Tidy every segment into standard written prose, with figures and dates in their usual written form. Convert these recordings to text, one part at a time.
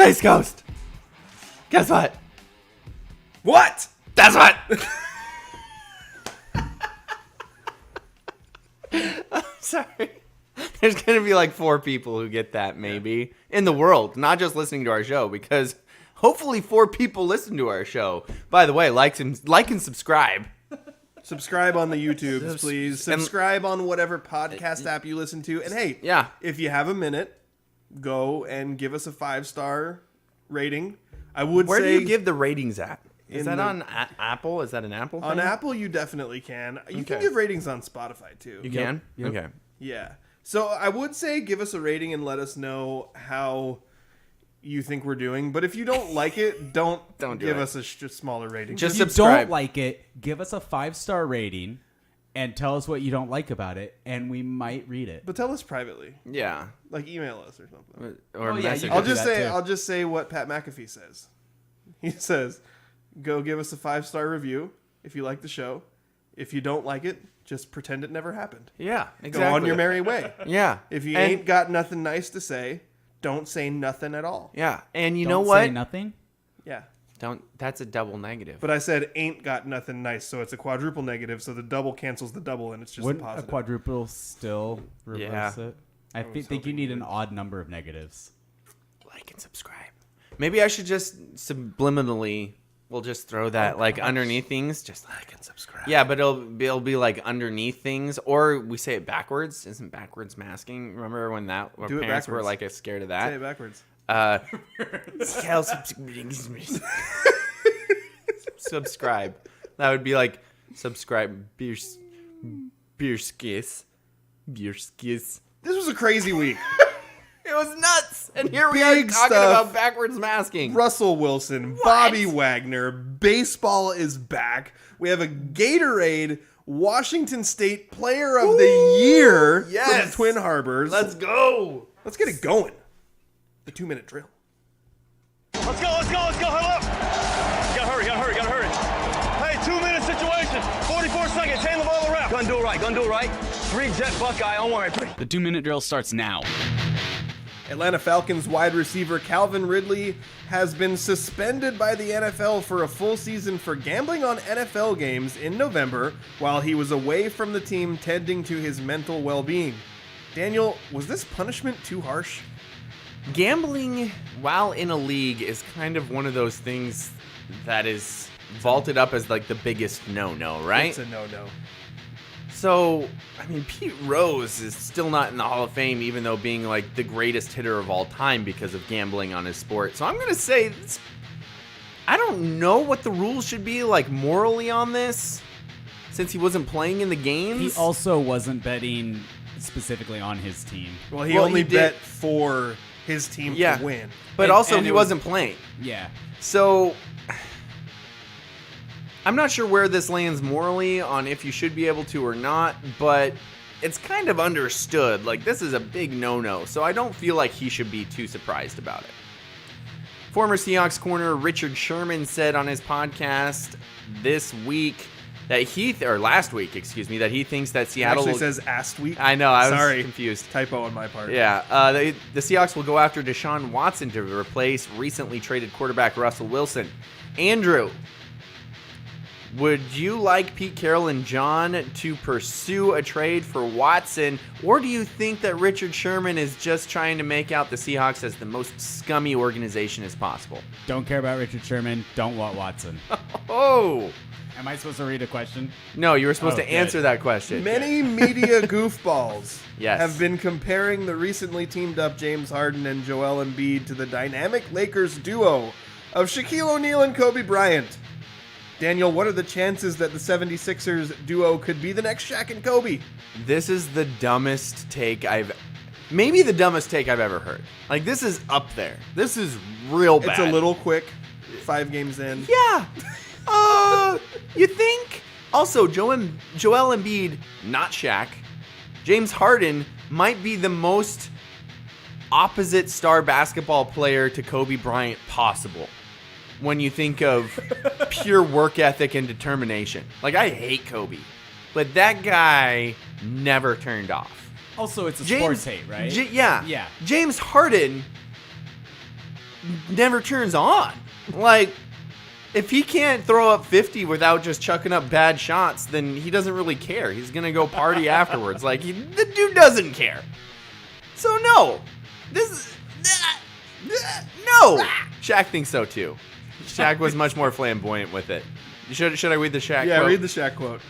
Space Ghost. Guess what? What? That's what. I'm sorry. There's going to be like 4 people who get that maybe in the world, not just listening to our show, because hopefully 4 people listen to our show. By the way, like and subscribe. Subscribe on the YouTubes, please. Subscribe on whatever podcast app you listen to. And hey, if you have a minute, go and give us a 5-star rating. I would Where say... do you give the ratings at? Is that on Apple? Is that an Apple thing? On Apple, you definitely can. You can give ratings on Spotify, too. You can? Yep. Okay. Yeah. So I would say give us a rating and let us know how you think we're doing. But if you don't like it, don't give us a smaller rating. Just Just if you subscribe. don't like it, give us a 5-star rating and tell us what you don't like about it, and we might read it. But tell us privately. Yeah. Like email us or something. Or Oh, yeah, message. you I'll can do just that say too. I'll just say what Pat McAfee says. He says, "Go give us a 5-star review if you like the show. If you don't like it, just pretend it never happened. Yeah, exactly. Go on your merry way. Yeah. If you ain't got nothing nice to say, don't say nothing at all." Yeah. And you Don't know what? say nothing? Yeah. That's a double negative. But I said ain't got nothing nice, so it's a quadruple negative, so the double cancels the double, and it's just Wouldn't a a positive. quadruple still reverse Yeah. it? I think you need an odd number of negatives. Like and subscribe. Maybe I should just subliminally, we'll just throw that like underneath things. Just like and subscribe. Yeah, but it'll be like underneath things, or we say it backwards. Isn't backwards masking? Remember when that our Do it parents were backwards. like scared of Say that? it backwards. Subscribe. That would be like subscribe. Beerskis. This was a crazy week. It was nuts. And here we are Big talking stuff. about backwards masking. Russell Wilson, Bobby Wagner, baseball is back. We have a Gatorade Washington State Player of the Year from yes. the Twin Harbors. Let's go. Let's get it going. The 2-minute drill. Let's go. Huddle up. Gotta hurry. Hey, 2-minute situation. 44 seconds. Hand the ball to the ref. Gonna do it right. 3 jet Buckeye on 1 3. The 2-minute drill starts now. Atlanta Falcons wide receiver Calvin Ridley has been suspended by the NFL for a full season for gambling on NFL games in November while he was away from the team tending to his mental well-being. Daniel, was this punishment too harsh? Gambling while in a league is kind of one of those things that is vaulted up as like the biggest no-no, right? It's a no-no. So, I mean, Pete Rose is still not in the Hall of Fame, even though being like the greatest hitter of all time because of gambling on his sport. So I'm going to say, I don't know what the rules should be like morally on this, since he wasn't playing in the games. He also wasn't betting specifically on his team. Well, he only bet for his team to win. But also he wasn't playing. Yeah. So I'm not sure where this lands morally on if you should be able to or not, but it's kind of understood. Like, this is a big no-no, so I don't feel like he should be too surprised about it. Former Seahawks corner Richard Sherman said on his podcast last week, that he thinks that Seattle Actually says "ast week." I know, I was Sorry. confused. Typo on my part. Yeah, the Seahawks will go after Deshaun Watson to replace recently traded quarterback Russell Wilson. Andrew, would you like Pete Carroll and John to pursue a trade for Watson, or do you think that Richard Sherman is just trying to make out the Seahawks as the most scummy organization as possible? Don't care about Richard Sherman. Don't want Watson. Oh! Am I supposed to read a question? No, you were supposed to good. answer that question. Many media goofballs Yes. have been comparing the recently teamed up James Harden and Joel Embiid to the dynamic Lakers duo of Shaquille O'Neal and Kobe Bryant. Daniel, what are the chances that the 76ers duo could be the next Shaq and Kobe? This is the dumbest take maybe the dumbest take I've ever heard. Like, this is up there. This is real bad. It's a little quick. 5 games in. Yeah. You think? Also, Joel Embiid, not Shaq. James Harden might be the most opposite star basketball player to Kobe Bryant possible when you think of pure work ethic and determination. Like, I hate Kobe, but that guy never turned off. Also, it's a sports hate, right? Yeah. James Harden never turns on. Like, if he can't throw up 50 without just chucking up bad shots, then he doesn't really care. He's going to go party afterwards. Like, the dude doesn't care. So, no. No. Shaq thinks so, too. Shaq was much more flamboyant with it. Should I read the Shaq quote? Yeah, read the Shaq quote.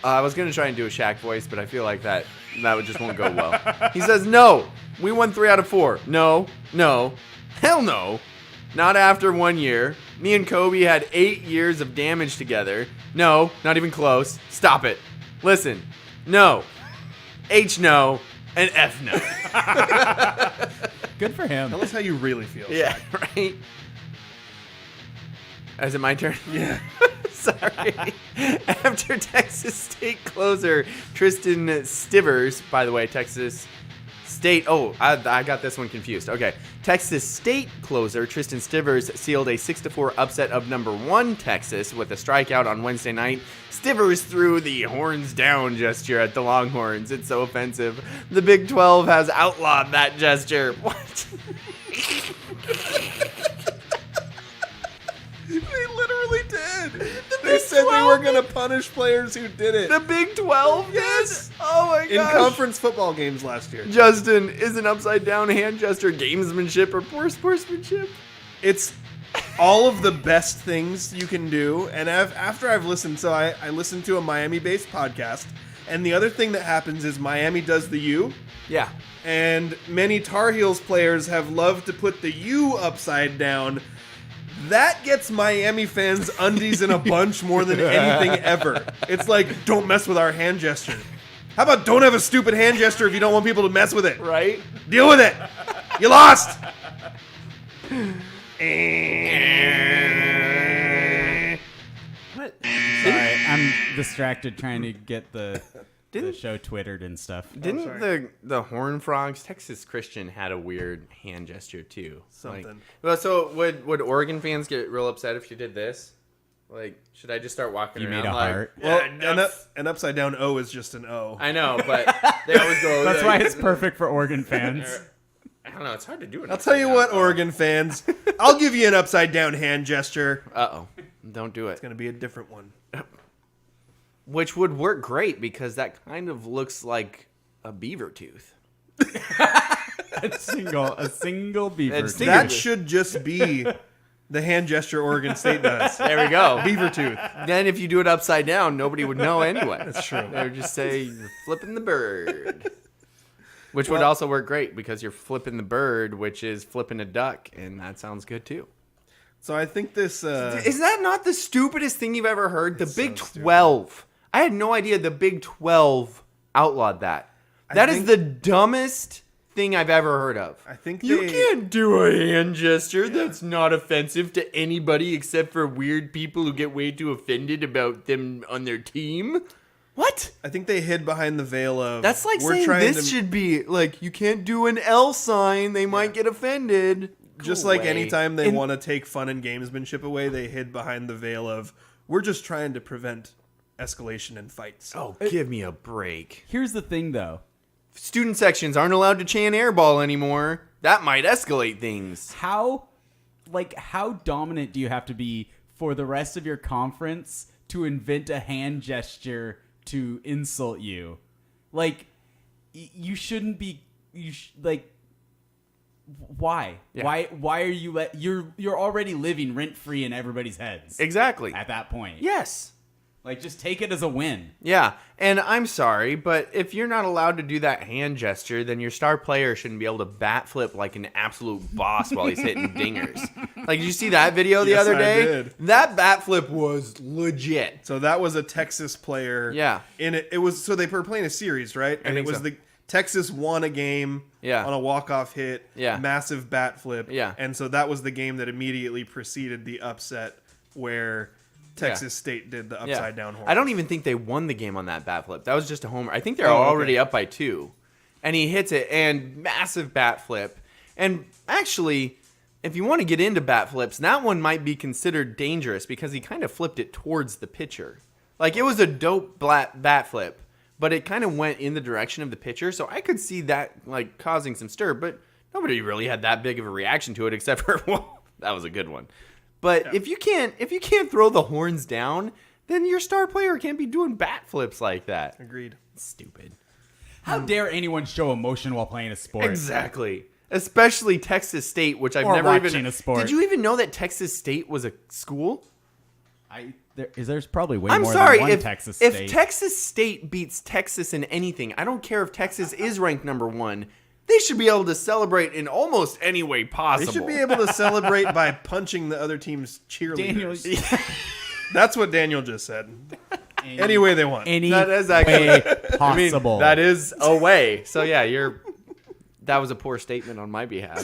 I was going to try and do a Shaq voice, but I feel like that just won't go well. He says, no, we won 3 out of 4. No, hell no. Not after 1 year. Me and Kobe had 8 years of damage together. No, not even close. Stop it. Listen, no, H no, and F no. Good for him. Tell us how you really feel. Yeah, right? Is it my turn? Yeah. Sorry. After Texas State closer Tristan Stivers, by the way, Texas State. Oh, I got this one confused. Okay. Texas State closer Tristan Stivers sealed a 6-4 upset of number 1 Texas with a strikeout on Wednesday night. Stivers threw the horns down gesture at the Longhorns. It's so offensive. The Big 12 has outlawed that gesture. What? They literally did. They said they were going to punish players who did it. The Big 12 Yes. did? Oh my In gosh. conference football games last year. Justin, is an upside down hand gesture gamesmanship or poor sportsmanship? It's all of the best things you can do. And after I've listened, so I listened to a Miami-based podcast. And the other thing that happens is Miami does the U. Yeah. And many Tar Heels players have loved to put the U upside down. That gets Miami fans' undies in a bunch more than anything ever. It's like, don't mess with our hand gesture. How about don't have a stupid hand gesture if you don't want people to mess with it? Right? Deal with it. You lost. What? Sorry, I'm distracted trying to get the show twittered and stuff. Didn't the Horned Frogs, Texas Christian had a weird hand gesture too? Something. Like, well, so would Oregon fans get real upset if you did this? Like, should I just start walking You around made a like, heart. Well, yeah, an upside down O is just an O. I know, but they always go. That's like, why it's perfect for Oregon fans. I don't know. It's hard to do it. I'll tell you what, Oregon fans. I'll give you an upside down hand gesture. Uh-oh. Don't do it. It's going to be a different one. Which would work great because that kind of looks like a beaver tooth. A single beaver. It's tooth. That should just be the hand gesture Oregon State does. There we go. Beaver tooth. Then if you do it upside down, nobody would know anyway. That's true. They would just say, you're flipping the bird. Which would also work great because you're flipping the bird, which is flipping a duck, and that sounds good too. So I think this... Is that not the stupidest thing you've ever heard? The Big so stupid. 12. I had no idea the Big 12 outlawed that. That is think- the dumbest thing I've ever heard of. I think You they- can't do a hand gesture that's not offensive to anybody except for weird people who get way too offended about them on their team. What? I think they hid behind the veil of... That's like we're saying trying this to, should be like, you can't do an L sign. They might get offended. Just Go like away. anytime they And- want to take fun and gamesmanship away, they hid behind the veil of, we're just trying to prevent escalation and fights. Oh, give me a break. Here's the thing, though. Student sections aren't allowed to chant airball anymore. That might escalate things. How dominant do you have to be for the rest of your conference to invent a hand gesture to insult you? Like, you shouldn't be. Why? Yeah. Why are you you're already living rent free in everybody's heads Exactly. at that point? Yes. Like, just take it as a win. Yeah, and I'm sorry, but if you're not allowed to do that hand gesture, then your star player shouldn't be able to bat flip like an absolute boss while he's hitting dingers. Like, did you see that video the Yes, other I day? did. That bat flip was legit. So that was a Texas player. Yeah. And it was, so they were playing a series, right? And it think was so. the Texas won a game Yeah. on a walk-off hit. Yeah. Massive bat flip. Yeah. And so that was the game that immediately preceded the upset where Texas State did the Yeah. upside down horn. I don't even think they won the game on that bat flip. That was just a homer. I think they're Oh, okay. already up by 2. And he hits it, and massive bat flip. And actually, if you want to get into bat flips, that one might be considered dangerous because he kind of flipped it towards the pitcher. Like, it was a dope bat flip, but it kind of went in the direction of the pitcher. So I could see that, like, causing some stir. But Nobody really had that big of a reaction to it, except for that was a good one. But if you can't throw the horns down, then your star player can't be doing bat flips like that. Agreed. It's stupid. How dare anyone show emotion while playing a sport? Exactly. Especially Texas State, which I've Or never watching even. a sport. Did you even know that Texas State was a school? There's probably way I'm more sorry, than one Texas State. if Texas State beats Texas in anything, I don't care if Texas is ranked number 1. They should be able to celebrate in almost any way possible. They should be able to celebrate by punching the other team's cheerleaders. Daniel, That's what Daniel just said. Any way they want. any That is way actually possible. that is a way. So yeah, that was a poor statement on my behalf.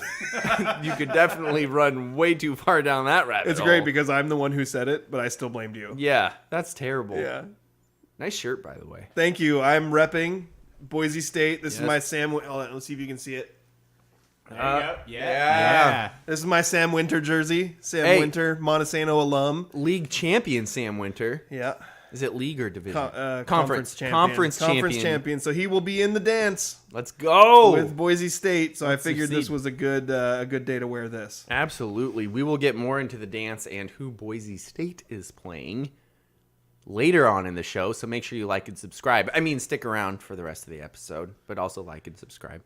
You could definitely run way too far down that rabbit It's hole. great because I'm the one who said it, but I still blamed you. Yeah, that's terrible. Yeah. Nice shirt, by the way. Thank you. I'm repping Boise State. This is Yes. my Sam. Hold on, let's see if you can see it. There you go. yeah. This is my Sam Winter jersey. Sam Hey. Winter, Montesano alum. League champion Sam Winter. Yeah. Is it league or division? Conference champion. Conference champion. So he will be in the dance Let's go. with Boise State. So I figured this succeed. was a good day to wear this. Absolutely. We will get more into the dance and who Boise State is playing later on in the show. So make sure you like and subscribe. I mean, stick around for the rest of the episode, but also like and subscribe.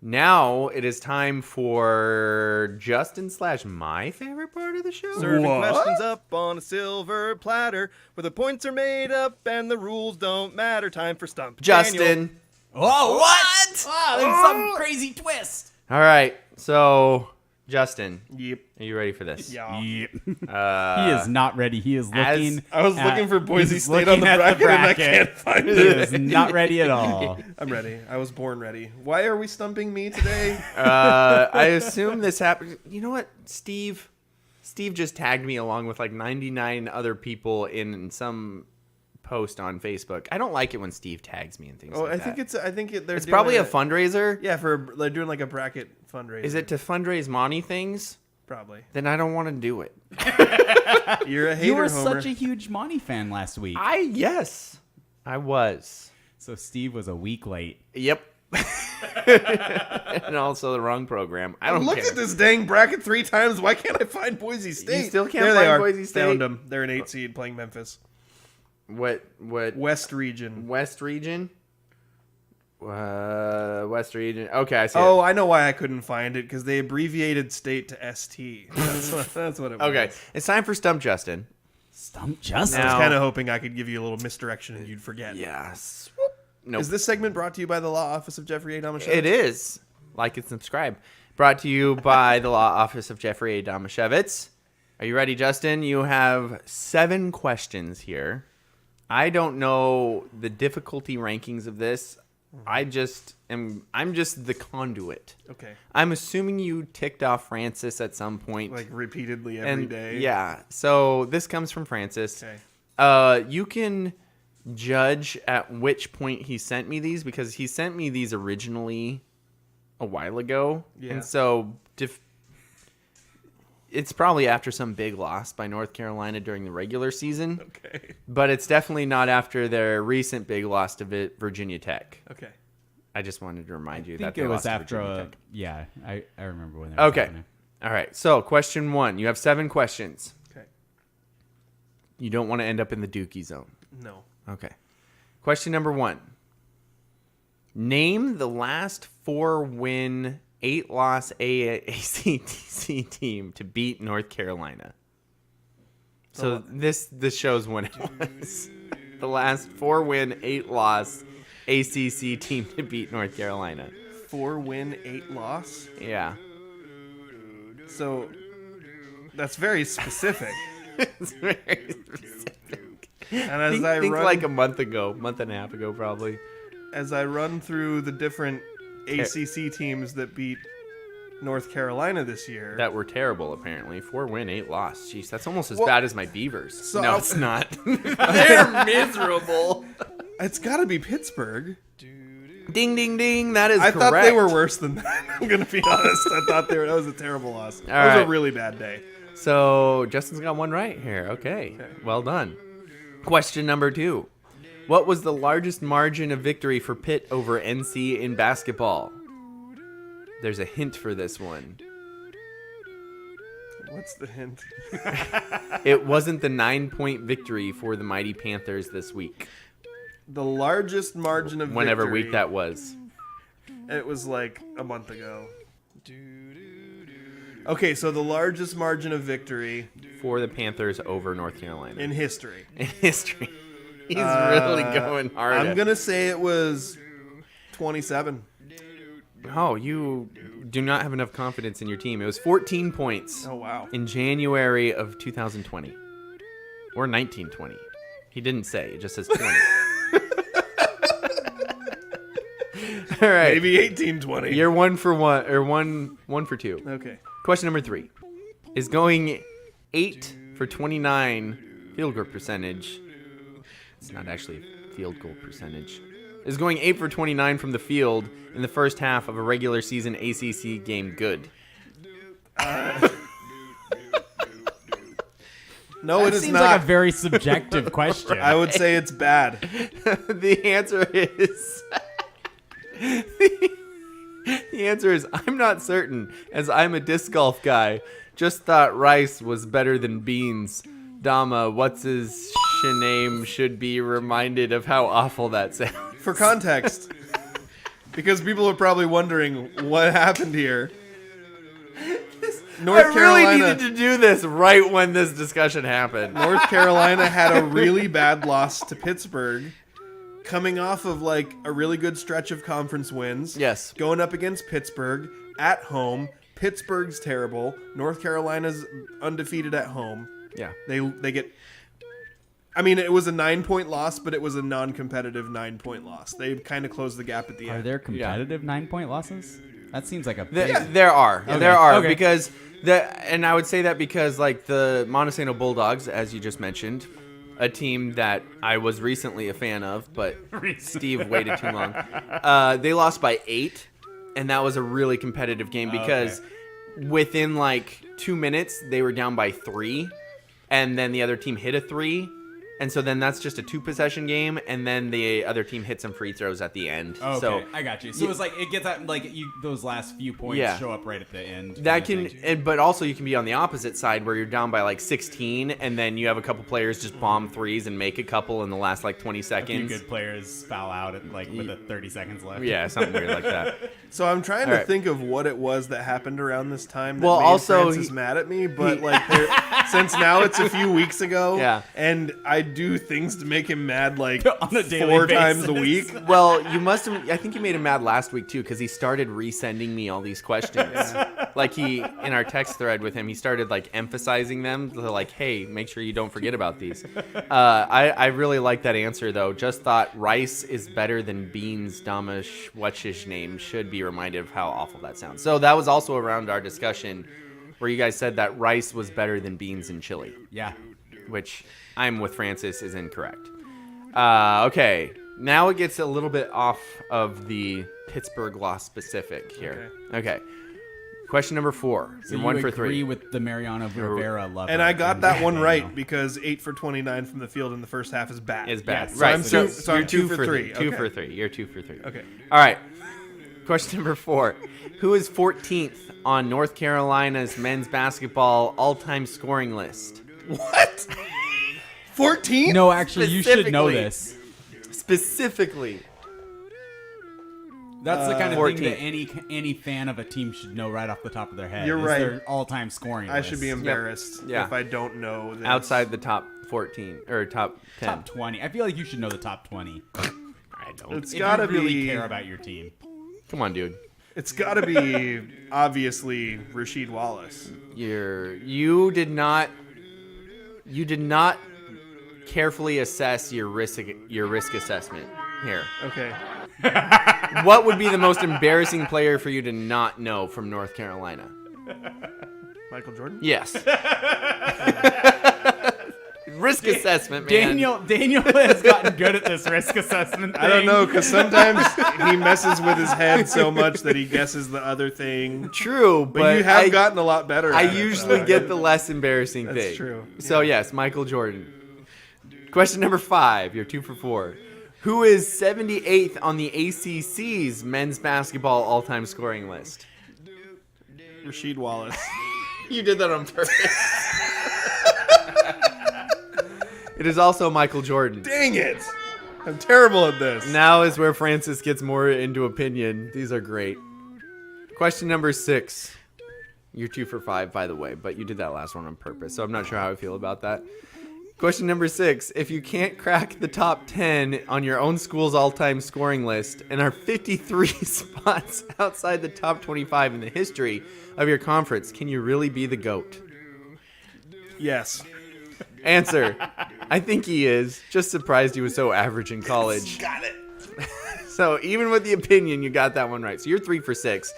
Now it is time for Justin / my favorite part of the show. Serving What? questions up on a silver platter where the points are made up and the rules don't matter. Time for Stump. Justin. Daniel. Oh, what? Wow, there's some crazy twist. All right. So, Justin, Yep. are you ready for this? Yeah. He is not ready. He is as- looking. I was looking for Boise he's State on looking the at bracket, and I can't find He it. is not ready at all. I'm ready. I was born ready. Why are we stumping me today? I assume this happened. You know what, Steve? Steve just tagged me along with like 99 other people in some post on Facebook. I don't like it when Steve tags me and things like I that. think they're It's doing probably a fundraiser. Yeah, they're doing like a bracket fundraiser. Is it to fundraise money things? Probably. Then I don't want to do it. You're a hater, You were Homer. such a huge Monty fan last week. Yes, I was. So Steve was a week late. Yep. And also the wrong program. I don't Look care. at this dang bracket 3 times. Why can't I find Boise State? still can't There they find are. Boise State? Found them. They're an 8 seed playing Memphis. What West region. West region? West region. Okay, I see. Oh, I know why I couldn't find it because they abbreviated state to ST. That's what it was. Okay, it's time for Stump Justin. Stump Justin. I was Now- kind of hoping I could give you a little misdirection and you'd forget. Yes. Nope. Is this segment brought to you by the Law Office of Jeffrey A. Damashevitz? It is. Like and subscribe. Brought to you by the Law Office of Jeffrey A. Damashevitz. Are you ready, Justin? You have 7 questions here. I don't know the difficulty rankings of this. I'm just the conduit. Okay. I'm assuming you ticked off Francis at some point. Like repeatedly every day. Yeah. So this comes from Francis. Okay. You can judge at which point he sent me these because he sent me these originally a while ago. Yeah. And so it's probably after some big loss by North Carolina during the regular season. Okay. But it's definitely not after their recent big loss to Virginia Tech. Okay. I just wanted to remind you I that think they it lost was to after Virginia a. Tech. Yeah, I remember when that was Okay. happening. All right. So question 1. You have 7 questions. Okay. You don't want to end up in the Dookie zone. No. Okay. Question number 1. Name the last 4-win, 8-loss ACTC team to beat North Carolina. So this shows when it was. The last 4-win, 8-loss ACC team to beat North Carolina. 4 win, 8 loss. Yeah. So that's very specific. It's very specific. And as I Think run like a month and a half ago, probably. as I run through the different ACC teams that beat North Carolina this year. That were terrible, apparently. 4-win, 8-loss. Jeez, that's almost as bad as my Beavers. So no, I'll- it's not. They're miserable. It's got to be Pittsburgh. Ding, ding, ding. That is I correct. thought they were worse than that. I'm gonna be honest. I thought that was a terrible loss. That was right. a really bad day. So Justin's got one right here. Okay. Well done. Question number 2. What was the largest margin of victory for Pitt over NC in basketball? There's a hint for this one. What's the hint? It wasn't the 9-point victory for the mighty Panthers this week. The largest margin of Whenever victory. week that was. It was like a month ago. Okay, so the largest margin of victory For the Panthers over North Carolina. in history. In history. He's really going hard. I'm going to say it was 27. Oh, you do not have enough confidence in your team. It was 14 points. Oh, wow. In January of 2020. Or 1920. He didn't say. It just says 20. All right. Maybe 1820. You're 1 for 1 or 1 for 2. Okay. Question number 3. Is going 8 for 29 field goal percentage. It's not actually field goal percentage. Is going 8 for 29 from the field in the first half of a regular season ACC game good? No, it is Seems not. like a very subjective question. I would say it's bad. The answer is... The answer is I'm not certain, as I'm a disc golf guy. Just thought rice was better than beans. Dama, what's his name, should be reminded of how awful that sounds. For context, because people are probably wondering what happened here. North I Carolina, really needed to do this right when this discussion happened. North Carolina had a really bad loss to Pittsburgh, coming off of like a really good stretch of conference wins. Yes. Going up against Pittsburgh at home. Pittsburgh's terrible. North Carolina's undefeated at home. Yeah. They get. I mean, it was a 9-point loss, but it was a non-competitive 9-point loss. They kind of closed the gap at the Are end. there competitive 9-point losses? That seems like a There are. Okay. There are. Okay. Because and I would say that because like the Montesano Bulldogs, as you just mentioned, a team that I was recently a fan of, but Steve waited too long. They lost by 8, and that was a really competitive game because within like 2 minutes they were down by 3, and then the other team hit a 3. And so then that's just a 2-possession game, and then the other team hit some free throws at the end. Okay, So I got you. So it's like it gets out like those last few points Yeah. show up right at the end. that kind can, but also you can be on the opposite side where you're down by like 16, and then you have a couple players just bomb threes and make a couple in the last like 20 a few seconds. good players foul out at, like with the 30 seconds left. Yeah, something weird like that. So I'm trying All to right. think of what it was that happened around this time that Well, made also, Francis mad at me, but since now it's a few weeks ago, Yeah. and I do things to make him mad like On a daily 4 times a basis. week. Well, you must have. I think you made him mad last week too, because he started resending me all these questions. Like he in our text thread with him, he started like emphasizing them. To like, hey, make sure you don't forget about these. I really like that answer though. Just thought rice is better than beans. Damish, what's his name, should be reminded of how awful that sounds. So that was also around our discussion where you guys said that rice was better than beans and chili, Yeah. which I'm with Francis is incorrect. Okay, now it gets a little bit off of the Pittsburgh loss specific here. Okay. Question number 4. So You're you 1 for agree 3. with the Mariano Rivera lover. And I got that one Daniel. right because 8 for 29 from the field in the first half is bad. Is bad. Yes, Right. I'm So, two- so you're I'm 2 2 for for 3. 3. 2 Okay. for 3. You're 2 for 3. Okay. All right. Question number 4. Who is 14th on North Carolina's men's basketball all-time scoring list? What? 14? No, actually, you should know Specifically. this. Specifically. That's the kind of 14. thing that any fan of a team should know right off the top of their head. You're is right. Their all-time scoring. I should be list. embarrassed Yeah. if I don't know this. Outside the top 14 or top 10. top 20. I feel like you should know the top 20. I don't. It's If gotta you really be. care about your team. Come on, dude. It's gotta be obviously Rasheed Wallace. You did not carefully assess your risk assessment here. Okay. What would be the most embarrassing player for you to not know from North Carolina? Michael Jordan? Yes. Risk assessment, man. Daniel has gotten good at this risk assessment thing. I don't know, because sometimes he messes with his head so much that he guesses the other thing. True, But you have gotten a lot better I at it, usually though. get the less embarrassing That's thing. true. So yes, Michael Jordan. Question number 5. You're 2 for 4. Who is 78th on the ACC's men's basketball all-time scoring list? Rasheed Wallace. You did that on purpose. It is also Michael Jordan. Dang it! I'm terrible at this. Now is where Francis gets more into opinion. These are great. Question number 6. You're 2 for 5, by the way, but you did that last one on purpose, so I'm not sure how I feel about that. Question number 6. If you can't crack the top 10 on your own school's all-time scoring list and are 53 spots outside the top 25 in the history of your conference, can you really be the GOAT? Yes. Answer. I think he is. Just surprised he was so average in college. Got it. So even with the opinion, you got that one right. So you're 3 for 6.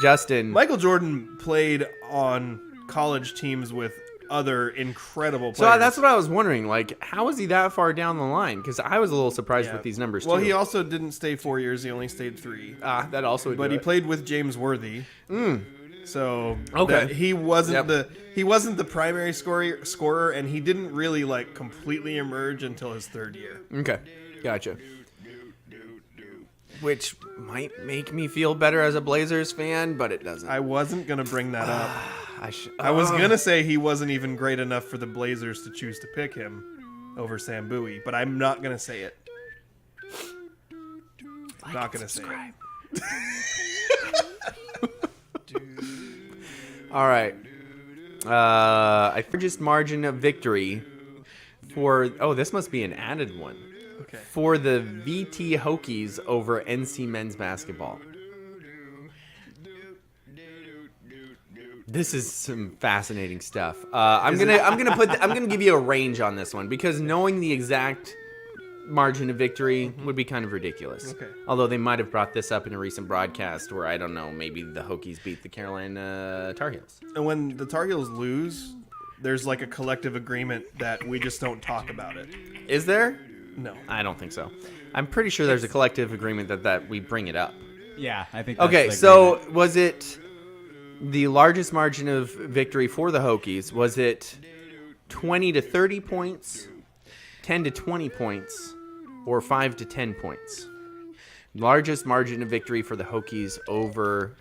Justin. Michael Jordan played on college teams with other incredible So players. that's what I was wondering. Like, how is he that far down the line? Because I was a little surprised with these numbers, Well, too. he also didn't stay 4 years. He only stayed 3. That also would But do he it. played with James Worthy. So Okay. he wasn't Yep. he wasn't the primary scorer, and he didn't really like completely emerge until his 3rd year. Okay. Gotcha. Which might make me feel better as a Blazers fan, but it doesn't. I wasn't gonna bring that up. I I was gonna say he wasn't even great enough for the Blazers to choose to pick him over Sam Bowie, but I'm not gonna say it. Not gonna say it. All right. I just margin of victory for. Oh, this must be an added one. Okay. For the VT Hokies over NC men's basketball. This is some fascinating stuff. I'm gonna give you a range on this one because knowing the exact margin of victory would be kind of ridiculous. Okay. Although they might have brought this up in a recent broadcast where I don't know, maybe the Hokies beat the Carolina Tar Heels. And when the Tar Heels lose, there's like a collective agreement that we just don't talk about it. Is there? No. I don't think so. I'm pretty sure there's a collective agreement that we bring it up. Yeah, I think that's Okay, the so agreement. was it the largest margin of victory for the Hokies? Was it 20 to 30 points, 10 to 20 points, or 5 to 10 points? Largest margin of victory for the Hokies over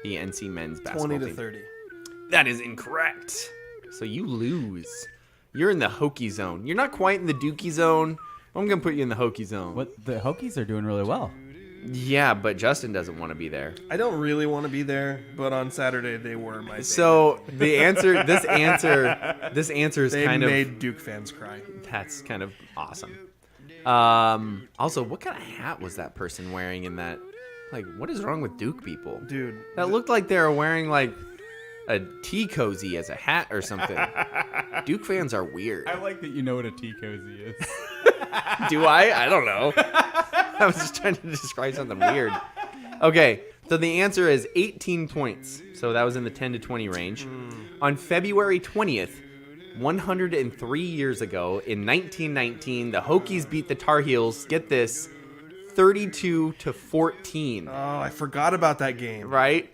the NC men's basketball 20 to team. 30. That is incorrect. So you lose. You're in the Hokie zone. You're not quite in the Dookie zone. I'm going to put you in the Hokie zone. What the Hokies are doing really well. Yeah, but Justin doesn't want to be there. I don't really want to be there, but on Saturday they were my favorite. So the answer, this answer is They kind made Duke fans cry. that's kind of awesome. Also, what kind of hat was that person wearing in that? Like, what is wrong with Duke people? Dude, That looked like they were wearing like a tea cozy as a hat or something. Duke fans are weird. I like that you know what a tea cozy is. Do I? I don't know. I was just trying to describe something weird. Okay, so the answer is 18 points. So that was in the 10 to 20 range. On February 20th, 103 years ago, in 1919, the Hokies beat the Tar Heels, get this, 32 to 14. oh, I forgot about that game. Right?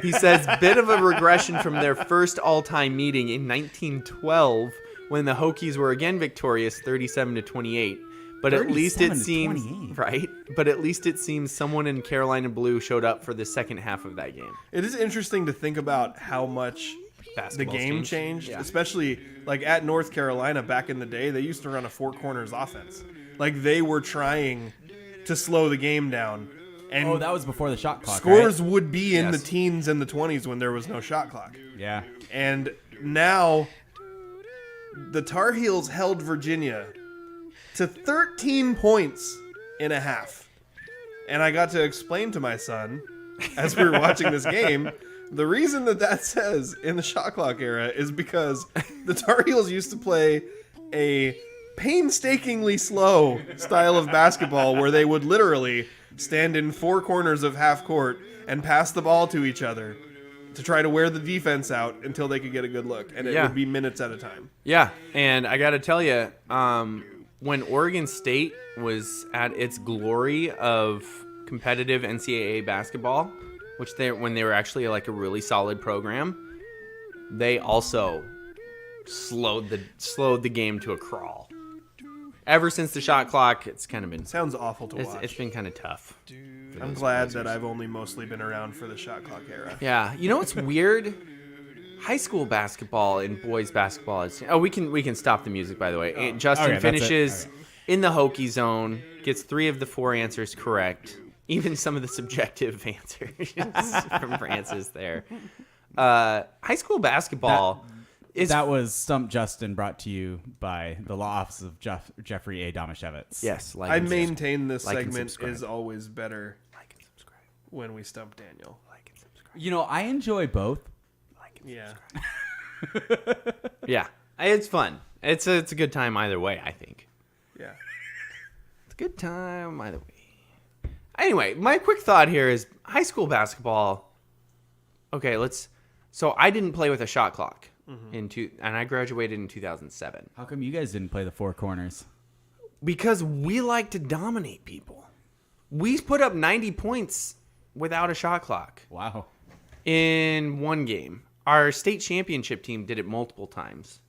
He says, bit of a regression from their first all-time meeting in 1912 when the Hokies were again victorious 37 to 28. But at least it 37 to seems 28. right. But at least it seems someone in Carolina blue showed up for the second half of that game. It is interesting to think about how much the Basketball's game changed, Yeah. especially like at North Carolina back in the day. They used to run a 4 corners offense. Like they were trying to slow the game down. And Oh, that was before the shot clock, scores right? would be in Yes. the teens and the 20s when there was no shot clock. Yeah. And now the Tar Heels held Virginia to 13 points in a half. And I got to explain to my son as we were watching this game, the reason that says in the shot clock era is because the Tar Heels used to play a painstakingly slow style of basketball where they would literally stand in 4 corners of half court and pass the ball to each other to try to wear the defense out until they could get a good look. And it Yeah. would be minutes at a time. Yeah, and I got to tell you, when Oregon State was at its glory of competitive NCAA basketball, when they were actually like a really solid program, they also slowed the game to a crawl. ever since the shot clock, it's kind of been Sounds awful to watch. it's been kind of tough. I'm glad that I've only mostly been around for the shot clock era. Yeah, you know what's weird? High school basketball and boys basketball is. Oh, we can stop the music, by the way. Justin Okay, that's it. finishes in the hokey zone, gets 3 of the 4 answers correct, even some of the subjective answers from Francis there. High school basketball is. That was Stump Justin, brought to you by the law office of Jeffrey A. Domashevitz. Yes, like I and maintain this Like and segment subscribe. is always better like and subscribe. when we stump Daniel. Like and subscribe. You know, I enjoy both. Like and Yeah. Yeah, it's fun. It's a good time either way, I think. Yeah. It's a good time either way. Anyway, my quick thought here is high school basketball. Okay, so I didn't play with a shot clock and I graduated in 2007 How come you guys didn't play the four corners? because we like to dominate people. We put up 90 points without a shot clock Wow. in one game. Our state championship team did it multiple times.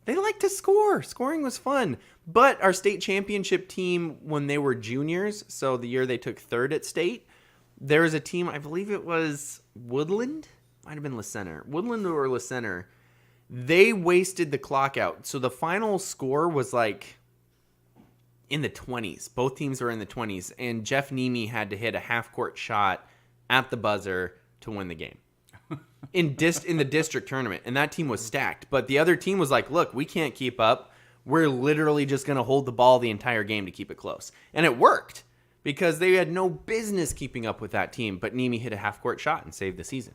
They like to score. Scoring was fun. But our state championship team, when they were juniors, so the year they took third at state, there was a team, I believe it was Woodland. Might have been La Center. Woodland or La Center. They wasted the clock out. So the final score was like in the 20s. Both teams were in the 20s. And Jeff Nemi had to hit a half-court shot at the buzzer to win the game. In the district tournament, and that team was stacked. But the other team was like, look, we can't keep up. We're literally just going to hold the ball the entire game to keep it close. And it worked because they had no business keeping up with that team, but Nemi hit a half-court shot and saved the season.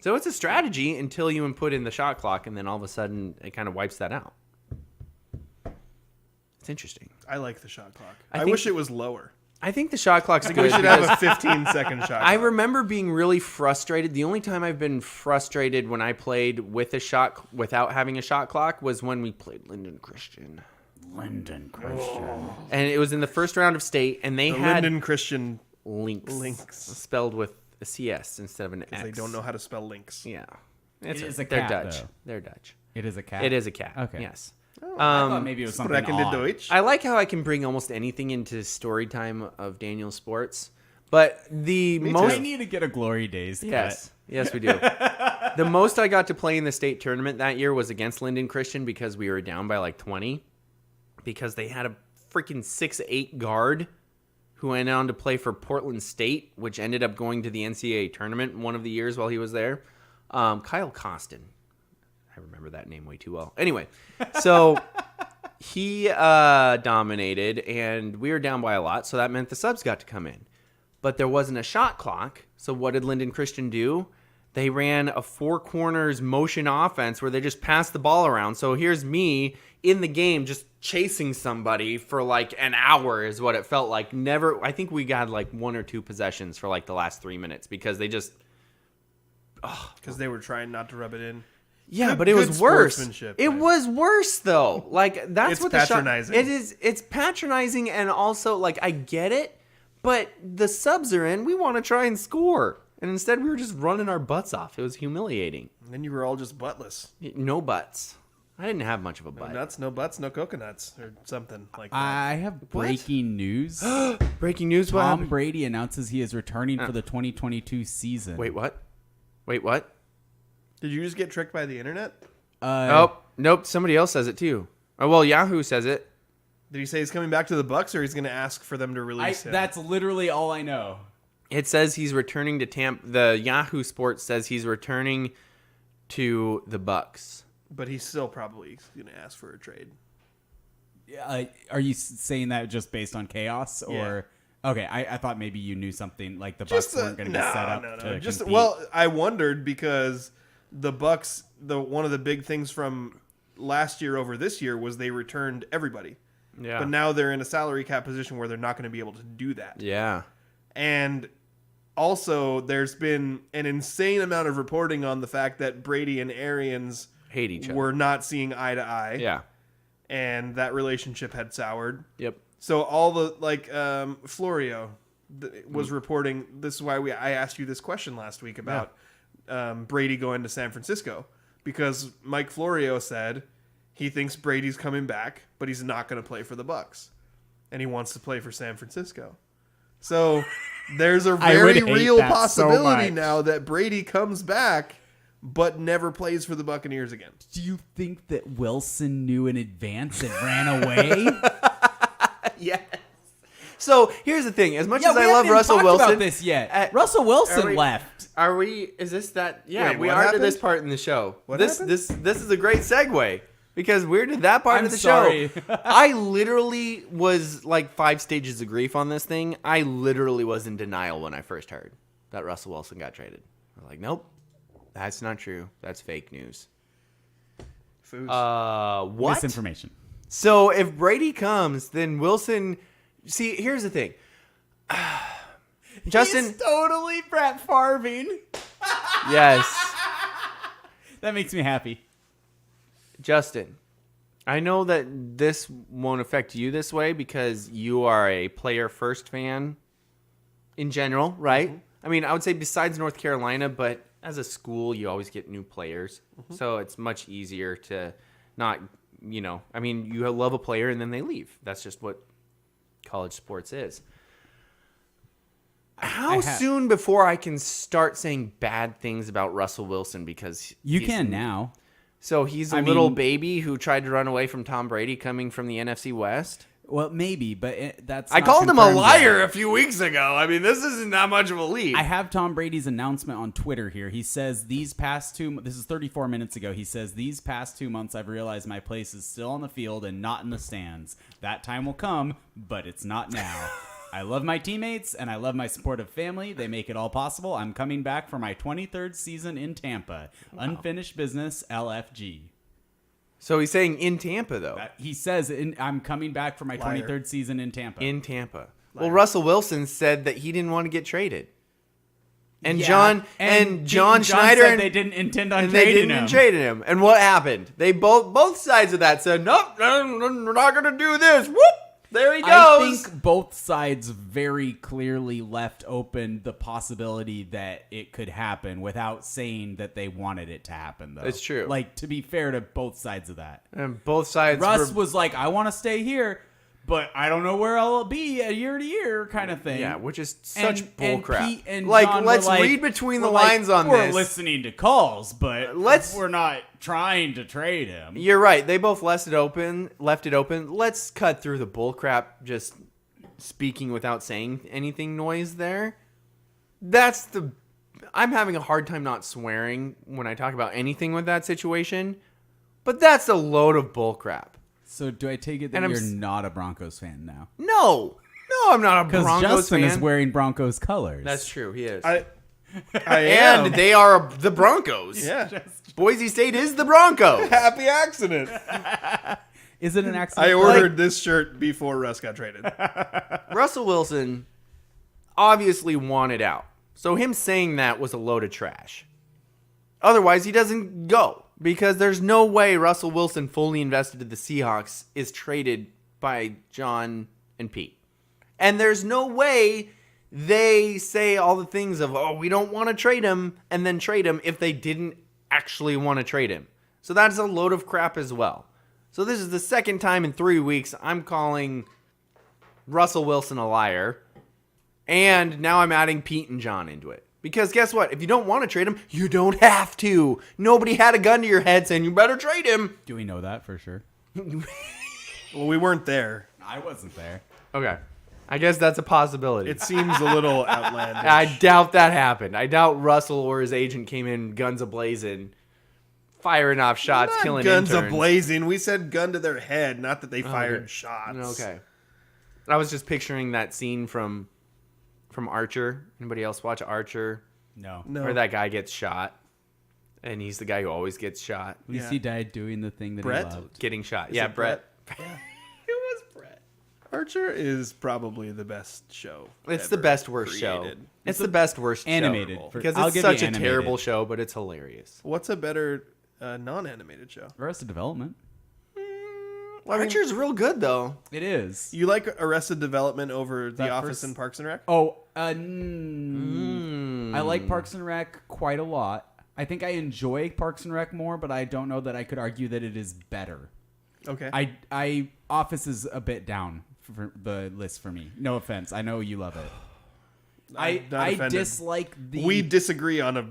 So it's a strategy until you input in the shot clock, and then all of a sudden it kind of wipes that out. It's interesting. I like the shot clock. I I think- wish it was lower. I think the shot clock's We good should have because a 15-second shot clock. I remember being really frustrated. The only time I've been frustrated when I played without having a shot clock was when we played Linden Christian. Linden Christian. And it was in the first round of state, and they The had Linden Christian, links spelled with a CS instead of an X. because they don't know how to spell links. Yeah. It is a They're cat, Dutch. though. They're Dutch. It is a cat? It is a cat. Okay. Yes. I thought maybe it was something Sprechen odd. Deutsch. I like how I can bring almost anything into story time of Daniel's sports. But the most... I need to get a Glory Days cut. Yes, we do. The most I got to play in the state tournament that year was against Linden Christian because we were down by like 20 because they had a freaking 6'8" guard who went on to play for Portland State, which ended up going to the NCAA tournament one of the years while he was there. Kyle Costin. I remember that name way too well. Anyway, so he dominated, and we were down by a lot, so that meant the subs got to come in. But there wasn't a shot clock, so what did Linden Christian do? They ran a four corners motion offense where they just passed the ball around. So here's me in the game just chasing somebody for like an hour is what it felt like. I think we got like 1 or 2 possessions for like the last 3 minutes because they just... Because they were trying not to rub it in. Yeah, Good- but it good was worse. sportsmanship, It man. was worse though. Like that's It's what the shot. patronizing. It is. It's patronizing, and also like I get it, but the subs are in. We want to try and score, and instead we were just running our butts off. It was humiliating. And then you were all just buttless. No butts. I didn't have much of a No butt. nuts, no butts, no coconuts, or something like that. I have breaking news. Breaking news. What Tom happened? Brady announces he is returning for the 2022 season. Wait, what? Wait, what? Did you just get tricked by the internet? Oh, nope. Somebody else says it too. Oh well, Yahoo says it. Did he say he's coming back to the Bucks, or he's going to ask for them to release him? That's literally all I know. It says he's returning to Tampa. The Yahoo Sports says he's returning to the Bucks. But he's still probably going to ask for a trade. Are you saying that just based on chaos, or okay? I thought maybe you knew something like the Bucks weren't going to be set up to Just compete. well, I wondered because the Bucks, one of the big things from last year over this year was they returned everybody. Yeah. But now they're in a salary cap position where they're not going to be able to do that. Yeah. And also, there's been an insane amount of reporting on the fact that Brady and Arians Hate each other. were not seeing eye to eye. Yeah. And that relationship had soured. Yep. So all the Florio was reporting. This is why I asked you this question last week about Brady going to San Francisco, because Mike Florio said He thinks Brady's coming back, but he's not going to play for the Bucs. And he wants to play for San Francisco. So there's a very real possibility now that Brady comes back, but never plays for the Buccaneers again. Do you think that Wilson knew in advance and ran away? Yes. So here's the thing. As much as I love Russell Wilson, about this yet. Russell Wilson left. Are we? Is this that? Yeah, Wait, we what are happened? to this part in the show. What this happened? this is a great segue because we're to that part I'm of the sorry. show. I literally was like 5 stages of grief on this thing. I literally was in denial when I first heard that Russell Wilson got traded. I'm like, nope, that's not true. That's fake news. Foods. What? Misinformation. So if Brady comes, then Wilson. See, here's the thing. Justin. He's totally Brett Favre. Yes. That makes me happy. Justin, I know that this won't affect you this way because you are a player first fan in general, right? Mm-hmm. I mean, I would say besides North Carolina, but as a school, you always get new players. Mm-hmm. So it's much easier to not, I mean, you love a player and then they leave. That's just what college sports is. How soon before I can start saying bad things about Russell Wilson? Because you can now. So he's a little baby who tried to run away from Tom Brady coming from the NFC West? Well, maybe, but that's I not called him a confirmed liar yet. a few weeks ago. I mean, this isn't that much of a lead. I have Tom Brady's announcement on Twitter here. He says this is 34 minutes ago. He says, these past 2 months, I've realized my place is still on the field and not in the stands. That time will come, but it's not now. I love my teammates and I love my supportive family. They make it all possible. I'm coming back for my 23rd season in Tampa. Wow. Unfinished business, LFG. So he's saying in Tampa, though. He says, I'm coming back for my 23rd season in Tampa. In Tampa. Well, Russell Wilson said that he didn't want to get traded. And Yeah, John Schneider said they didn't intend on trading him. Trading him. And what happened? They both sides of that said, nope, we're not going to do this. Whoop! There he goes. I think both sides very clearly left open the possibility that it could happen without saying that they wanted it to happen, though. It's true. Like, to be fair to both sides of that. And both sides Russ was like, I want to stay here, but I don't know where I'll be year to year kind of thing. Yeah, which is such bullcrap. Pete and like, John let's were read between the we're like, lines on we're this. We're listening to calls, but we're not trying to trade him. You're right. They both left it open. Let's cut through the bullcrap just speaking without saying anything noise there. I'm having a hard time not swearing when I talk about anything with that situation, but that's a load of bullcrap. So do I take it that you're not a Broncos fan now? No, I'm not a Broncos fan. Because Justin is wearing Broncos colors. That's true. He is. I am. And they are the Broncos. Yeah. Boise State is the Broncos. Happy accident. Is it an accident? I ordered this shirt before Russ got traded. Russell Wilson obviously wanted out. So him saying that was a load of trash. Otherwise, he doesn't go. Because there's no way Russell Wilson, fully invested in the Seahawks, is traded by John and Pete. And there's no way they say all the things of, we don't want to trade him, and then trade him if they didn't actually want to trade him. So that's a load of crap as well. So this is the second time in 3 weeks I'm calling Russell Wilson a liar. And now I'm adding Pete and John into it. Because guess what? If you don't want to trade him, you don't have to. Nobody had a gun to your head saying you better trade him. Do we know that for sure? Well, we weren't there. I wasn't there. Okay. I guess that's a possibility. It seems a little outlandish. I doubt that happened. I doubt Russell or his agent came in guns a-blazing, firing off shots, Not killing guns interns. a-blazing. We said gun to their head, not that they fired shots. Okay. I was just picturing that scene from Archer. Anybody else watch Archer? No. Where that guy gets shot, and he's the guy who always gets shot. At least he died doing the thing that Brett? he loved. Getting shot. Is Yeah, it Brett. Yeah. It was Brett. Archer is probably the best show. It's the ever best worst show. created. It's the best worst Animated. show. For- Because I'll it's give you such a animated. terrible show, but it's hilarious. What's a better non-animated show? Arrested Development. Archer's real good, though. It is. You like Arrested Development over The That Office first- and Parks and Rec? Oh, I like Parks and Rec quite a lot. I think I enjoy Parks and Rec more, but I don't know that I could argue that it is better. Okay. I Office is a bit down for the list for me. No offense. I know you love it. I'm not I offended. dislike the. We disagree on a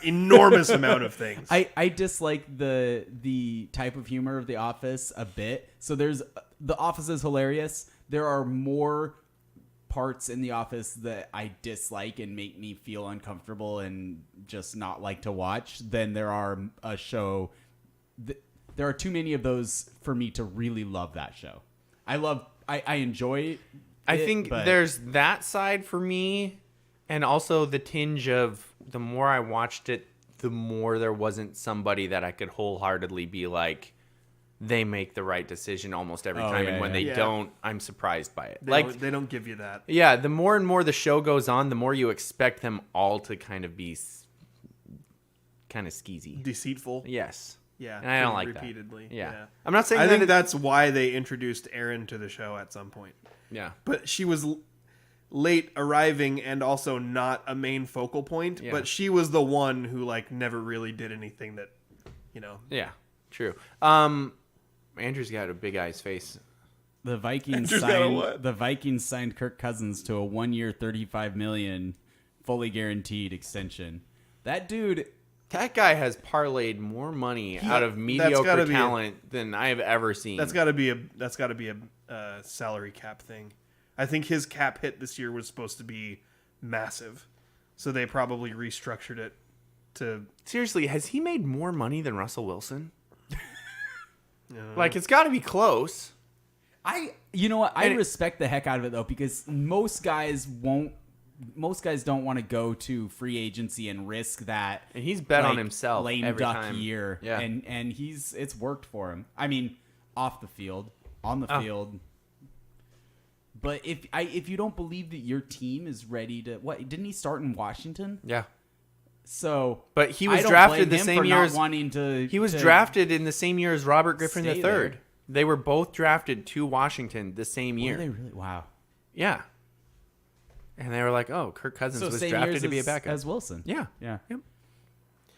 enormous amount of things. I dislike the type of humor of The Office a bit. So The Office is hilarious. There are more parts in The Office that I dislike and make me feel uncomfortable and just not like to watch than there are a show. There are too many of those for me to really love that show. I enjoy it. I think but there's that side for me, and also the tinge of the more I watched it, the more there wasn't somebody that I could wholeheartedly be like, they make the right decision almost every time, and when they don't, I'm surprised by it. They don't give you that. Yeah, the more and more the show goes on, the more you expect them all to kind of be kind of skeezy. Deceitful. Yes. Yeah. And I don't like repeatedly. that. Yeah. I'm not saying I that think that's why they introduced Erin to the show at some point. Yeah. But she was late arriving and also not a main focal point. Yeah. But she was the one who like never really did anything that, you know. Yeah. True. Andrew's got a big eyes face. The Vikings Andrew's got a what? The Vikings signed Kirk Cousins to a 1-year, $35 million, fully guaranteed extension. That dude. That guy has parlayed more money out of mediocre talent than I have ever seen. That's got to be a salary cap thing. I think his cap hit this year was supposed to be massive, so they probably restructured it to. Seriously, has he made more money than Russell Wilson? Like, it's got to be close. You know what? I respect the heck out of it though, because most guys don't want to go to free agency and risk that. And he's bet on himself lame every duck time. year. Yeah. And it's worked for him. I mean, off the field, on the field. But if you don't believe that your team is ready to didn't he start in Washington? Yeah. So, but he was I don't drafted blame the him same for year not as wanting to. he was drafted in the same year as Robert Griffin stay III. there. They were both drafted to Washington the same year. Were they really? Wow. Yeah. And they were like, "Oh, Kirk Cousins was same drafted years to be a backup." as Wilson. Yeah. Yeah. Yep.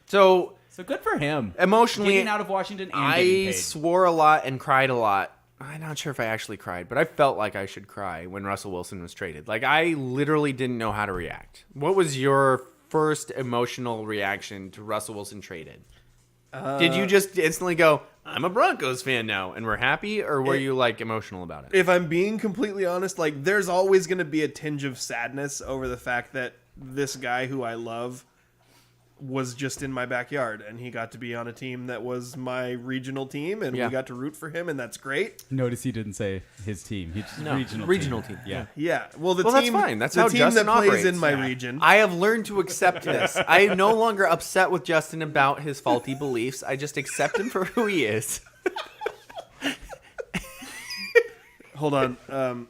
So good for him. emotionally, Getting out of Washington and getting I paid. swore a lot and cried a lot. I'm not sure if I actually cried, but I felt like I should cry when Russell Wilson was traded. Like, I literally didn't know how to react. What was your first emotional reaction to Russell Wilson traded? Did you just instantly go, I'm a Broncos fan now, and we're happy? Or were you, like, emotional about it? If I'm being completely honest, like there's always going to be a tinge of sadness over the fact that this guy who I love was just in my backyard, and he got to be on a team that was my regional team, and Yeah. we got to root for him, and that's great. Notice he didn't say his team. He just regional team. Yeah. Yeah, well, the Well, team, that's fine. That's the how team Justin that plays operates. in my Yeah. region. I have learned to accept this. I am no longer upset with Justin about his faulty beliefs. I just accept him for who he is. Hold on,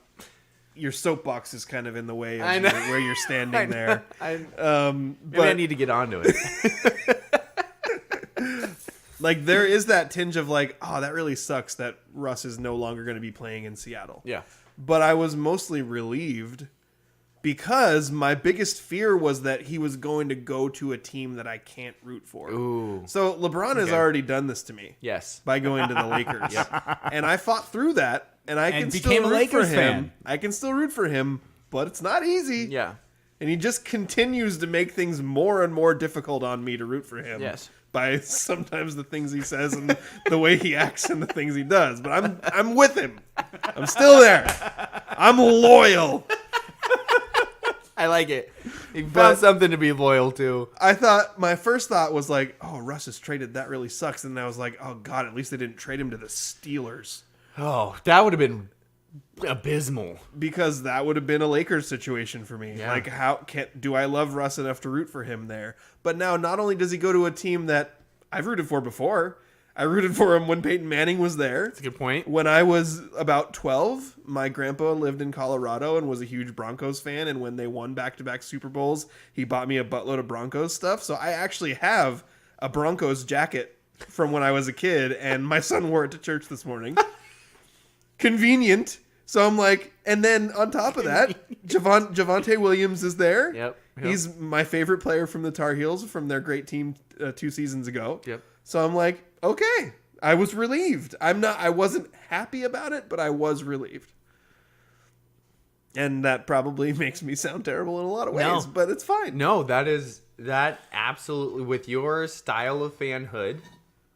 your soapbox is kind of in the way I of know. where you're standing there. Maybe But I need to get onto it. like, there is that tinge of like, oh, that really sucks that Russ is no longer going to be playing in Seattle. Yeah. But I was mostly relieved because my biggest fear was that he was going to go to a team that I can't root for. Ooh. So LeBron has already done this to me Yes. by going to the Lakers. And I fought through that, and I can became still a root Lakers for him. fan. I can still root for him, but it's not easy. Yeah. And he just continues to make things more and more difficult on me to root for him. Yes. By sometimes the things he says and the way he acts and the things he does. But I'm with him. I'm still there. I'm loyal. I like it. You found something to be loyal to. My first thought was like, oh, Russ is traded. That really sucks. And then I was like, oh, God, at least they didn't trade him to the Steelers. Oh, that would have been abysmal. Because that would have been a Lakers situation for me. Yeah. Like, do I love Russ enough to root for him there? But now, not only does he go to a team that I've rooted for before, I rooted for him when Peyton Manning was there. That's a good point. When I was about 12, my grandpa lived in Colorado and was a huge Broncos fan. And when they won back-to-back Super Bowls, he bought me a buttload of Broncos stuff. So I actually have a Broncos jacket from when I was a kid, and my son wore it to church this morning. Convenient. So I'm like, and then on top of that, Javonte Williams is there. Yep. He's my favorite player from the Tar Heels from their great team 2 seasons ago. Yep. So I'm like, okay, I was relieved. I wasn't happy about it, but I was relieved. And that probably makes me sound terrible in a lot of ways, but it's fine. No, that absolutely, with your style of fanhood,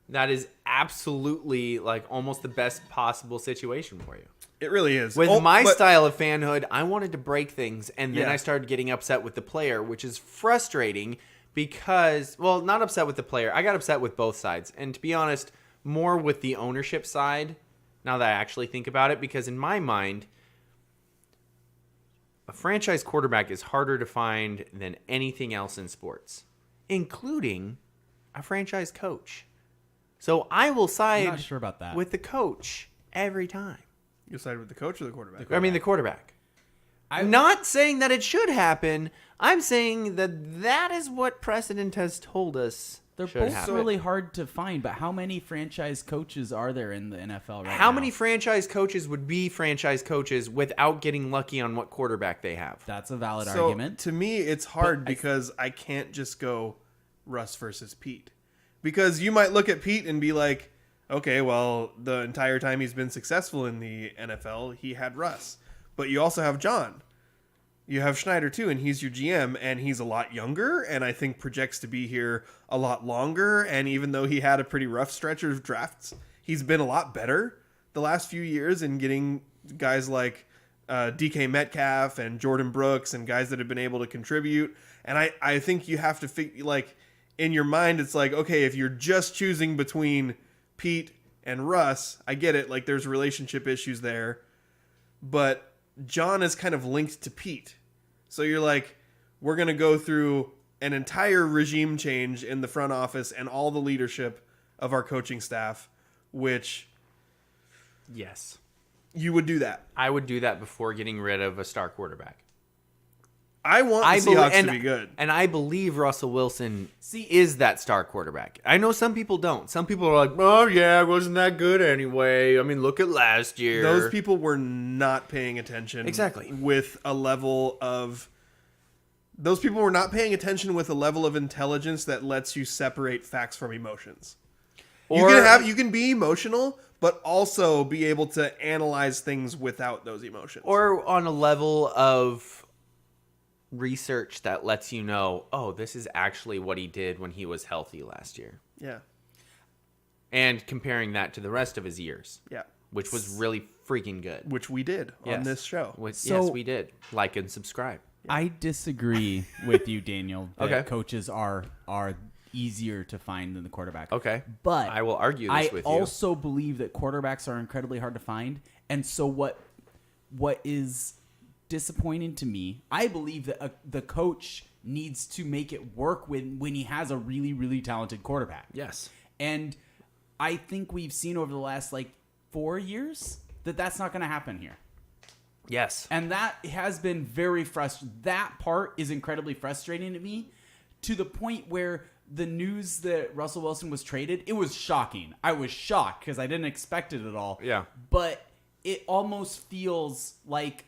that is absolutely like almost the best possible situation for you. It really is. With my style of fanhood, I wanted to break things, and then I started getting upset with the player, which is frustrating because, well, not upset with the player. I got upset with both sides. And to be honest, more with the ownership side, now that I actually think about it, because in my mind, a franchise quarterback is harder to find than anything else in sports, including a franchise coach. So I will side I'm not sure about that. with the coach every time. You side with the coach or the quarterback? I mean, the quarterback. I'm not saying that it should happen. I'm saying that is what precedent has told us. They're should both happen. really hard to find, but how many franchise coaches are there in the NFL right now? How many franchise coaches would be franchise coaches without getting lucky on what quarterback they have? That's a valid So argument. to me, it's hard because I can't just go Russ versus Pete. Because you might look at Pete and be like, okay, well, the entire time he's been successful in the NFL, he had Russ. But you also have John. You have Schneider, too, and he's your GM, and he's a lot younger, and I think projects to be here a lot longer. And even though he had a pretty rough stretch of drafts, he's been a lot better the last few years in getting guys like DK Metcalf and Jordan Brooks and guys that have been able to contribute. And I think you have to figure, like, in your mind, it's like, okay, if you're just choosing between Pete and Russ, I get it. Like, there's relationship issues there. But John is kind of linked to Pete. So you're like, we're going to go through an entire regime change in the front office and all the leadership of our coaching staff, which Yes. you would do that. I would do that before getting rid of a star quarterback. I want the Seahawks to be good. And I believe Russell Wilson is that star quarterback. I know some people don't. Some people are like, oh, yeah, it wasn't that good anyway. I mean, look at last year. Those people were not paying attention. Exactly. With a level of... Those people were not paying attention with a level of intelligence that lets you separate facts from emotions. You can be emotional, but also be able to analyze things without those emotions. Or on a level of research that lets you know, oh, this is actually what he did when he was healthy last year. Yeah. And comparing that to the rest of his years. Yeah. Which was really freaking good. Which we did on this show. Yes, we did. Like and subscribe. I disagree with you, Daniel, that Okay. coaches are easier to find than the quarterback. Okay. But I will argue this with you. I also believe that quarterbacks are incredibly hard to find. And so what is disappointing to me, I believe that the coach needs to make it work when he has a really, really talented quarterback. Yes. And I think we've seen over the last 4 years that that's not going to happen here. Yes. And that has been very frustrating. That part is incredibly frustrating to me, to the point where the news that Russell Wilson was traded, it was shocking. I was shocked because I didn't expect it at all. Yeah. But it almost feels like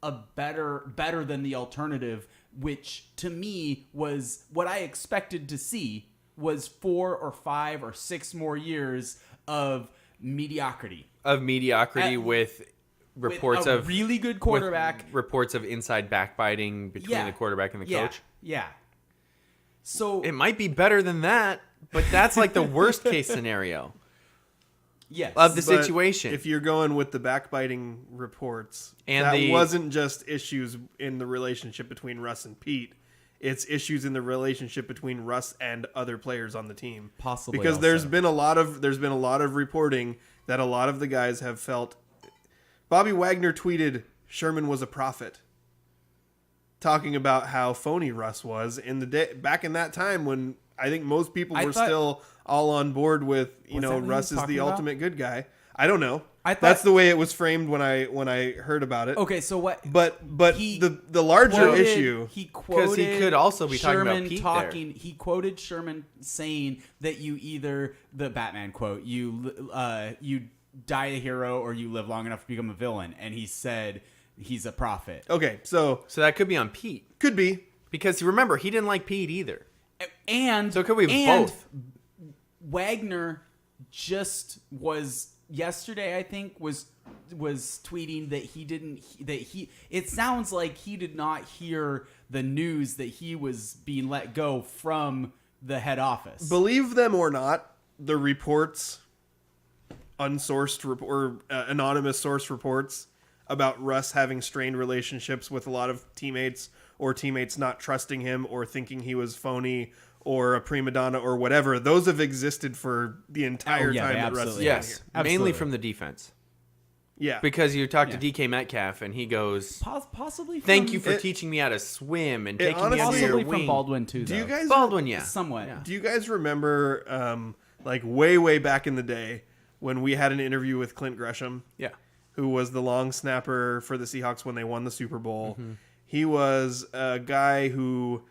a better than the alternative, which to me was what I expected to see, was 4 or 5 or 6 more years of mediocrity. With reports with a of really good quarterback, with reports of inside backbiting between the quarterback and the coach. Yeah. So It might be better than that, but that's like the worst case scenario yes. of the But situation. if you're going with the backbiting reports, And that the- wasn't just issues in the relationship between Russ and Pete. It's issues in the relationship between Russ and other players on the team. Possibly because also. there's been a lot of reporting that a lot of the guys have felt. Bobby Wagner tweeted Sherman was a prophet, talking about how phony Russ was in the day back in that time when I think most people were still all on board with Was that what he Russ was is the talking about? ultimate good guy. I don't know. I thought- That's the way it was framed when I heard about it. Okay, so what? But He the larger quoted- issue. He quoted 'Cause he could also be talking about Sherman Pete talking. He quoted Sherman saying that you either the Batman quote you die a hero or you live long enough to become a villain, and he said he's a prophet. Okay, so So that could be on Pete. could be. Because remember, he didn't like Pete either. And So it could be and both. Wagner just was yesterday, I think, was tweeting that it sounds like he did not hear the news that he was being let go from the head office. Believe them or not, the reports, anonymous source reports about Russ having strained relationships with a lot of teammates, or teammates not trusting him or thinking he was phony or a prima donna or whatever, those have existed for the entire time that Russ has been Yes, here. Absolutely. mainly from the defense. Yeah. Because you talk to DK Metcalf and he goes, Possibly from, thank you for teaching me how to swim and taking me under your possibly wing. from Baldwin too. Do you though. guys Baldwin, yeah. Somewhat. Yeah. Do you guys remember, like way back in the day, when we had an interview with Clint Gresham, Yeah. who was the long snapper for the Seahawks when they won the Super Bowl? He was a guy who,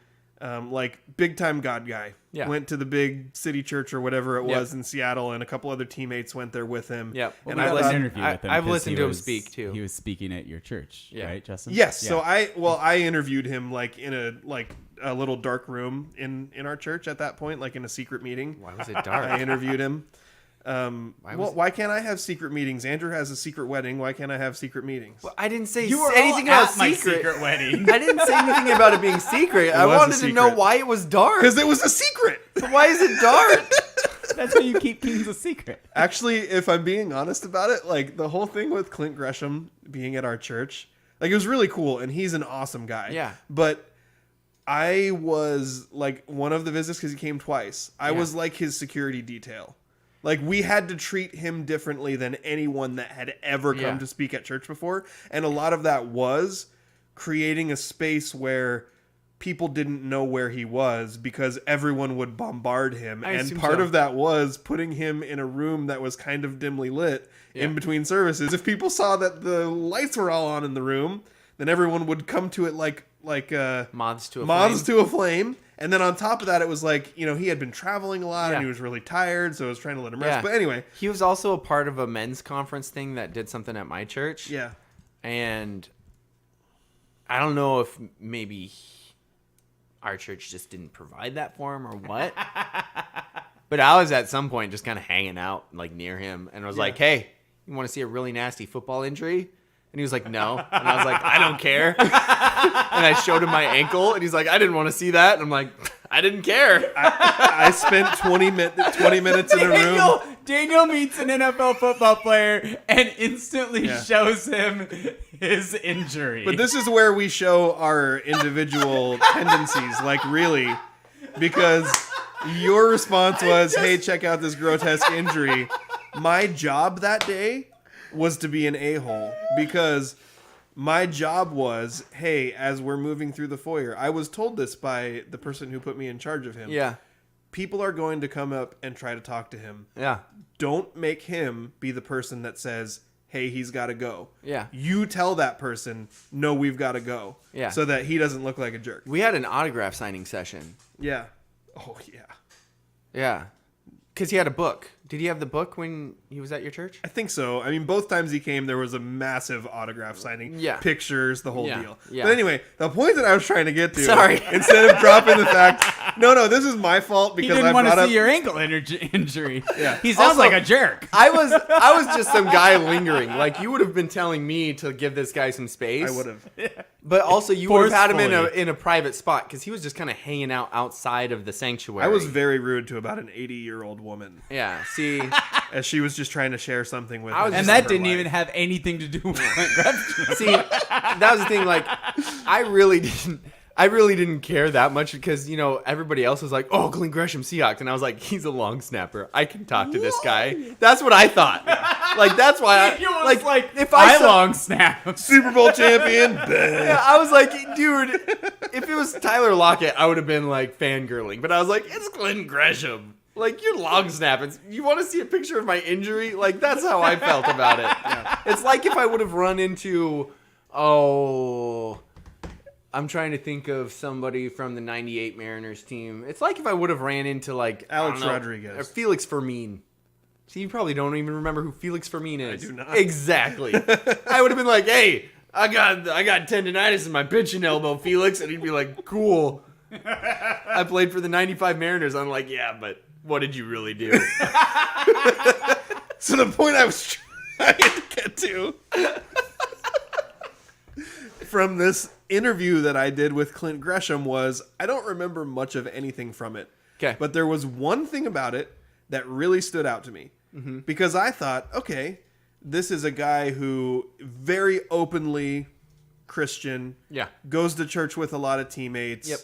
like, big time God guy. Yeah. Went to the big city church or whatever it Yep. was in Seattle, and a couple other teammates went there with him. Yep. Well, And we I got thought- an interview with him. I've 'cause listened he to him was- speak, too. He was speaking at your church, Yeah. right, Justin? Yes. Yeah. So I interviewed him like in a little dark room in our church at that point, like in a secret meeting. Why was it I dark? interviewed him. Why can't I have secret meetings? Andrew has a secret wedding. Why can't I have secret meetings? I didn't say You were anything all about at my secret. secret wedding. I didn't say anything about it being secret. I was a wanted to know secret. why it was dark. Because it was a secret. Why is it dark? That's how you keep kings a secret. Actually, if I'm being honest about it, like the whole thing with Clint Gresham being at our church, like it was really cool, and he's an awesome guy. Yeah. But I was like one of the visits because he came twice. I was like his security detail. Like we had to treat him differently than anyone that had ever come Yeah. to speak at church before, and a lot of that was creating a space where people didn't know where he was because everyone would bombard him. I And assume part so. of that was putting him in a room that was kind of dimly lit in between services. If people saw that the lights were all on in the room, then everyone would come to it like Moths to a moths flame. to a flame. And then on top of that, it was like, you know, he had been traveling a lot Yeah. and he was really tired, so I was trying to let him rest. Yeah. But anyway, He was also a part of a men's conference thing that did something at my church. yeah. And I don't know if maybe our church just didn't provide that for him or what. But I was at some point just kind of hanging out like near him and I was like, hey, you want to see a really nasty football injury? And he was like, no. And I was like, I don't care. And I showed him my ankle and he's like, I didn't want to see that. And I'm like, I didn't care. I spent 20 minutes in a room. Daniel meets an NFL football player and instantly Yeah. shows him his injury. But this is where we show our individual tendencies, like really, because your response was, hey, check out this grotesque injury. My job that day was to be an a-hole because my job was, hey, as we're moving through the foyer, I was told this by the person who put me in charge of him. Yeah. People are going to come up and try to talk to him. Yeah. Don't make him be the person that says, hey, he's got to go. Yeah. You tell that person, no, we've got to go. Yeah. So that he doesn't look like a jerk. We had an autograph signing session. Yeah. Oh, yeah. Yeah. Because he had a book. Did he have the book when he was at your church? I think so. I mean, both times he came, there was a massive autograph signing. Yeah. Pictures, the whole Yeah. deal. Yeah. But anyway, the point that I was trying to get to. Sorry. Instead of dropping the fact. No, this is my fault he because didn't I want brought to up. see your ankle injury. Yeah. He sounds Also- like a jerk. I was just some guy lingering. Like you would have been telling me to give this guy some space. I would have. But also you would have had him Forcefully. in a private spot because he was just kind of hanging out outside of the sanctuary. I was very rude to about an 80-year-old woman Yeah. See. as she was just trying to share something with I was him And just in that her didn't life. even have anything to do with Clint Gresham. See, that was the thing. Like, I really didn't care that much because everybody else was like, "Oh, Clint Gresham, Seahawks," and I was like, "He's a long snapper. I can talk to this guy." That's what I thought. Like, that's why He was like like, if I saw, long snap. Super Bowl champion. yeah, I was like, dude, if it was Tyler Lockett, I would have been like fangirling. But I was like, it's Clint Gresham. Like, you're long snapping. You want to see a picture of my injury? Like, that's how I felt about it. Yeah. It's like if I would have run into, I'm trying to think of somebody from the 98 Mariners team. It's like if I would have ran into, like, Alex I don't know, Rodriguez. or Felix Fermin. See, you probably don't even remember who Felix Fermin is. I do not. Exactly. I would have been like, hey, I got tendonitis in my pitching elbow, Felix. And he'd be like, cool. I played for the 95 Mariners. I'm like, yeah, but What did you really do? So the point I was trying to get to from this interview that I did with Clint Gresham was I don't remember much of anything from it. Okay. But there was one thing about it that really stood out to me. Mm-hmm. Because I thought, okay, this is a guy who very openly Christian. Yeah. Goes to church with a lot of teammates. Yep.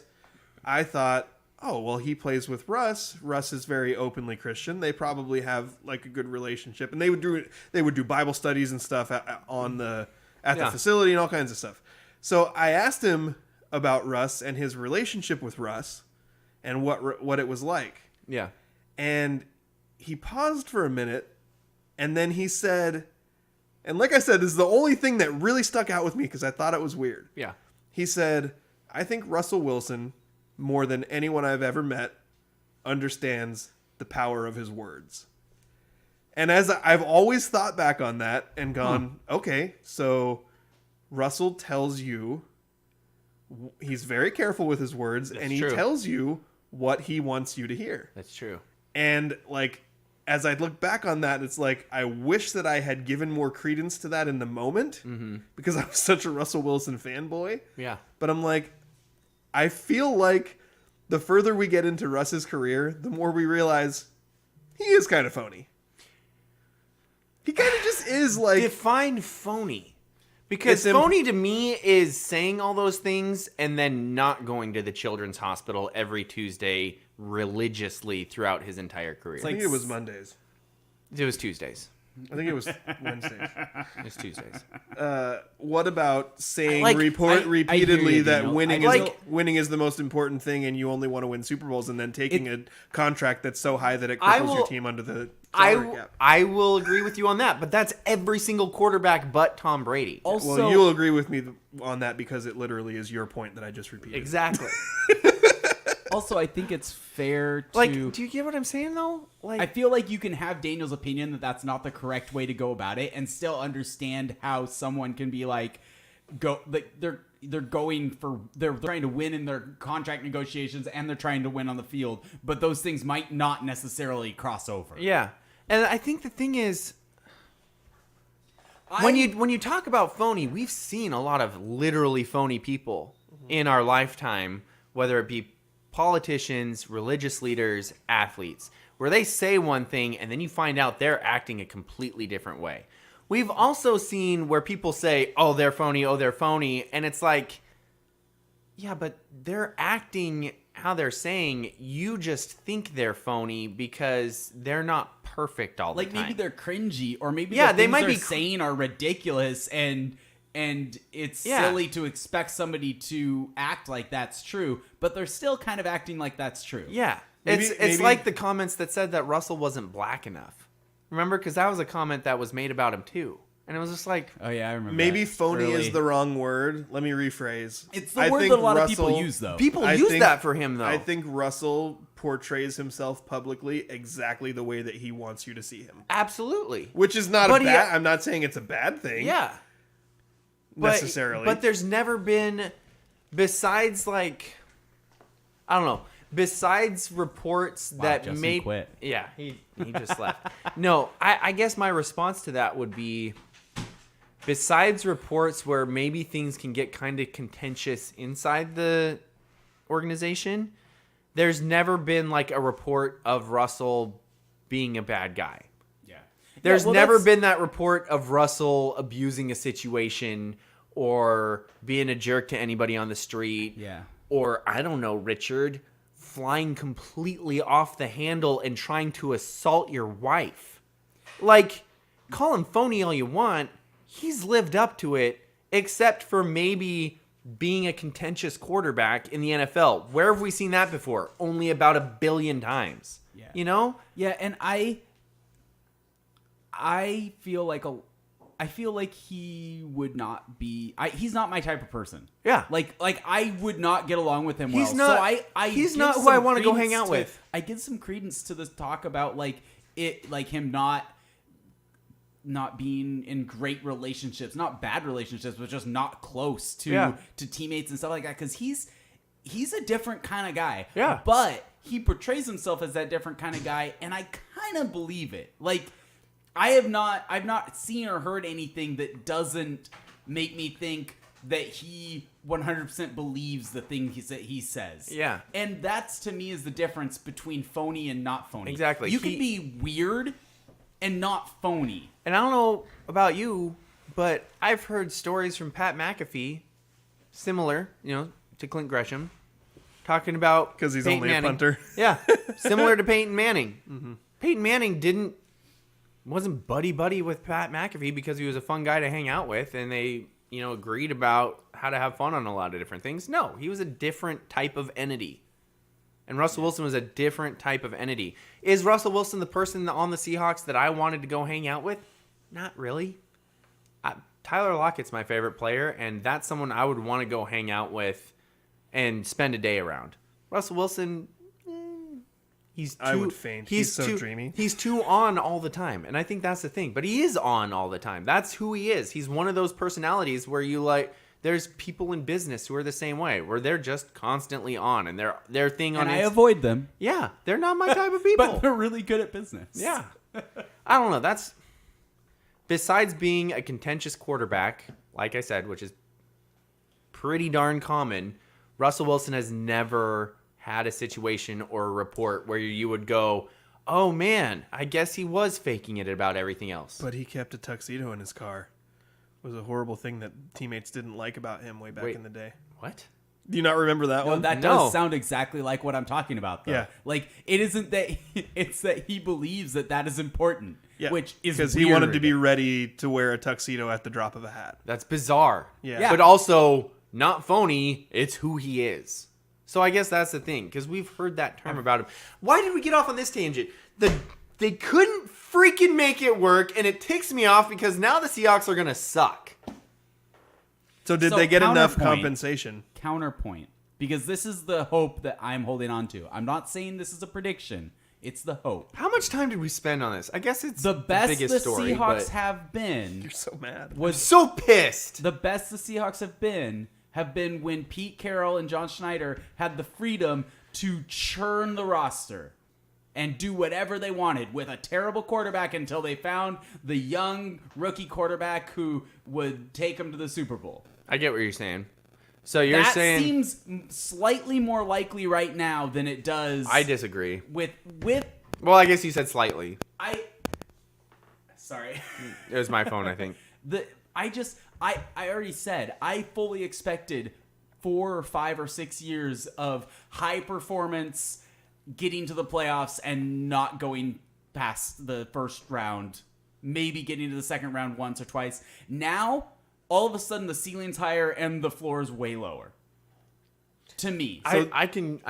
I thought, oh, well, he plays with Russ. Russ is very openly Christian. They probably have like a good relationship, and they would do Bible studies and stuff at the facility and all kinds of stuff. So I asked him about Russ and his relationship with Russ and what it was like. Yeah. And he paused for a minute, and then he said, and like I said, this is the only thing that really stuck out with me because I thought it was weird. Yeah. He said, I think Russell Wilson, more than anyone I've ever met, understands the power of his words. And as I've always thought back on that and gone, okay, so Russell tells you, he's very careful with his words, and he tells you what he wants you to hear. That's true. And like, as I look back on that, it's like, I wish that I had given more credence to that in the moment because I was such a Russell Wilson fanboy. Yeah. But I'm like, I feel like the further we get into Russ's career, the more we realize he is kind of phony. He kind of just is like... Define phony. Because phony to me is saying all those things and then not going to the children's hospital every Tuesday religiously throughout his entire career. I think it was Mondays. It was Tuesdays. I think it was Wednesdays. It was Tuesdays. What about saying repeatedly that Daniel. winning is the most important thing and you only want to win Super Bowls and then taking a contract that's so high that it cripples your team under the salary cap? I will agree with you on that, but that's every single quarterback but Tom Brady. Also, well, you'll agree with me on that because it literally is your point that I just repeated. Exactly. Also, I think it's fair to... do you get what I'm saying, though? I feel like you can have Daniel's opinion that that's not the correct way to go about it and still understand how someone can be they're trying to win in their contract negotiations and they're trying to win on the field, but those things might not necessarily cross over. Yeah. And I think the thing is, when you talk about phony, we've seen a lot of literally phony people in our lifetime, whether it be politicians, religious leaders, athletes, where they say one thing and then you find out they're acting a completely different way. We've also seen where people say, oh, they're phony, and it's like, yeah, but they're acting how they're saying. You just think they're phony because they're not perfect all the time. Maybe they're cringy, or maybe the things they might they're be saying are ridiculous, and it's silly to expect somebody to act like that's true, but they're still kind of acting like that's true. Yeah. It's like the comments that said that Russell wasn't black enough. Remember? Because that was a comment that was made about him, too. And it was just like... Oh, yeah, I remember maybe that. phony is the wrong word. Let me rephrase. It's the word that a lot of people use, though. People use that for him, though. I think Russell portrays himself publicly exactly the way that he wants you to see him. Absolutely. Which is not I'm not saying it's a bad thing. Yeah. Necessarily. But there's never been... Besides reports that Justin quit. Yeah, he just left. No, I guess my response to that would be, besides reports where maybe things can get kind of contentious inside the organization, there's never been a report of Russell being a bad guy. Yeah. There's never been that report of Russell abusing a situation or being a jerk to anybody on the street. Yeah. Or, I don't know, Richard, flying completely off the handle and trying to assault your wife. Call him phony all you want. He's lived up to it, except for maybe being a contentious quarterback in the NFL. Where have we seen that before? Only about 1 billion times. Yeah. You know? Yeah, and I feel like he would not be... he's not my type of person. Yeah. I would not get along with him He's well. not- So he's give not who some I wanna go credence hang out to- with. I give some credence to this talk about him not being in great relationships, not bad relationships, but just not close to teammates and stuff like that. Because he's a different kind of guy. Yeah. But he portrays himself as that different kind of guy, and I kind of believe it. Like, I've not seen or heard anything that doesn't make me think that he 100% believes the thing he says. Yeah. And that's, to me, is the difference between phony and not phony. Exactly. You can be weird and not phony. And I don't know about you, but I've heard stories from Pat McAfee, similar, to Clint Gresham, talking about Because he's Peyton only Manning. a punter. Yeah, similar to Peyton Manning. Mm-hmm. Peyton Manning wasn't buddy with Pat McAfee because he was a fun guy to hang out with, and they agreed about how to have fun on a lot of different things. No, he was a different type of entity. And Russell Wilson was a different type of entity. Is Russell Wilson the person on the Seahawks that I wanted to go hang out with? Not really. Tyler Lockett's my favorite player, and that's someone I would want to go hang out with and spend a day around. Russell Wilson, I would faint. He's so dreamy. He's too on all the time, and I think that's the thing. But he is on all the time. That's who he is. He's one of those personalities where there's people in business who are the same way, where they're just constantly on, and their thing on. And I avoid them. Yeah, they're not my type of people. But they're really good at business. Yeah, I don't know. That's besides being a contentious quarterback, like I said, which is pretty darn common. Russell Wilson has never had a situation or a report where you would go, oh man, I guess he was faking it about everything else. But he kept a tuxedo in his car. It was a horrible thing that teammates didn't like about him way back in the day. What? Do you not remember that No, one? that does sound exactly like what I'm talking about, though. Yeah. Like, it isn't that... It's that he believes that is important, which is because weird. he wanted to be ready to wear a tuxedo at the drop of a hat. That's bizarre. Yeah. But also not phony. It's who he is. So I guess that's the thing, because we've heard that term about him. Why did we get off on this tangent? They couldn't freaking make it work, and it ticks me off because now the Seahawks are going to suck. So did they get enough counterpoint. compensation? Counterpoint. Because this is the hope that I'm holding on to. I'm not saying this is a prediction. It's the hope. How much time did we spend on this? I guess it's The best biggest the story, Seahawks but have been You're so mad. was so pissed. the best the Seahawks have been when Pete Carroll and John Schneider had the freedom to churn the roster and do whatever they wanted with a terrible quarterback until they found the young rookie quarterback who would take them to the Super Bowl. I get what you're saying. So you're That saying seems slightly more likely right now than it does. I disagree. with Well, I guess you said slightly. Sorry. It was my phone, I think. I already said I fully expected 4 or 5 or 6 years of high performance, getting to the playoffs and not going past the first round, maybe getting to the second round once or twice. Now, all of a sudden, the ceiling's higher and the floor is way lower. To me, I can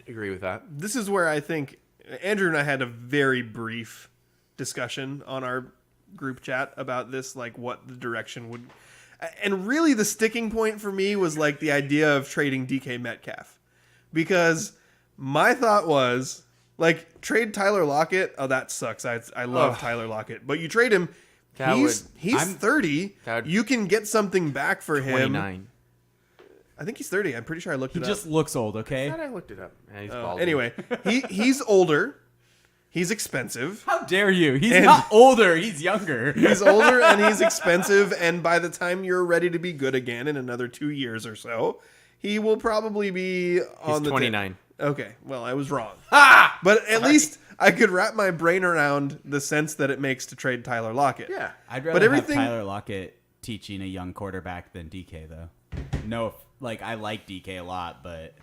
agree with that. This is where I think Andrew and I had a very brief discussion on our group chat about this, like what the direction would. And really the sticking point for me was like the idea of trading DK Metcalf. Because my thought was, like, trade Tyler Lockett. Oh, that sucks. I love Tyler Lockett. But you trade him. He's 30. You can get something back for him. 29. I think he's 30. I'm pretty sure I looked it he up. just looks old, okay? I thought I looked it up. Yeah, he's bald. Anyway, he's older. He's expensive. How dare you? He's And- not older. He's younger. He's older and he's expensive. And by the time you're ready to be good again in another 2 years or so, he will probably be on the 29. Okay, well, I was wrong. But at least I could wrap my brain around the sense that it makes to trade Tyler Lockett. Yeah. I'd rather everything- have Tyler Lockett teaching a young quarterback than DK, though. No, I like DK a lot, but...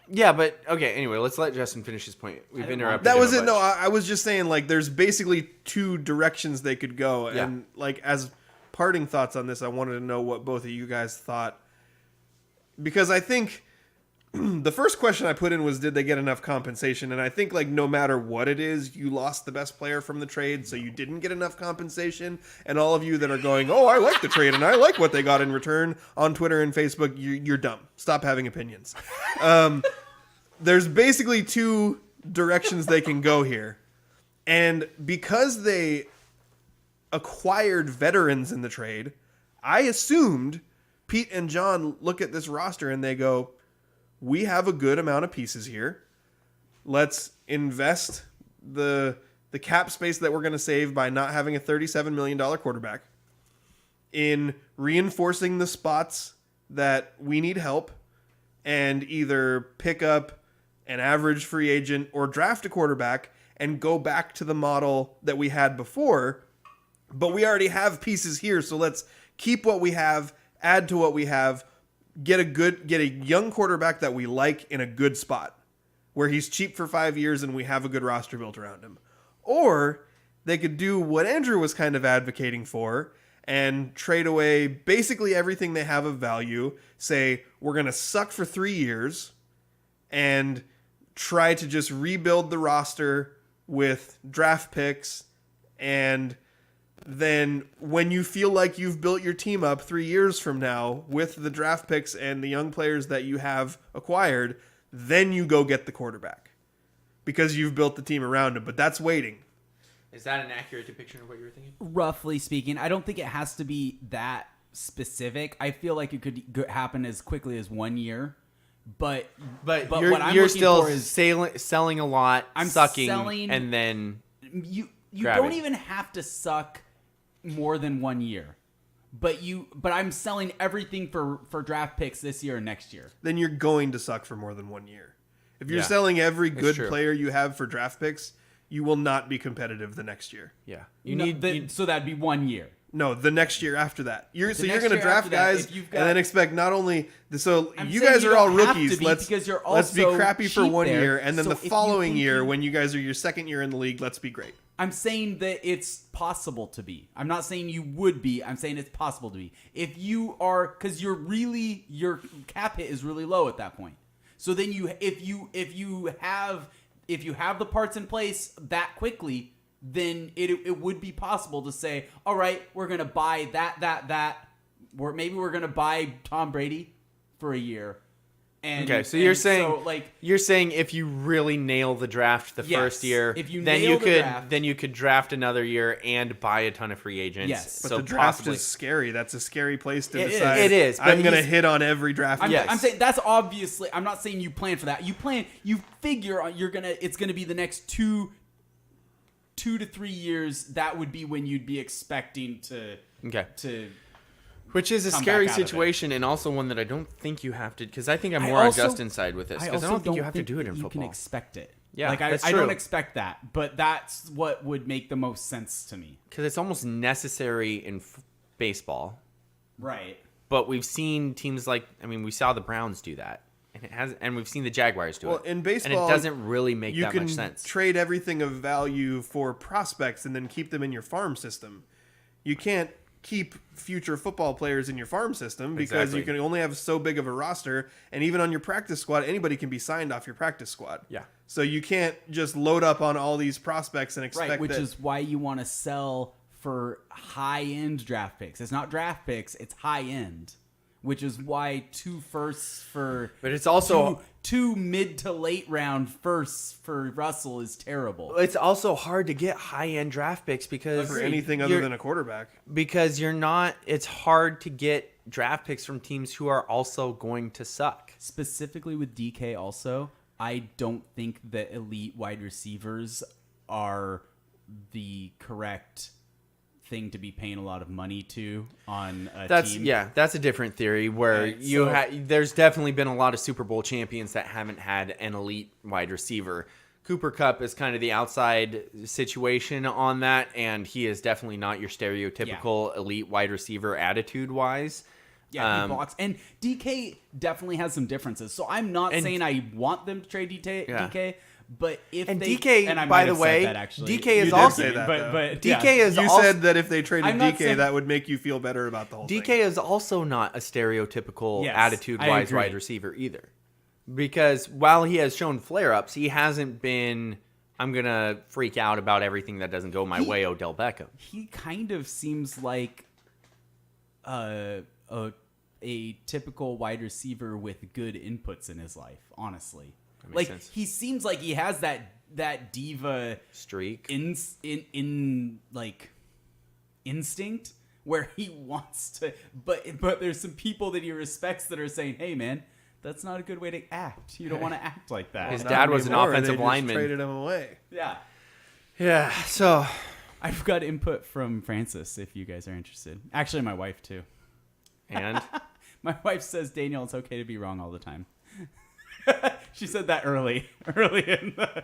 Yeah, but okay. Anyway, let's let Justin finish his point. We've interrupted. That him was a it. No, bunch. I was just saying, like, there's basically 2 directions they could go. Yeah. And, like, as parting thoughts on this, I wanted to know what both of you guys thought. Because I think the first question I put in was, did they get enough compensation? And I think, like, no matter what it is, you lost the best player from the trade, so you didn't get enough compensation. And all of you that are going, oh, I like the trade and I like what they got in return on Twitter and Facebook, you're dumb. Stop having opinions. There's basically 2 directions they can go here. And because they acquired veterans in the trade, I assumed Pete and John look at this roster and they go, we have a good amount of pieces here. Let's invest the cap space that we're going to save by not having a $37 million quarterback in reinforcing the spots that we need help and either pick up an average free agent or draft a quarterback and go back to the model that we had before. But we already have pieces here, so let's keep what we have, add to what we have, get a young quarterback that we like in a good spot where he's cheap for 5 years and we have a good roster built around him. Or they could do what Andrew was kind of advocating for and trade away basically everything they have of value, say we're going to suck for 3 years and try to just rebuild the roster with draft picks, and then when you feel like you've built your team up 3 years from now with the draft picks and the young players that you have acquired, then you go get the quarterback because you've built the team around him. But that's waiting. Is that an accurate depiction of what you were thinking? Roughly speaking, I don't think it has to be that specific. I feel like it could happen as quickly as 1 year. But what I'm you're looking still for is selling a lot, I'm sucking, selling, and then you grabbing. don't even have to suck more than 1 year. But I'm selling everything for draft picks this year and next year. Then you're going to suck for more than 1 year. If you're Yeah. selling every It's good true. player you have for draft picks, you will not be competitive the next year. yeah, So that'd be 1 year. No, the next year after that. You're next going to year draft after that, guys if you've and got- then expect not only I'm you saying guys you are all don't have to rookies. be, Let's because you're let's be also crappy for cheap 1 there. year, and then So the if you following think year you- when you guys are your second year in the league, let's be great. I'm saying that it's possible to be. I'm not saying you would be. I'm saying it's possible to be. If you are, because your cap hit is really low at that point. So then if you have the parts in place that quickly, then it would be possible to say, all right, we're gonna buy that. Maybe we're gonna buy Tom Brady for a year. And, okay, so you're saying so, like, you're saying if you really nail the draft the Yes, first year, if you then nail you the could draft- then you could draft another year and buy a ton of free agents. Yes. But so the draft possibly, is scary. That's a scary place to It is. decide. It is, but I'm going to he's- hit on every draft. I'm, pick. I'm saying that's obviously. I'm not saying you plan for that. You figure it's gonna be the next 2 to 3 years. That would be when you'd be expecting to which is a come scary back out of it. situation, and also one that I don't think you have to, because I think I'm I more also- on Justin's side with this, because I don't think you have to do it in you football. can expect it. Yeah, like that's I don't true. expect that, but that's what would make the most sense to me. Because it's almost necessary in baseball. Right. But we've seen teams we saw the Browns do that, and we've seen the Jaguars do Well, it. in baseball, and it doesn't really make you that can much sense. trade everything of value for prospects and then keep them in your farm system. You can't keep future football players in your farm system because Exactly. you can only have so big of a roster, and even on your practice squad, anybody can be signed off your practice squad. Yeah. So you can't just load up on all these prospects and expect Right, which that. is why you want to sell for high-end draft picks. It's not draft picks, it's high-end, which is why 2 firsts for... But it's also... Two mid to late round firsts for Russell is terrible. It's also hard to get high-end draft picks because... for anything other than a quarterback. Because you're not... It's hard to get draft picks from teams who are also going to suck. Specifically with DK also, I don't think that elite wide receivers are the correct thing to be paying a lot of money to on a team. That's a different theory where Right, there's definitely been a lot of Super Bowl champions that haven't had an elite wide receiver. Cooper Kupp is kind of the outside situation on that, and he is definitely not your stereotypical elite wide receiver attitude-wise. Yeah, he blocks. And DK definitely has some differences. So I'm not saying I want them to trade DK, but if And they... DK, and I by might the have way, said that, actually. DK is did also... say that, though. but DK yeah. is You also... said that if they traded I'm not DK, saying- that would make you feel better about the whole thing. DK is also not a stereotypical Yes, attitude-wise I agree. wide receiver either. Because while he has shown flare-ups, he hasn't been, I'm going to freak out about everything that doesn't go my way, Odell Beckham. He kind of seems like a typical wide receiver with good inputs in his life, honestly. makes Like sense. he seems like he has that diva Streak. in like instinct where he wants to, but there's some people that he respects that are saying, "Hey man, That's not a good way to act. You don't want to act like that. His Not dad was an anymore, offensive they just lineman. Traded him away. Yeah. Yeah, so I've got input from Francis if you guys are interested. Actually, my wife too. and My wife says, Daniel, it's okay to be wrong all the time. She said that early in the...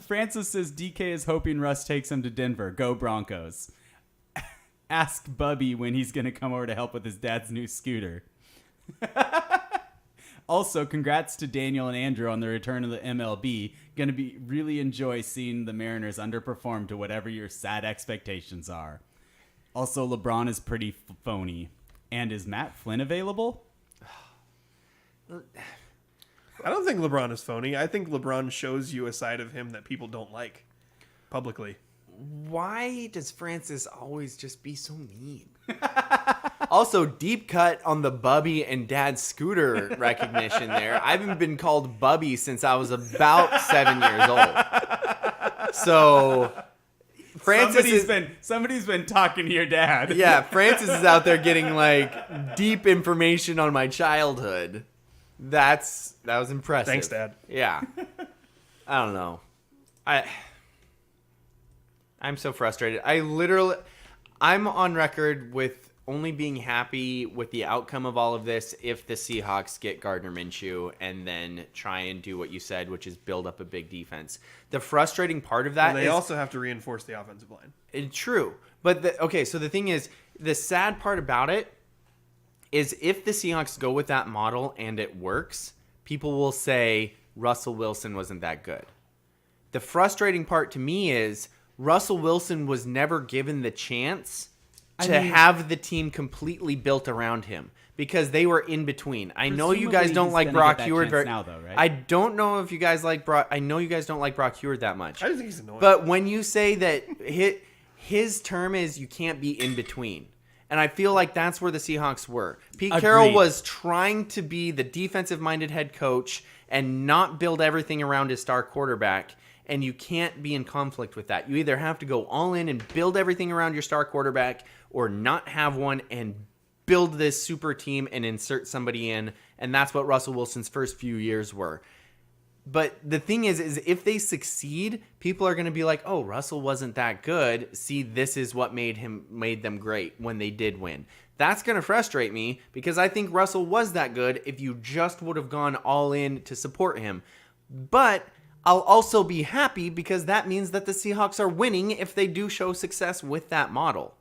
Francis says DK is hoping Russ takes him to Denver. Go Broncos. Ask Bubby when he's going to come over to help with his dad's new scooter. Also, congrats to Daniel and Andrew on the return of the MLB. Going to be really enjoy seeing the Mariners underperform to whatever your sad expectations are. Also, LeBron is pretty phony. And is Matt Flynn available? I don't think LeBron is phony. I think LeBron shows you a side of him that people don't like publicly. why does Francis always just be so mean? Also, deep cut on the Bubby and Dad scooter recognition there. I haven't been called Bubby since I was about 7 years old. So Francis somebody's been talking to your dad. Yeah, Francis is out there getting like deep information on my childhood. That was impressive. Thanks, Dad. Yeah. I don't know. I'm so frustrated. I'm on record with only being happy with the outcome of all of this if the Seahawks get Gardner Minshew and then try and do what you said, which is build up a big defense. The frustrating part of that Well, they also have to reinforce the offensive line. True. But so the thing is, the sad part about it is if the Seahawks go with that model and it works, people will say Russell Wilson wasn't that good. The frustrating part to me is Russell Wilson was never given the chance to have the team completely built around him because they were in between. I know you guys don't like Brock Heward very now, though, right? I don't know if you guys like Brock. I know you guys don't like Brock Heward that much. I just think he's annoying. But when you say that his term is you can't be in between. And I feel like that's where the Seahawks were. Pete Carroll was trying to be the defensive-minded head coach and not build everything around his star quarterback. And you can't be in conflict with that. You either have to go all in and build everything around your star quarterback or not have one and build this super team and insert somebody in. And that's what Russell Wilson's first few years were. But the thing is if they succeed, people are going to be like, oh, Russell wasn't that good. See, this is what made them great when they did win. That's going to frustrate me because I think Russell was that good if you just would have gone all in to support him. But I'll also be happy because that means that the Seahawks are winning if they do show success with that model.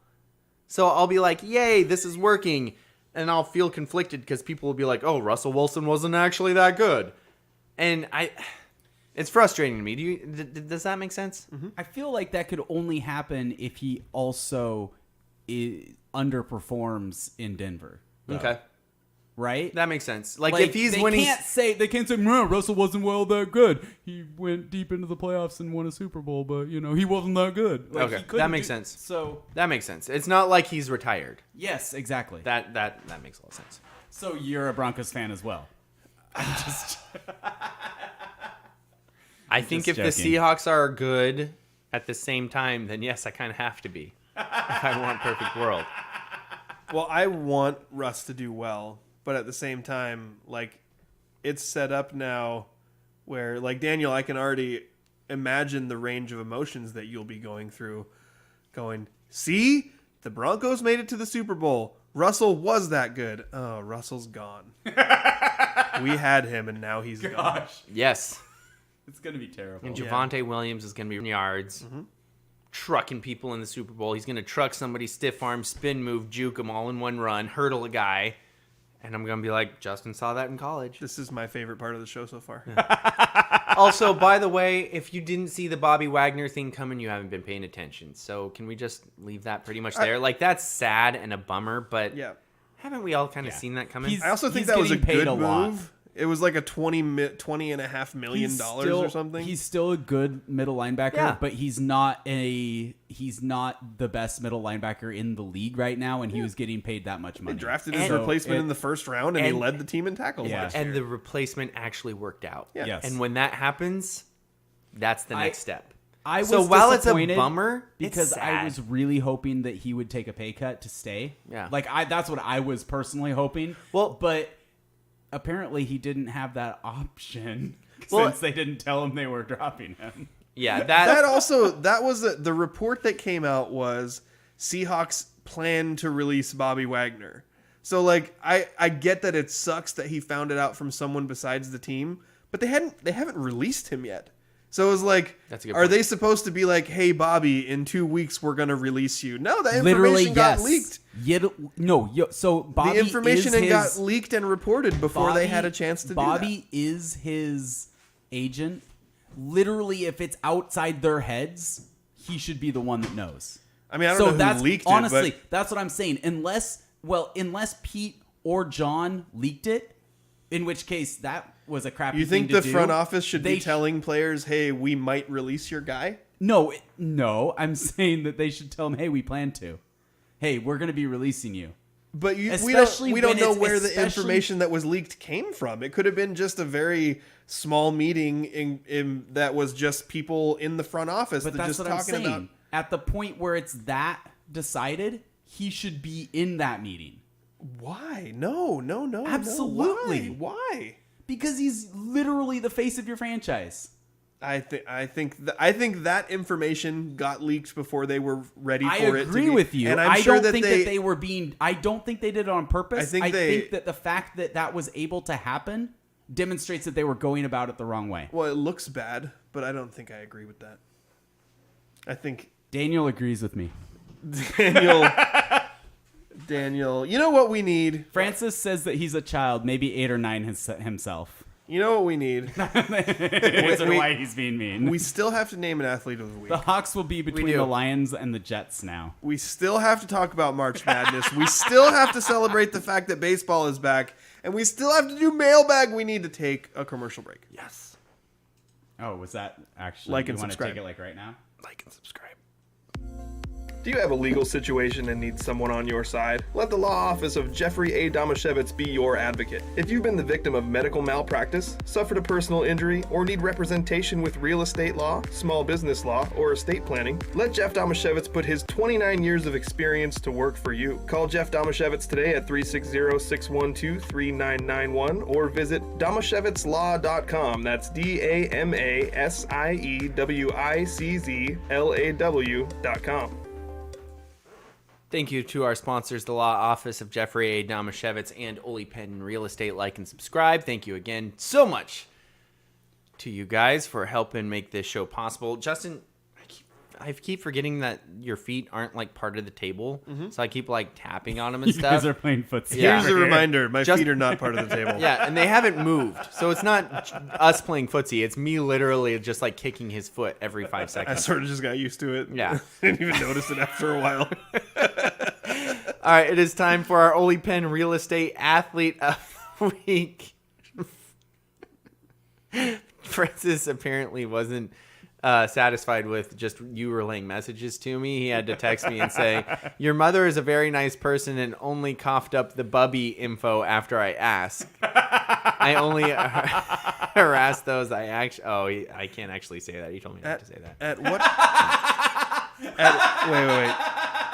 So I'll be like, yay, this is working. And I'll feel conflicted because people will be like, oh, Russell Wilson wasn't actually that good. And it's frustrating to me. Does that make sense? Mm-hmm. I feel like that could only happen if he also underperforms in Denver. Okay. Right? That makes sense. Like if he's winning, they can't say no, Russell wasn't that good. He went deep into the playoffs and won a Super Bowl, but he wasn't that good. Like, okay, that makes sense. So that makes sense. It's not like he's retired. Yes, exactly. That makes a lot of sense. So you're a Broncos fan as well. I think if joking. the Seahawks are good at the same time, then yes, I kind of have to be. If I want perfect world. Well, I want Russ to do well, but at the same time, like, it's set up now where, like, Daniel, I can already imagine the range of emotions that you'll be going through. Going, see? The Broncos made it to the Super Bowl. Russell was that good. Oh, Russell's gone. We had him, and now he's gone. Yes. It's going to be terrible. And Javonte Williams is going to be in yards, trucking people in the Super Bowl. He's going to truck somebody, stiff arm, spin move, juke them all in one run, hurdle a guy. And I'm going to be like, Justin saw that in college. This is my favorite part of the show so far. Also, by the way, if you didn't see the Bobby Wagner thing coming, you haven't been paying attention. So can we just leave that pretty much there? Like, that's sad and a bummer, but haven't we all kind of seen that coming? I also think he's that was a getting paid good a lot. move. It was like a $20.5 million or something. He's still a good middle linebacker, but he's not the best middle linebacker in the league right now, and he was getting paid that much money. They drafted his replacement in the first round, and he led the team in tackles last year. And the replacement actually worked out. Yeah. Yes. And when that happens, that's the next step. I was so while it's a disappointed bummer, because it's sad. I was really hoping that he would take a pay cut to stay. Yeah. Like that's what I was personally hoping. Well, but apparently he didn't have that option Well- since they didn't tell him they were dropping him. Yeah, That was the report that came out was Seahawks plan to release Bobby Wagner. So like I get that it sucks that he found it out from someone besides the team, but they haven't released him yet. So it was like, That's a good are point. they supposed to be like, hey Bobby, in 2 weeks we're gonna release you? No, that Literally, information yes. got leaked. So Bobby The information is got leaked and reported before they had a chance to do that. Bobby is his agent. Literally, if it's outside their heads, he should be the one that knows. I mean, I don't know who leaked honestly, it, but that's what I'm saying. Unless Pete or John leaked it, in which case that was a crappy you think thing the to do. front office should They be telling players, hey, we might release your guy? No, I'm saying that they should tell him, hey, we plan to. Hey, we're going to be releasing you. But we Especially don't when know it's- where the especially- information that was leaked came from. It could have been just a very small meeting in that was just people in the front office But that that's just what I'm talking saying. about. At the point where it's that decided, he should be in that meeting. Why? No. Absolutely. No. Why? Because he's literally the face of your franchise. I think that information got leaked before they were ready for it. I agree to be, with you. and I'm I sure don't that think that they were being. I don't think they did it on purpose. I think that the fact that that was able to happen demonstrates that they were going about it the wrong way. Well, it looks bad, but I don't think I agree with that. I think Daniel agrees with me. Daniel, you know what we need? Francis says that he's a child, maybe 8 or 9 himself. You know what we need? That's why he's being mean. We still have to name an athlete of the week. The Hawks will be between do. the Lions and the Jets now. We still have to talk about March Madness. We still have to celebrate the fact that baseball is back. And we still have to do mailbag. We need to take a commercial break. Yes. Oh, was that actually? Like you and want to subscribe. take it like right now? Like and subscribe. Do you have a legal situation and need someone on your side? Let the law office of Jeffrey A. Damashevitz be your advocate. If you've been the victim of medical malpractice, suffered a personal injury, or need representation with real estate law, small business law, or estate planning, let Jeff Damashevitz put his 29 years of experience to work for you. Call Jeff Damashevitz today at 360-612-3991 or visit damashevitzlaw.com. That's DAMASIEWICZLAW.com. Thank you to our sponsors, the Law Office of Jeffrey A. Damashevitz and Oli Penn Real Estate. Like and subscribe. Thank you again so much to you guys for helping make this show possible. Justin, I keep forgetting that your feet aren't like part of the table, so I keep like tapping on them and You stuff. guys are playing footsie. Yeah. Here's a reminder. My Just- feet are not part of the table. Yeah, and they haven't moved, so it's not us playing footsie. It's me literally just like kicking his foot every 5 I seconds. sort of just got used to it. Yeah. Didn't even notice it after a while. All right, it is time for our Oli Penn Real Estate Athlete of the Week. Francis apparently wasn't satisfied with just you relaying messages to me. He had to text me and say, your mother is a very nice person and only coughed up the bubby info after I asked. I only harassed those I actually... I can't actually say that. He told me not to say that. At what? Wait.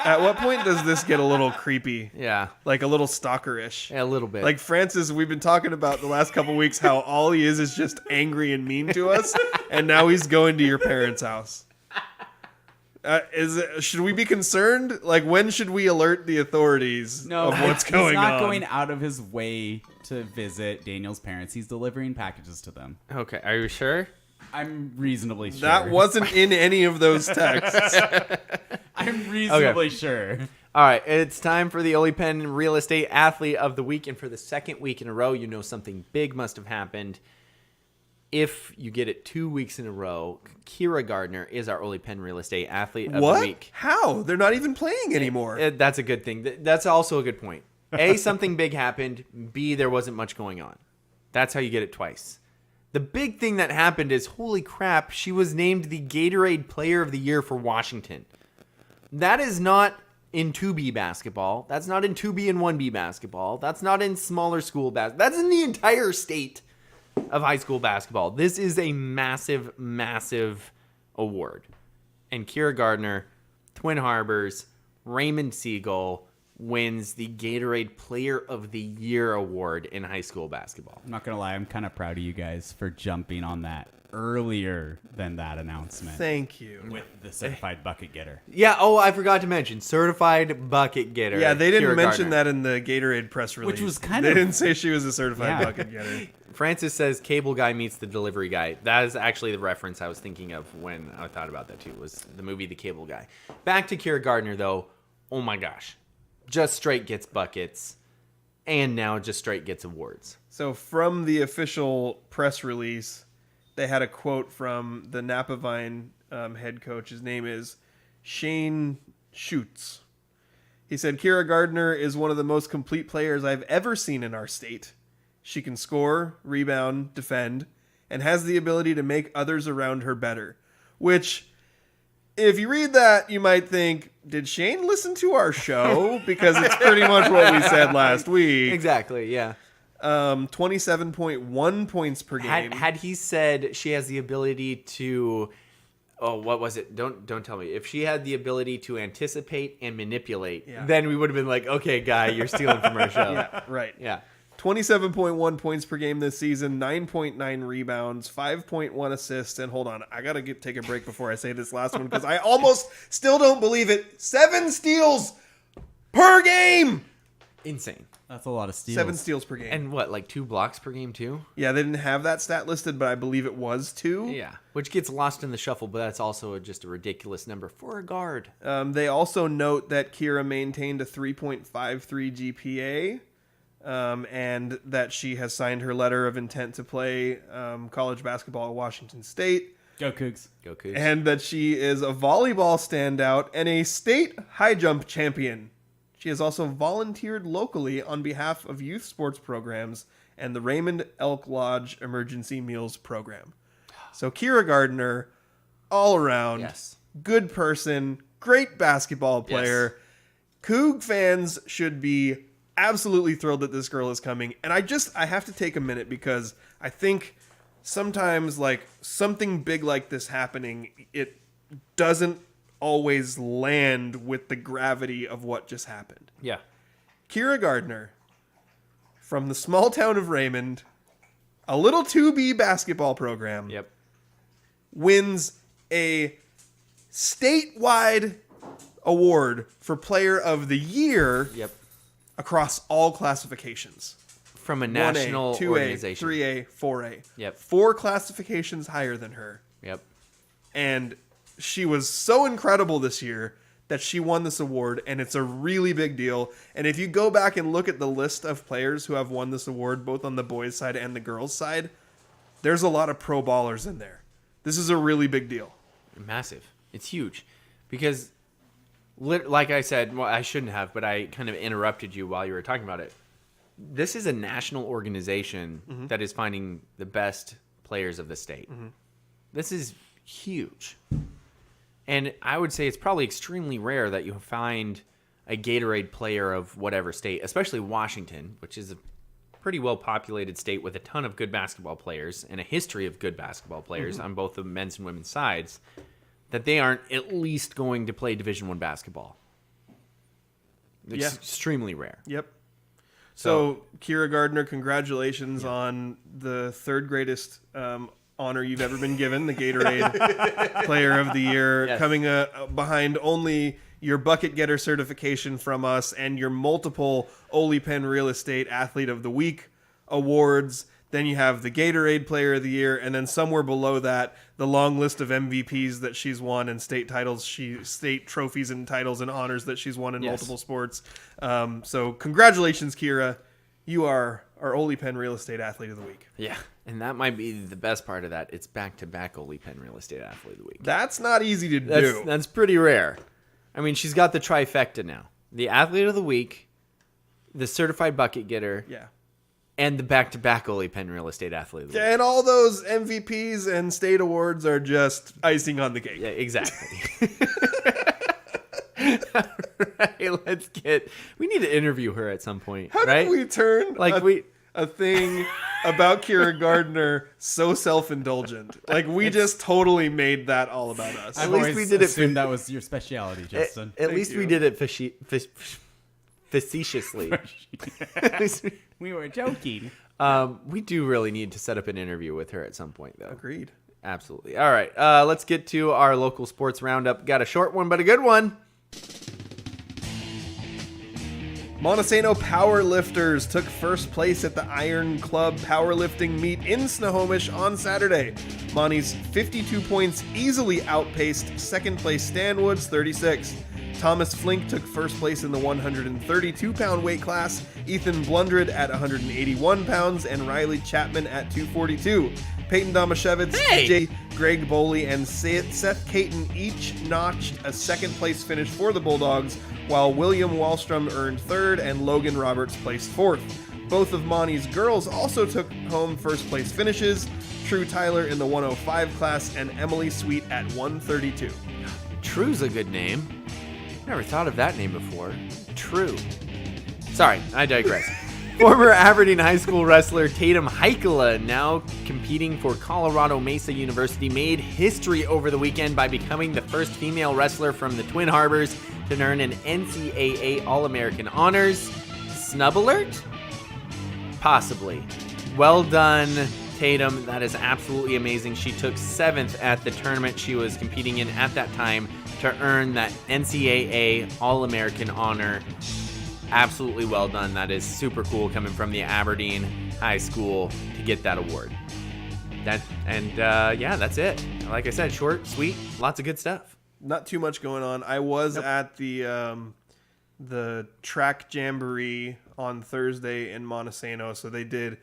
At what point does this get a little creepy? Yeah. Like a little stalkerish? Yeah, a little bit. Like Francis, we've been talking about the last couple weeks how all he is just angry and mean to us, and now he's going to your parents' house. Should we be concerned? Like, when should we alert the authorities of what's going on? He's not going out of his way to visit Daniel's parents. He's delivering packages to them. Okay, are you sure? I'm reasonably sure. That wasn't in any of those texts. I'm reasonably sure. All right, it's time for the Oli Penn Real Estate Athlete of the Week, and for the second week in a row, you know something big must have happened. If you get it 2 weeks in a row, Kyra Gardner is our Oli Penn Real Estate Athlete of What? the Week. How? They're not even playing anymore. That's a good thing. That's also a good point. A, something big happened. B, there wasn't much going on. That's how you get it twice. The big thing that happened is, holy crap, she was named the Gatorade Player of the Year for Washington. That is not in 2B basketball. That's not in 2B and 1B basketball. That's not in smaller school basketball. That's in the entire state of high school basketball. This is a massive, massive award. And Kyra Gardner, Twin Harbors, Raymond Siegel, wins the Gatorade Player of the Year award in high school basketball. I'm not going to lie. I'm kind of proud of you guys for jumping on that earlier than that announcement. Thank you. With the certified bucket getter. Yeah, I forgot to mention, certified bucket getter. Yeah, they didn't Kyra mention Gardner. that in the Gatorade press release. Which was kind They of- didn't say she was a certified Yeah. bucket getter. Francis says cable guy meets the delivery guy. That is actually the reference I was thinking of when I thought about that too, was the movie The Cable Guy. Back to Kyra Gardner though. Oh my gosh. Just straight gets buckets and now just straight gets awards. So from the official press release, they had a quote from the Napa Vine head coach. His name is Shane Schutz. He said, Kyra Gardner is one of the most complete players I've ever seen in our state. She can score, rebound, defend, and has the ability to make others around her better. Which, if you read that, you might think, did Shane listen to our show? Because it's pretty much what we said last week. Exactly, yeah. 27.1 points per game. Had he said she has the ability to, what was it? Don't tell me. If she had the ability to anticipate and manipulate, then we would have been like, okay, guy, you're stealing from our show. Yeah, right. Yeah. 27.1 points per game this season, 9.9 rebounds, 5.1 assists, and hold on, I gotta take a break before I say this last one because I almost still don't believe it. 7 steals per game. Insane. That's a lot of steals. 7 steals per game. And what, like 2 blocks per game too? Yeah, they didn't have that stat listed, but I believe it was 2. Yeah, which gets lost in the shuffle, but that's also just a ridiculous number for a guard. They also note that Kyra maintained a 3.53 GPA. And that she has signed her letter of intent to play college basketball at Washington State. Go Cougs. Go Cougs. And that she is a volleyball standout and a state high jump champion. She has also volunteered locally on behalf of youth sports programs and the Raymond Elk Lodge Emergency Meals Program. So Kyra Gardner, all around, Yes. good person, great basketball player. Coug fans should be absolutely thrilled that this girl is coming. And I have to take a minute because I think sometimes like something big like this happening, it doesn't always land with the gravity of what just happened. Yeah. Kyra Gardner from the small town of Raymond, a little 2B basketball program, Yep. wins a statewide award for player of the year Yep. across all classifications. From a 1A, national 2A, organization. 3A, 4A. Yep. 4 classifications higher than her. Yep. And she was so incredible this year that she won this award, and it's a really big deal. And if you go back and look at the list of players who have won this award, both on the boys' side and the girls' side, there's a lot of pro ballers in there. This is a really big deal. Massive. It's huge. Because, like I said, well, I shouldn't have, but I kind of interrupted you while you were talking about it. This is a national organization that is finding the best players of the state. This is huge. And I would say it's probably extremely rare that you find a Gatorade player of whatever state, especially Washington, which is a pretty well-populated state with a ton of good basketball players and a history of good basketball players on both the men's and women's sides, that they aren't at least going to play Division I basketball. It's extremely rare. Yep. So Kyra Gardner, congratulations on the 3rd greatest honor you've ever been given, the Gatorade Player of the Year, Yes. coming behind only your bucket getter certification from us and your multiple Ole Penn Real Estate Athlete of the Week awards. Then you have the Gatorade Player of the Year, and then somewhere below that, the long list of MVPs that she's won and state titles, state trophies and titles and honors that she's won in multiple sports. So congratulations, Kyra. You are our Ole Penn Real Estate Athlete of the Week. Yeah, and that might be the best part of that. It's back-to-back Ole Penn Real Estate Athlete of the Week. That's not easy to do. That's pretty rare. I mean, she's got the trifecta now. The Athlete of the Week, the Certified Bucket Getter, Yeah. and the back-to-back Ole Penn Real Estate Athlete of the Week. And all those MVPs and state awards are just icing on the cake. Yeah, exactly. All right, we need to interview her at some point, How right? did we turn Like a thing about Kyra Gardner so self-indulgent? Like we just totally made that all about us. At least we did it Assumed that was your specialty, Justin. At least you. we did it facetiously. We were joking. We do really need to set up an interview with her at some point, though. Agreed. Absolutely. All right, let's get to our local sports roundup. Got a short one, but a good one. Montesano powerlifters took first place at the Iron Club powerlifting meet in Snohomish on Saturday. Monty's 52 points easily outpaced second place Stanwood's 36. Thomas Flink took first place in the 132-pound weight class, Ethan Blundred at 181 pounds, and Riley Chapman at 242. Peyton Domashevitz, Greg Boley, and Seth Caton each notched a second-place finish for the Bulldogs, while William Wallstrom earned third and Logan Roberts placed fourth. Both of Monty's girls also took home first-place finishes, True Tyler in the 105 class and Emily Sweet at 132. True's a good name. Never thought of that name before. True. Sorry, I digress. Former Aberdeen High School wrestler Tatum Heikkila, now competing for Colorado Mesa University, made history over the weekend by becoming the first female wrestler from the Twin Harbors to earn an NCAA All-American honors. Snub alert? Possibly. Well done, Tatum. That is absolutely amazing. She took 7th at the tournament she was competing in at that time to earn that NCAA All-American honor. Absolutely well done. That is super cool coming from the Aberdeen High School to get that award. Yeah, that's it. Like I said, short, sweet, lots of good stuff. Not too much going on. I was at the track jamboree on Thursday in Montesano. So they did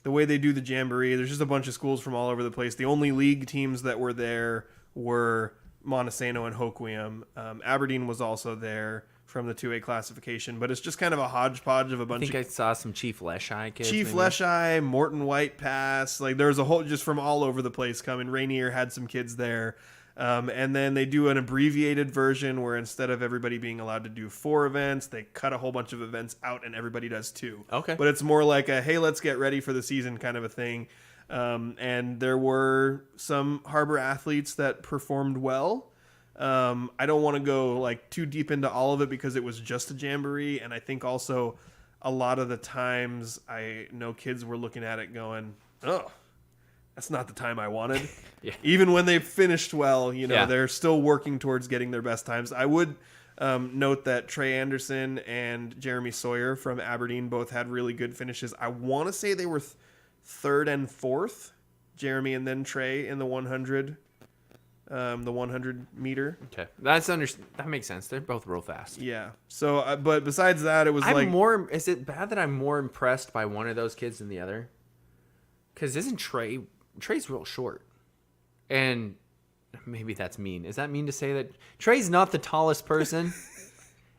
the way they do the jamboree. There's just a bunch of schools from all over the place. The only league teams that were there were Montesano and Hoquiam. Aberdeen was also there from the 2A classification, but it's just kind of a hodgepodge of a bunch. I saw some Chief Leshai kids. Chief Leshai, Morton White Pass, like there's a whole just from all over the place coming. Rainier had some kids there, and then they do an abbreviated version where instead of everybody being allowed to do 4 events, they cut a whole bunch of events out and everybody does 2. Okay, but it's more like a hey, let's get ready for the season kind of a thing. And there were some Harbor athletes that performed well. I don't want to go like too deep into all of it because it was just a jamboree, and I think also a lot of the times I know kids were looking at it going, "Oh, that's not the time I wanted." Yeah. Even when they finished well, Yeah. they're still working towards getting their best times. I would note that Trey Anderson and Jeremy Sawyer from Aberdeen both had really good finishes. I want to say they were third and fourth, Jeremy and then Trey in the 100. The 100 meter. Okay, that makes sense. They're both real fast. Yeah. So, but besides that, it was Is it bad that I'm more impressed by one of those kids than the other? Because isn't Trey's real short, and maybe that's mean. Is that mean to say that Trey's not the tallest person?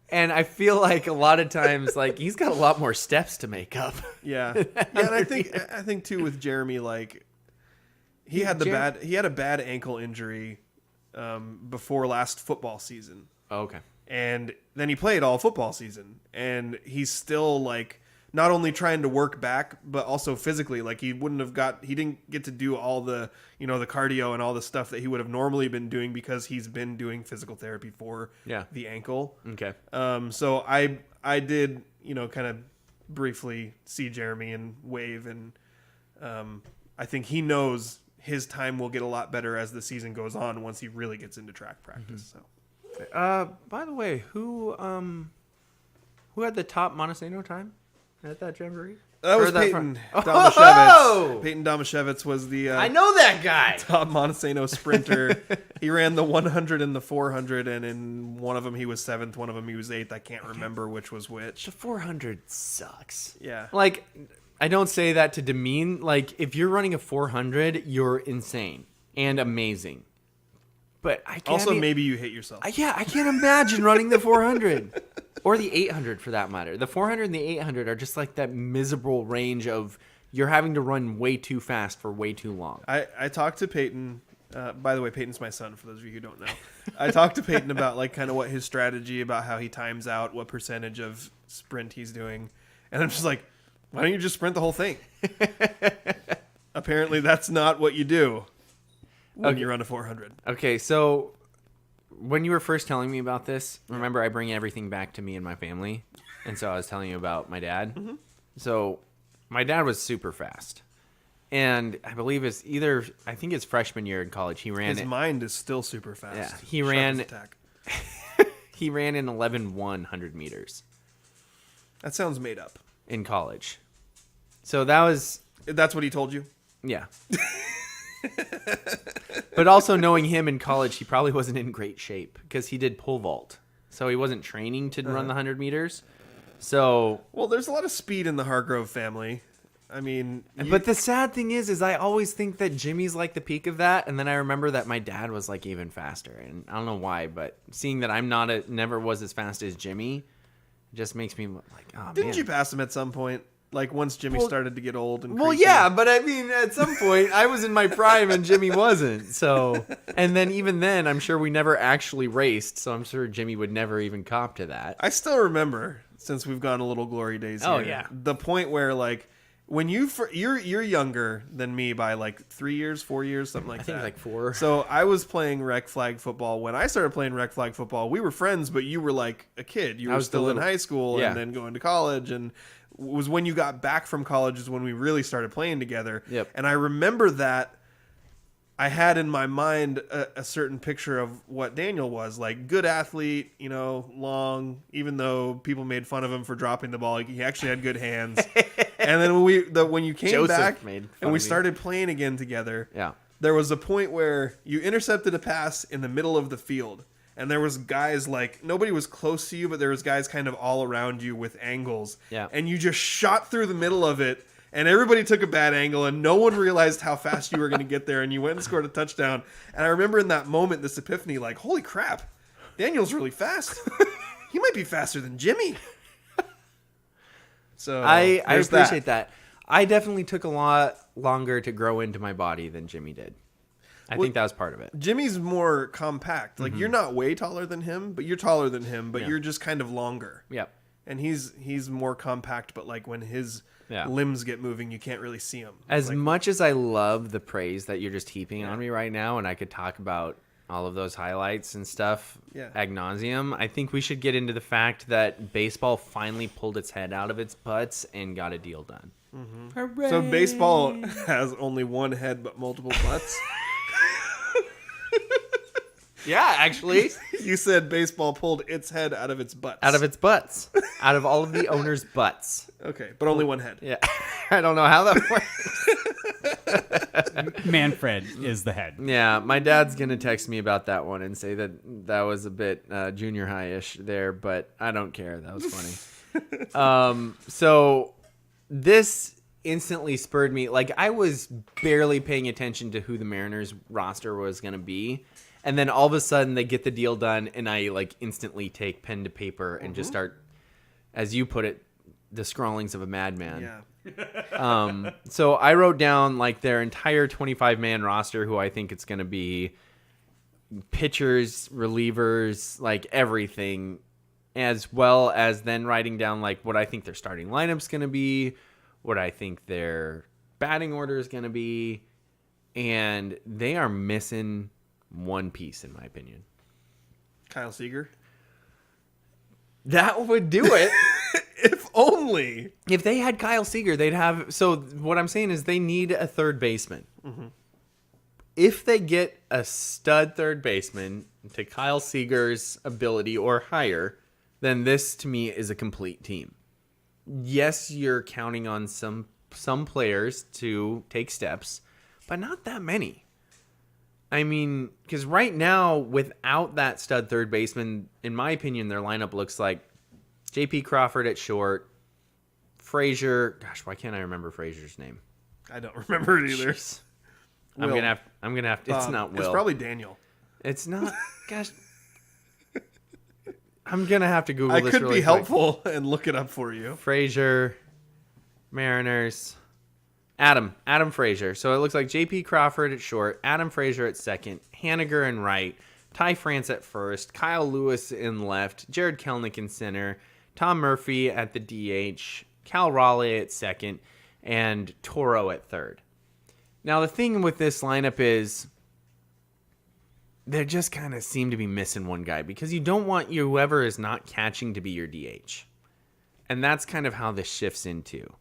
And I feel like a lot of times, like he's got a lot more steps to make up. Yeah. Yeah, and I think too with Jeremy, like. He had a bad ankle injury before last football season. Oh, okay. And then he played all football season, and he's still like not only trying to work back, but also physically. Like he didn't get to do all the the cardio and all the stuff that he would have normally been doing because he's been doing physical therapy for the ankle. Okay. So I did kind of briefly see Jeremy and wave, and I think he knows his time will get a lot better as the season goes on once he really gets into track practice. So, by the way, who had the top Montesano time at that jamboree? That was Peyton Domashevitz. Oh! Peyton Domashevitz was the I know that guy. Top Montesano sprinter. He ran the 100 and the 400, and in one of them he was 7th, one of them he was 8th. I can't remember which was which. The 400 sucks. Yeah. Like, I don't say that to demean. Like, if you're running a 400, you're insane and amazing. But I can't. Also, maybe you hit yourself. I can't imagine running the 400 or the 800 for that matter. The 400 and the 800 are just like that miserable range of you're having to run way too fast for way too long. I talked to Peyton. By the way, Peyton's my son, for those of you who don't know. I talked to Peyton about like kind of what his strategy, about how he times out, what percentage of sprint he's doing. And I'm just like, why don't you just sprint the whole thing? Apparently that's not what you do when you run a 400. Okay, so when you were first telling me about this, remember I bring everything back to me and my family. And so I was telling you about my dad. Mm-hmm. So my dad was super fast. And I believe I think it's freshman year in college. He ran His mind is still super fast. Yeah, he Sharp ran- as a tack. He ran in 11,100 meters That sounds made up. in college. So that was, That's what he told you? yeah. But also knowing him in college, he probably wasn't in great shape because he did pole vault. So he wasn't training to run the 100 meters. So, Well, there's a lot of speed in the Hargrove family. I mean, but the sad thing is I always think that Jimmy's like the peak of that. And then I remember that my dad was like even faster. And I don't know why, but seeing that I'm never was as fast as Jimmy just makes me like, oh, didn't man. you pass him at some point? Like once Jimmy started to get old and Well, creaky? yeah, but I mean, at some point, I was in my prime and Jimmy wasn't. So, and then even then, I'm sure we never actually raced. So I'm sure Jimmy would never even cop to that. I still remember, since we've gone a little glory days Oh, here, yeah. the point where like when you're younger than me by like 3 years, 4 years, something like I think that. like 4. So I was playing rec flag football. When I started playing rec flag football, we were friends, but you were like a kid. You I were was still the in little- high school Yeah. and then going to college, and was when you got back from college is when we really started playing together. Yep. And I remember that I had in my mind a certain picture of what Daniel was, like good athlete, long, even though people made fun of him for dropping the ball, he actually had good hands. And then when you came Joseph back made fun and we of me. started playing again together, Yeah. there was a point where you intercepted a pass in the middle of the field. And there was guys like, nobody was close to you, but there was guys kind of all around you with angles. Yeah. And you just shot through the middle of it, and everybody took a bad angle, and no one realized how fast you were going to get there, and you went and scored a touchdown. And I remember in that moment, this epiphany, like, holy crap, Daniel's really fast. He might be faster than Jimmy. So I there's appreciate that. I definitely took a lot longer to grow into my body than Jimmy did. I think that was part of it. Jimmy's more compact. Like, you're not way taller than him, but you're taller than him, but Yeah. you're just kind of longer. Yep. And he's more compact, but like when his Yeah. limbs get moving, you can't really see him. As Like, much as I love the praise that you're just heaping on me right now, and I could talk about all of those highlights and stuff ad nauseum, I think we should get into the fact that baseball finally pulled its head out of its butts and got a deal done. so baseball has only one head but multiple butts. Yeah, actually. You said baseball pulled its head out of its butts. Out of its butts. Out of all of the owners' butts. Okay, but only one head. Yeah. I don't know how that works. Manfred is the head. Yeah, my dad's going to text me about that one and say that that was a bit junior high-ish there, but I don't care. That was funny. So this instantly spurred me. Like, I was barely paying attention to who the Mariners roster was going to be. And then all of a sudden they get the deal done, and I like instantly take pen to paper and just start, as you put it, the scrawlings of a madman. Yeah. So I wrote down like their entire 25-man roster, who I think it's going to be, pitchers, relievers, like everything, as well as then writing down like what I think their starting lineup's going to be, what I think their batting order is going to be, and they are missing one piece, in my opinion. Kyle Seager. That would do it. If only. If they had Kyle Seager, they'd have... So what I'm saying is they need a third baseman. Mm-hmm. If they get a stud third baseman to Kyle Seager's ability or higher, then this, to me, is a complete team. Yes, you're counting on some players to take steps, but not that many. I mean, because right now, without that stud third baseman, in my opinion, their lineup looks like J.P. Crawford at short, Frazier. Gosh, why can't I remember Frazier's name? I don't remember it either. Jeez. Will. I'm gonna have to. It's not Will. It's probably Daniel. It's not. Gosh, I'm gonna have to Google I this. could really be quick. helpful and look it up for you. Frazier, Mariners, Adam Frazier. So it looks like J.P. Crawford at short, Adam Frazier at second, Haniger in right, Ty France at first, Kyle Lewis in left, Jared Kelnick in center, Tom Murphy at the DH, Cal Raleigh at second, and Toro at third. Now the thing with this lineup is they just kind of seem to be missing one guy because you don't want whoever is not catching to be your DH. And that's kind of how this shifts into.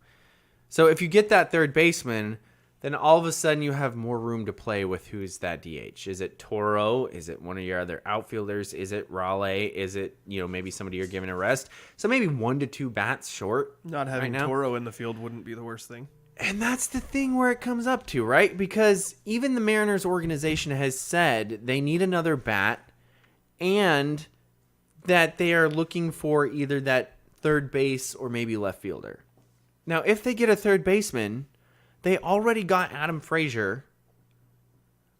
So if you get that third baseman, then all of a sudden you have more room to play with who's that DH. Is it Toro? Is it one of your other outfielders? Is it Raleigh? Is it, maybe somebody you're giving a rest? So maybe 1 to 2 bats short. Not having right now. Toro in the field wouldn't be the worst thing. And that's the thing where it comes up to, right? Because even the Mariners organization has said they need another bat and that they are looking for either that third base or maybe left fielder. Now, if they get a third baseman, they already got Adam Frazier.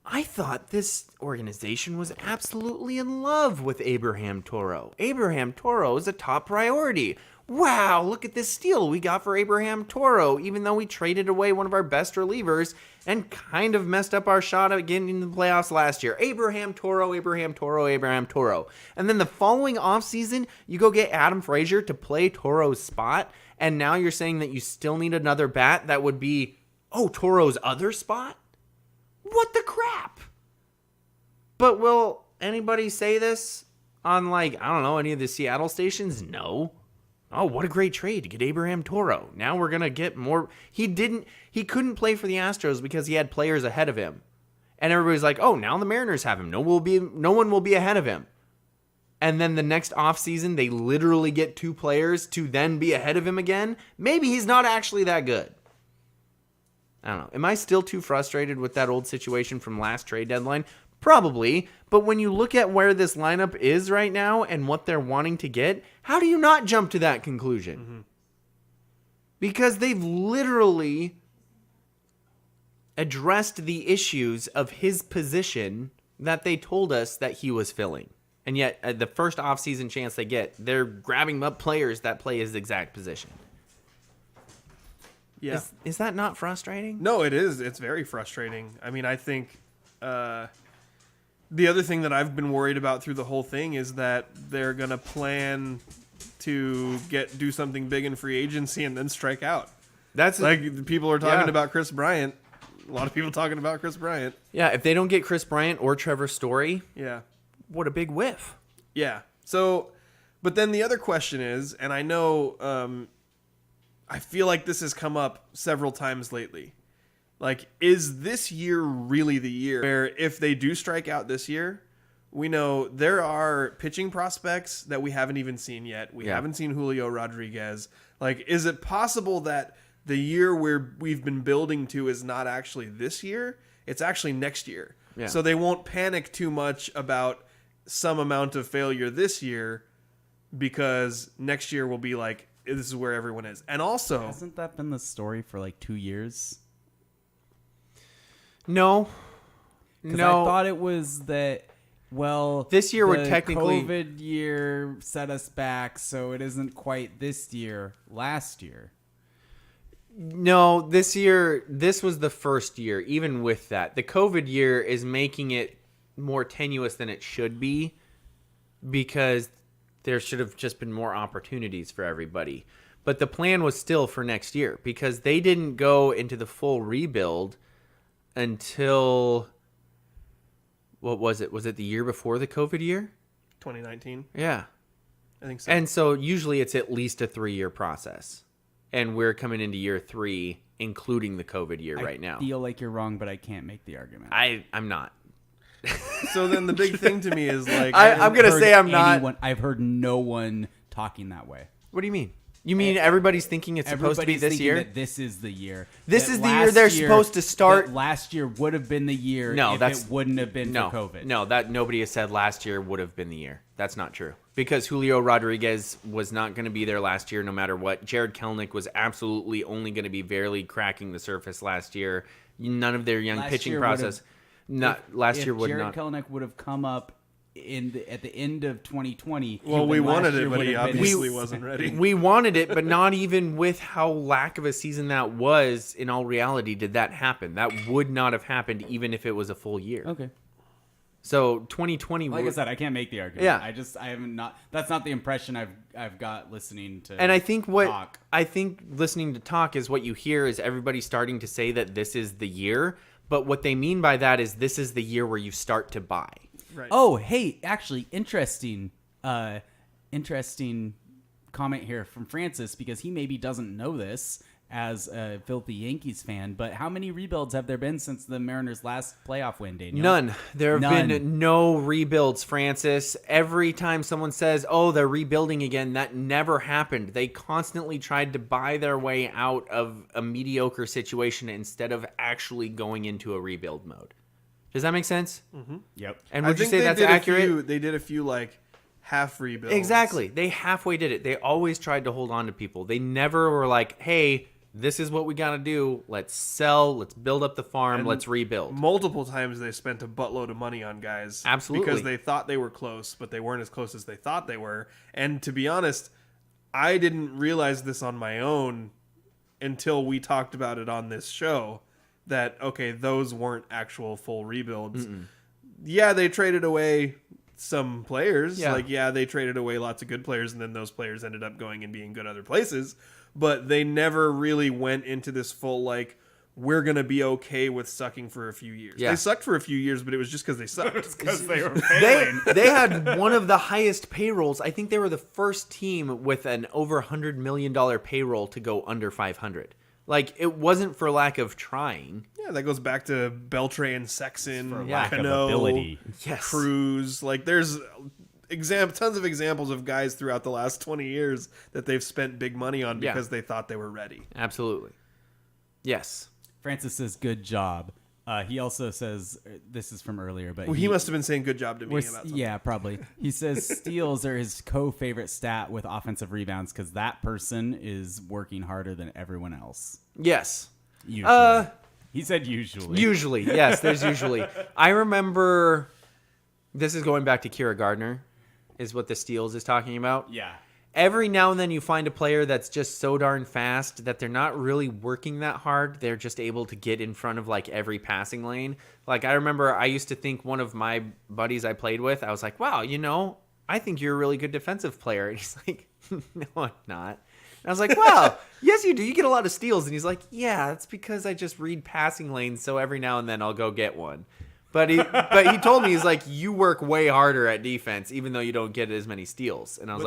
I thought this organization was absolutely in love with Abraham Toro. Abraham Toro is a top priority. Wow, look at this steal we got for Abraham Toro, even though we traded away one of our best relievers and kind of messed up our shot at getting into the playoffs last year. Abraham Toro, Abraham Toro, Abraham Toro. And then the following offseason, you go get Adam Frazier to play Toro's spot, and now you're saying that you still need another bat that would be, Toro's other spot? What the crap? But will anybody say this on, any of the Seattle stations? No. Oh, what a great trade to get Abraham Toro. Now we're going to get more. He couldn't play for the Astros because he had players ahead of him. And everybody's like, now the Mariners have him. No one will be ahead of him. And then the next offseason, they literally get 2 players to then be ahead of him again. Maybe he's not actually that good. I don't know. Am I still too frustrated with that old situation from last trade deadline? Probably, but when you look at where this lineup is right now and what they're wanting to get, how do you not jump to that conclusion? Mm-hmm. Because they've literally addressed the issues of his position that they told us that he was filling. And yet, at the first offseason chance they get, they're grabbing up players that play his exact position. Yeah. Is that not frustrating? No, it is. It's very frustrating. I mean, I think... the other thing that I've been worried about through the whole thing is that they're going to plan to do something big in free agency and then strike out. That's people are talking about Chris Bryant. A lot of people talking about Chris Bryant. Yeah, if they don't get Chris Bryant or Trevor Story, what a big whiff. Yeah. So, but then the other question is, and I know, I feel like this has come up several times lately. Is this year really the year where if they do strike out this year, we know there are pitching prospects that we haven't even seen yet. We haven't seen Julio Rodriguez. Is it possible that the year where we've been building to is not actually this year? It's actually next year. Yeah. So they won't panic too much about some amount of failure this year because next year will be this is where everyone is. And also... Hasn't that been the story for 2 years? No. Because I thought it was that, this year would technically... COVID year set us back, so it isn't quite this year, last year. No, this was the first year, even with that. The COVID year is making it more tenuous than it should be because there should have just been more opportunities for everybody. But the plan was still for next year because they didn't go into the full rebuild until, what was it? Was it the year before the COVID year? 2019. Yeah. I think so. And so usually it's at least a 3-year process. And we're coming into year 3, including the COVID year right now. I feel like you're wrong, but I can't make the argument. I'm not. So then the big thing to me is I'm going to say I'm not. I've heard no one talking that way. What do you mean? You mean everybody's thinking it's supposed to be this year? That this is the year. This is the year they're supposed to start. Last year would have been the year if it wouldn't have been for COVID. No, that nobody has said last year would have been the year. That's not true. Because Julio Rodriguez was not going to be there last year no matter what. Jared Kelenic was absolutely only going to be barely cracking the surface last year. None of their young pitching process. Last year would not. Jared Kelenic would have come up at the end of 2020. Well, we wanted it, but he obviously wasn't ready. We wanted it, but not even with how lack of a season that was. In all reality, did that happen? That would not have happened even if it was a full year. Okay. So 2020. Like I said, I can't make the argument. Yeah. I haven't not. That's not the impression I've got listening to. And I think talk. Listening to talk is what you hear is everybody starting to say that this is the year. But what they mean by that is this is the year where you start to buy. Right. Oh, hey, actually, interesting comment here from Francis because he maybe doesn't know this as a filthy Yankees fan, but how many rebuilds have there been since the Mariners' last playoff win, Daniel? None. There have been no rebuilds, Francis. Every time someone says, oh, they're rebuilding again, that never happened. They constantly tried to buy their way out of a mediocre situation instead of actually going into a rebuild mode. Does that make sense? Mm-hmm. Yep. And would you say that's accurate? They did a few like half rebuilds. Exactly. They halfway did it. They always tried to hold on to people. They never were like, hey, this is what we got to do. Let's sell. Let's build up the farm. And let's rebuild. Multiple times they spent a buttload of money on guys. Absolutely. Because they thought they were close, but they weren't as close as they thought they were. And to be honest, I didn't realize this on my own until we talked about it on this show that, okay, those weren't actual full rebuilds. Yeah, they traded away some players. Yeah. They traded away lots of good players, and then those players ended up going and being good other places. But they never really went into this full, like, we're going to be okay with sucking for a few years. Yeah. They sucked for a few years, but it was just because they sucked. Because they were failing. They had one of the highest payrolls. I think they were the first team with an over $100 million payroll to go under 500. Like, it wasn't for lack of trying. Yeah, that goes back to Beltran, Sexton, lack of Cano, ability. Yes. Cruz. Like, there's tons of examples of guys throughout the last 20 years that they've spent big money on because they thought they were ready. Absolutely. Yes. Francis says, good job. He also says, this is from earlier, but He must have been saying good job to me about something. yeah, probably. He says steals are his co-favorite stat with offensive rebounds because that person is working harder than everyone else. Yes. Usually. He said usually. Usually. Yes, there's usually. I remember, this is going back to Kyra Gardner, is what the steals is talking about. Yeah. Every now and then you find a player that's just so darn fast that they're not really working that hard. They're just able to get in front of like every passing lane. Like I remember I used to think one of my buddies I played with, I was like, wow, I think you're a really good defensive player. And he's like, no, I'm not. And I was like, wow, yes, you do. You get a lot of steals. And he's like, yeah, it's because I just read passing lanes. So every now and then I'll go get one. But he told me, he's like, you work way harder at defense, even though you don't get as many steals. And I was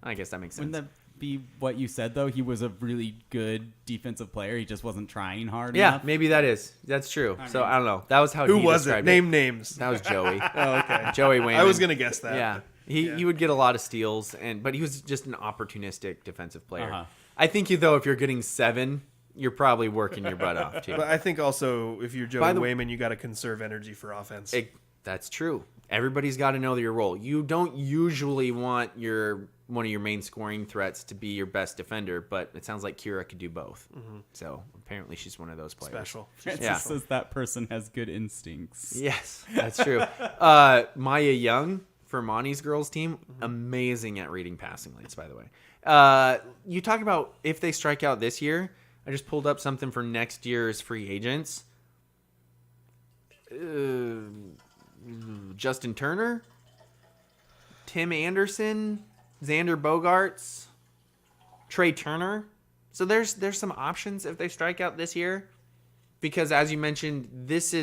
I guess that makes sense. Wouldn't that be what you said, though? He was a really good defensive player. He just wasn't trying hard enough. Yeah, maybe that's true. I don't know. That was how Who he was it? described Name names. That was Joey. Oh, okay. Joey Wayman. I was going to guess that. Yeah. He would get a lot of steals, but he was just an opportunistic defensive player. Uh-huh. I think, though, if you're getting 7, you're probably working your butt off, too. But I think also if you're Joey Wayman, you got to conserve energy for offense. That's true. Everybody's got to know your role. You don't usually want one of your main scoring threats to be your best defender, but it sounds like Kyra could do both. Mm-hmm. So apparently she's one of those players. Special. Francis says that person has good instincts. Yes, that's true. Maya Young for Monty's girls team, amazing at reading passing lanes, by the way. You talk about if they strike out this year. I just pulled up something for next year's free agents. Justin Turner, Tim Anderson, Xander Bogaerts, Trey Turner. So there's some options if they strike out this year, because as you mentioned, this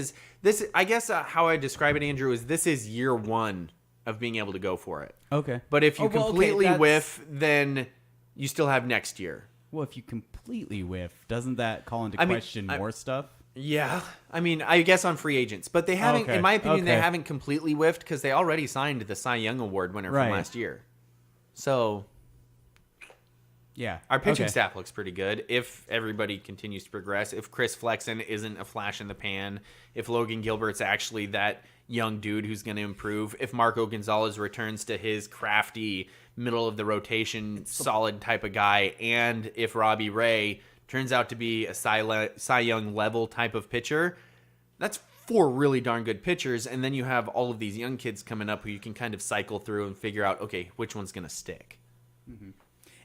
I guess how I describe it, Andrew, is this is year 1 of being able to go for it. Okay. But if you completely whiff, then you still have next year. Well, if you completely whiff, doesn't that call into question more stuff? Yeah. I mean, I guess on free agents. But they haven't, in my opinion, they haven't completely whiffed because they already signed the Cy Young Award winner from last year. So, yeah. Our pitching staff looks pretty good if everybody continues to progress. If Chris Flexen isn't a flash in the pan. If Logan Gilbert's actually that young dude who's going to improve. If Marco Gonzalez returns to his crafty, middle-of-the-rotation, solid type of guy. And if Robbie Ray turns out to be a Cy Young level type of pitcher, that's 4 really darn good pitchers, and then you have all of these young kids coming up who you can kind of cycle through and figure out, okay, which one's going to stick. Mm-hmm.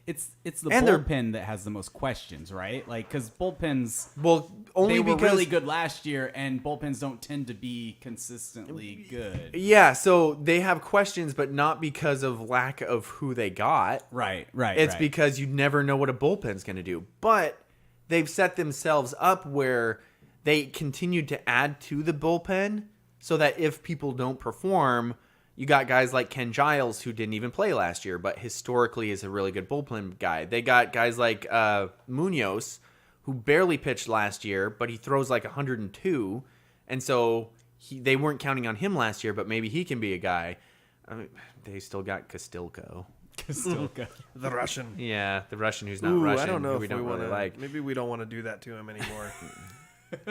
It's the bullpen that has the most questions, right? Like, because bullpens, they were really good last year, and bullpens don't tend to be consistently good. Yeah, so they have questions, but not because of lack of who they got. Right. It's because you never know what a bullpen's going to do. But they've set themselves up where they continued to add to the bullpen so that if people don't perform, You got guys like Ken Giles, who didn't even play last year, but historically is a really good bullpen guy. They got guys like Munoz, who barely pitched last year, but he throws like 102. And so they weren't counting on him last year, but maybe he can be a guy. I mean, they still got Kastilko. The Russian. Yeah, the Russian who's not Ooh, Russian. I don't know who if we don't want really to. like. Maybe we don't want to do that to him anymore.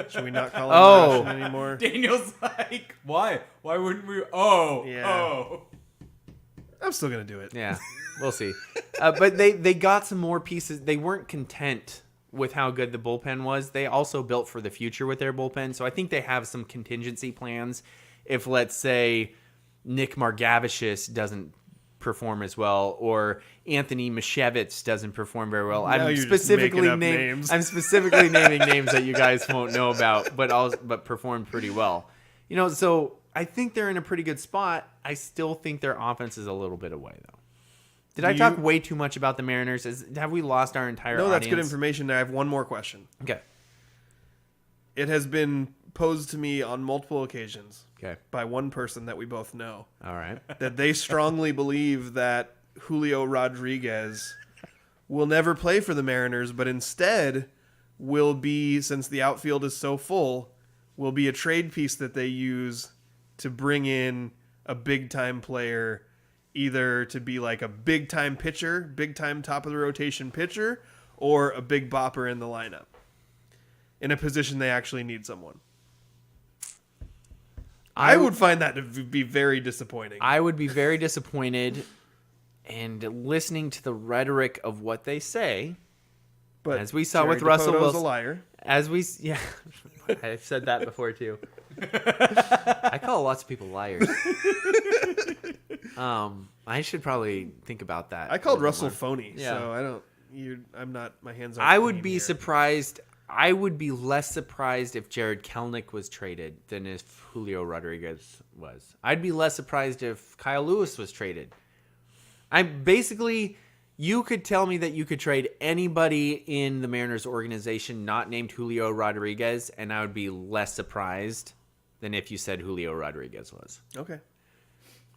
Should we not call him Russian anymore? Daniel's like, why? Why wouldn't we? Oh, Yeah. oh. I'm still gonna do it. Yeah, we'll see. But they got some more pieces. They weren't content with how good the bullpen was. They also built for the future with their bullpen. So I think they have some contingency plans. If, let's say, Nick Margavicius doesn't perform as well, or Anthony Mashevitz doesn't perform very well. Now I'm you're just specifically making up names. I'm specifically naming names that you guys won't know about, but performed pretty well. So I think they're in a pretty good spot. I still think their offense is a little bit away, though. Did I talk way too much about the Mariners? Have we lost our entire audience? No, that's good information. I have one more question. Okay. It has been posed to me on multiple occasions Okay. by one person that we both know All right. that they strongly believe that Julio Rodriguez will never play for the Mariners, but instead will be, since the outfield is so full, will be a trade piece that they use to bring in a big-time player, either to be like a big-time pitcher, big-time top-of-the-rotation pitcher, or a big bopper in the lineup in a position they actually need someone. I would find that to be very disappointing. I would be very disappointed, and listening to the rhetoric of what they say, but as we saw Jerry with Russell DePoto's Wilson, a liar. yeah, I've said that before too. I call lots of people liars. I should probably think about that. I called a little Russell more. phony, Yeah. so I don't. I'm not. My hands. Aren't I would clean be here. surprised. I would be less surprised if Jared Kelenic was traded than if Julio Rodriguez was. I'd be less surprised if Kyle Lewis was traded. You could tell me that you could trade anybody in the Mariners organization not named Julio Rodriguez, and I would be less surprised than if you said Julio Rodriguez was. Okay.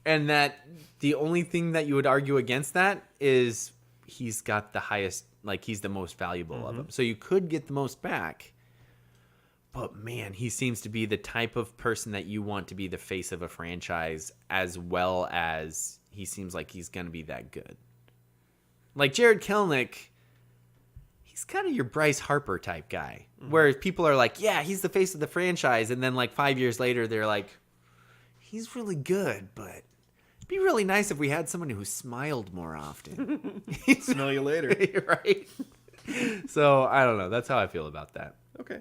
And that the only thing that you would argue against that is he's got the highest, like he's the most valuable of them. So you could get the most back. But man, he seems to be the type of person that you want to be the face of a franchise, as well as he seems like he's going to be that good. Like Jared Kelenic, he's kind of your Bryce Harper type guy, where people are like, yeah, he's the face of the franchise. And then like 5 years later, they're like, he's really good, but it'd be really nice if we had someone who smiled more often. Smell you later. Right? So I don't know. That's how I feel about that. Okay.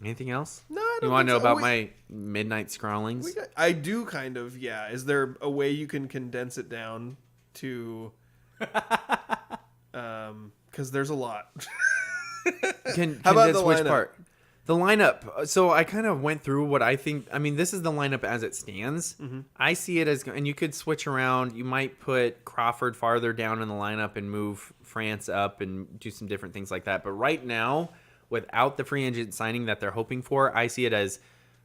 Anything else? No, I don't. You want to know think so. about my midnight scrawlings? I do kind of. Yeah. Is there a way you can condense it down to? Because there's a lot. How about the which lineup? part? The lineup. So I kind of went through what I think. I mean, this is the lineup as it stands. I see it as, and you could switch around. You might put Crawford farther down in the lineup and move France up and do some different things like that. But right now, without the free agent signing that they're hoping for, I see it as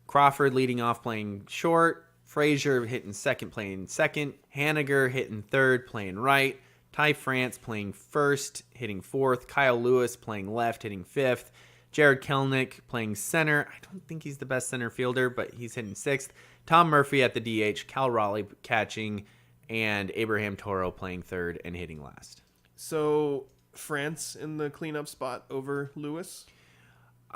Crawford leading off playing short, Frazier hitting second playing second, Haniger hitting third playing right, Ty France playing first, hitting fourth, Kyle Lewis playing left, hitting fifth, Jared Kelenic playing center. I don't think he's the best center fielder, but he's hitting sixth. Tom Murphy at the DH, Cal Raleigh catching, and Abraham Toro playing third and hitting last. So France in the cleanup spot over Lewis.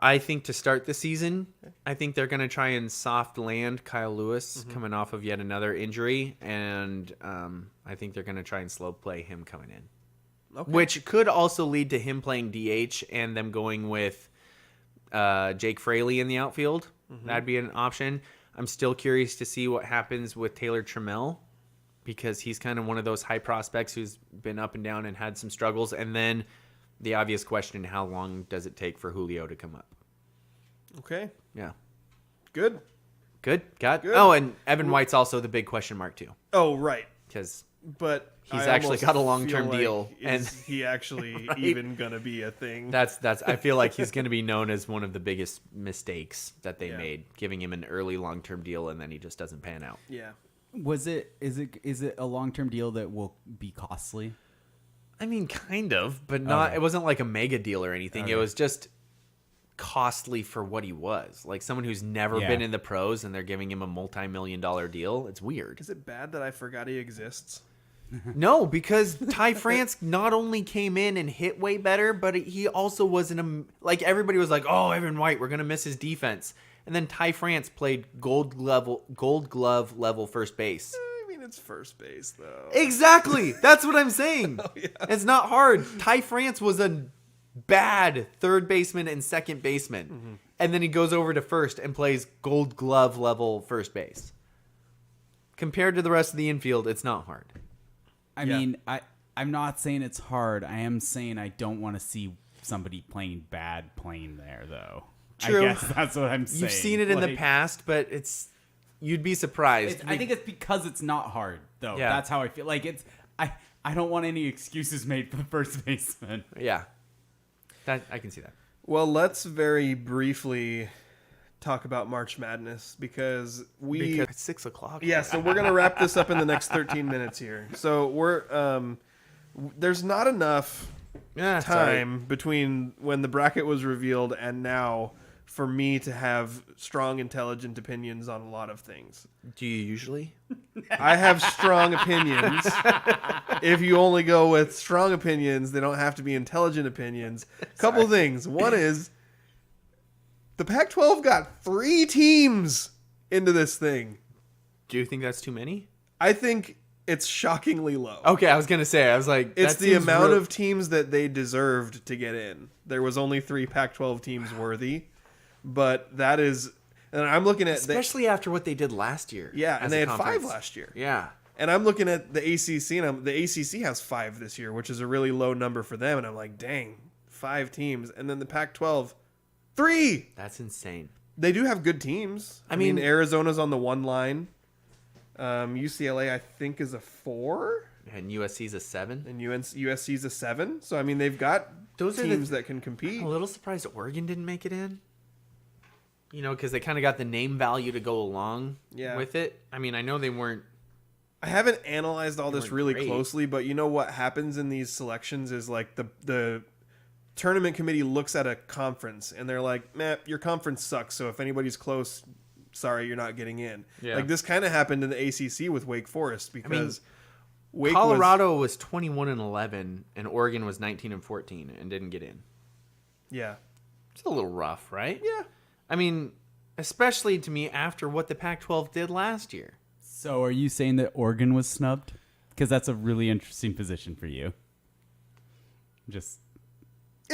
I think to start the season, I think they're going to try and soft land Kyle Lewis coming off of yet another injury, and I think they're going to try and slow play him coming in, which could also lead to him playing DH and them going with Jake Fraley in the outfield. That'd be an option. I'm still curious to see what happens with Taylor Trammell, because he's kind of one of those high prospects who's been up and down and had some struggles, and then the obvious question, how long does it take for Julio to come up? Okay. Yeah. Good. Good. Good. Oh, and Evan White's also the big question mark, too. Oh, right. Because But he's I actually almost got a long-term feel like, deal, Is and- he actually Right. even gonna be a thing? that's I feel like he's going to be known as one of the biggest mistakes that they Yeah. made, giving him an early long-term deal, and then he just doesn't pan out. Yeah. Is it a long-term deal that will be costly? I mean, kind of, but not. Okay. It wasn't like a mega deal or anything. Okay. It was just costly for what he was. Like someone who's never Yeah. been in the pros and they're giving him a multi-million-dollar deal. It's weird. Is it bad that I forgot he exists? No, because Ty France not only came in and hit way better, but he also wasn't like everybody was like, "Oh, Evan White, we're gonna miss his defense," and then Ty France played Gold Glove level first base. I mean, it's first base though. Exactly, that's what I'm saying. It's not hard. Ty France was a bad third baseman and second baseman, and then he goes over to first and plays Gold Glove level first base. Compared to the rest of the infield, it's not hard. I mean, I'm not saying it's hard. I am saying I don't want to see somebody playing bad playing there, though. True. I guess that's what I'm saying. You've seen it in the Like, past, but you'd be surprised. I think it's because it's not hard, though. Yeah. That's how I feel. Like I don't want any excuses made for the first baseman. Yeah, I can see that. Well, let's very briefly talk about March Madness because It's 6 o'clock. Yeah, so we're gonna wrap this up in the next 13 minutes here. So there's not enough time between when the bracket was revealed and now for me to have strong, intelligent opinions on a lot of things. Do you usually? I have strong opinions. If you only go with strong opinions, they don't have to be intelligent opinions. Couple things. One is the Pac-12 got 3 teams into this thing. Do you think that's too many? I think it's shockingly low. Okay, I was gonna say. I was like, It's that the seems amount real- of teams that they deserved to get in. There was only 3 Pac-12 teams worthy, but that is, and I'm looking at especially after what they did last year. yeah, as and a they had conference. 5 last year. Yeah. And I'm looking at the ACC, and the ACC has 5 this year, which is a really low number for them. And I'm like, dang, 5 teams, and then the Pac-12, 3. That's insane. They do have good teams. I mean, Arizona's on the 1 line. UCLA, I think, is a 4. And USC's a 7. And USC's a 7. So, I mean, they've got Those are teams that can compete. I'm a little surprised Oregon didn't make it in. You know, because they kind of got the name value to go along with it. I mean, I know they weren't. I haven't analyzed all this weren't really great. closely, but you know what happens in these selections is like the tournament committee looks at a conference and they're like, "Man, your conference sucks. So if anybody's close, sorry, you're not getting in." Yeah. Like this kind of happened in the ACC with Wake Forest because Wake Colorado was 21-11, and Oregon was 19-14, and didn't get in. yeah, It's a little rough, right? yeah. I mean, especially to me after what the Pac-12 did last year. So are you saying that Oregon was snubbed? Because that's a really interesting position for you. It's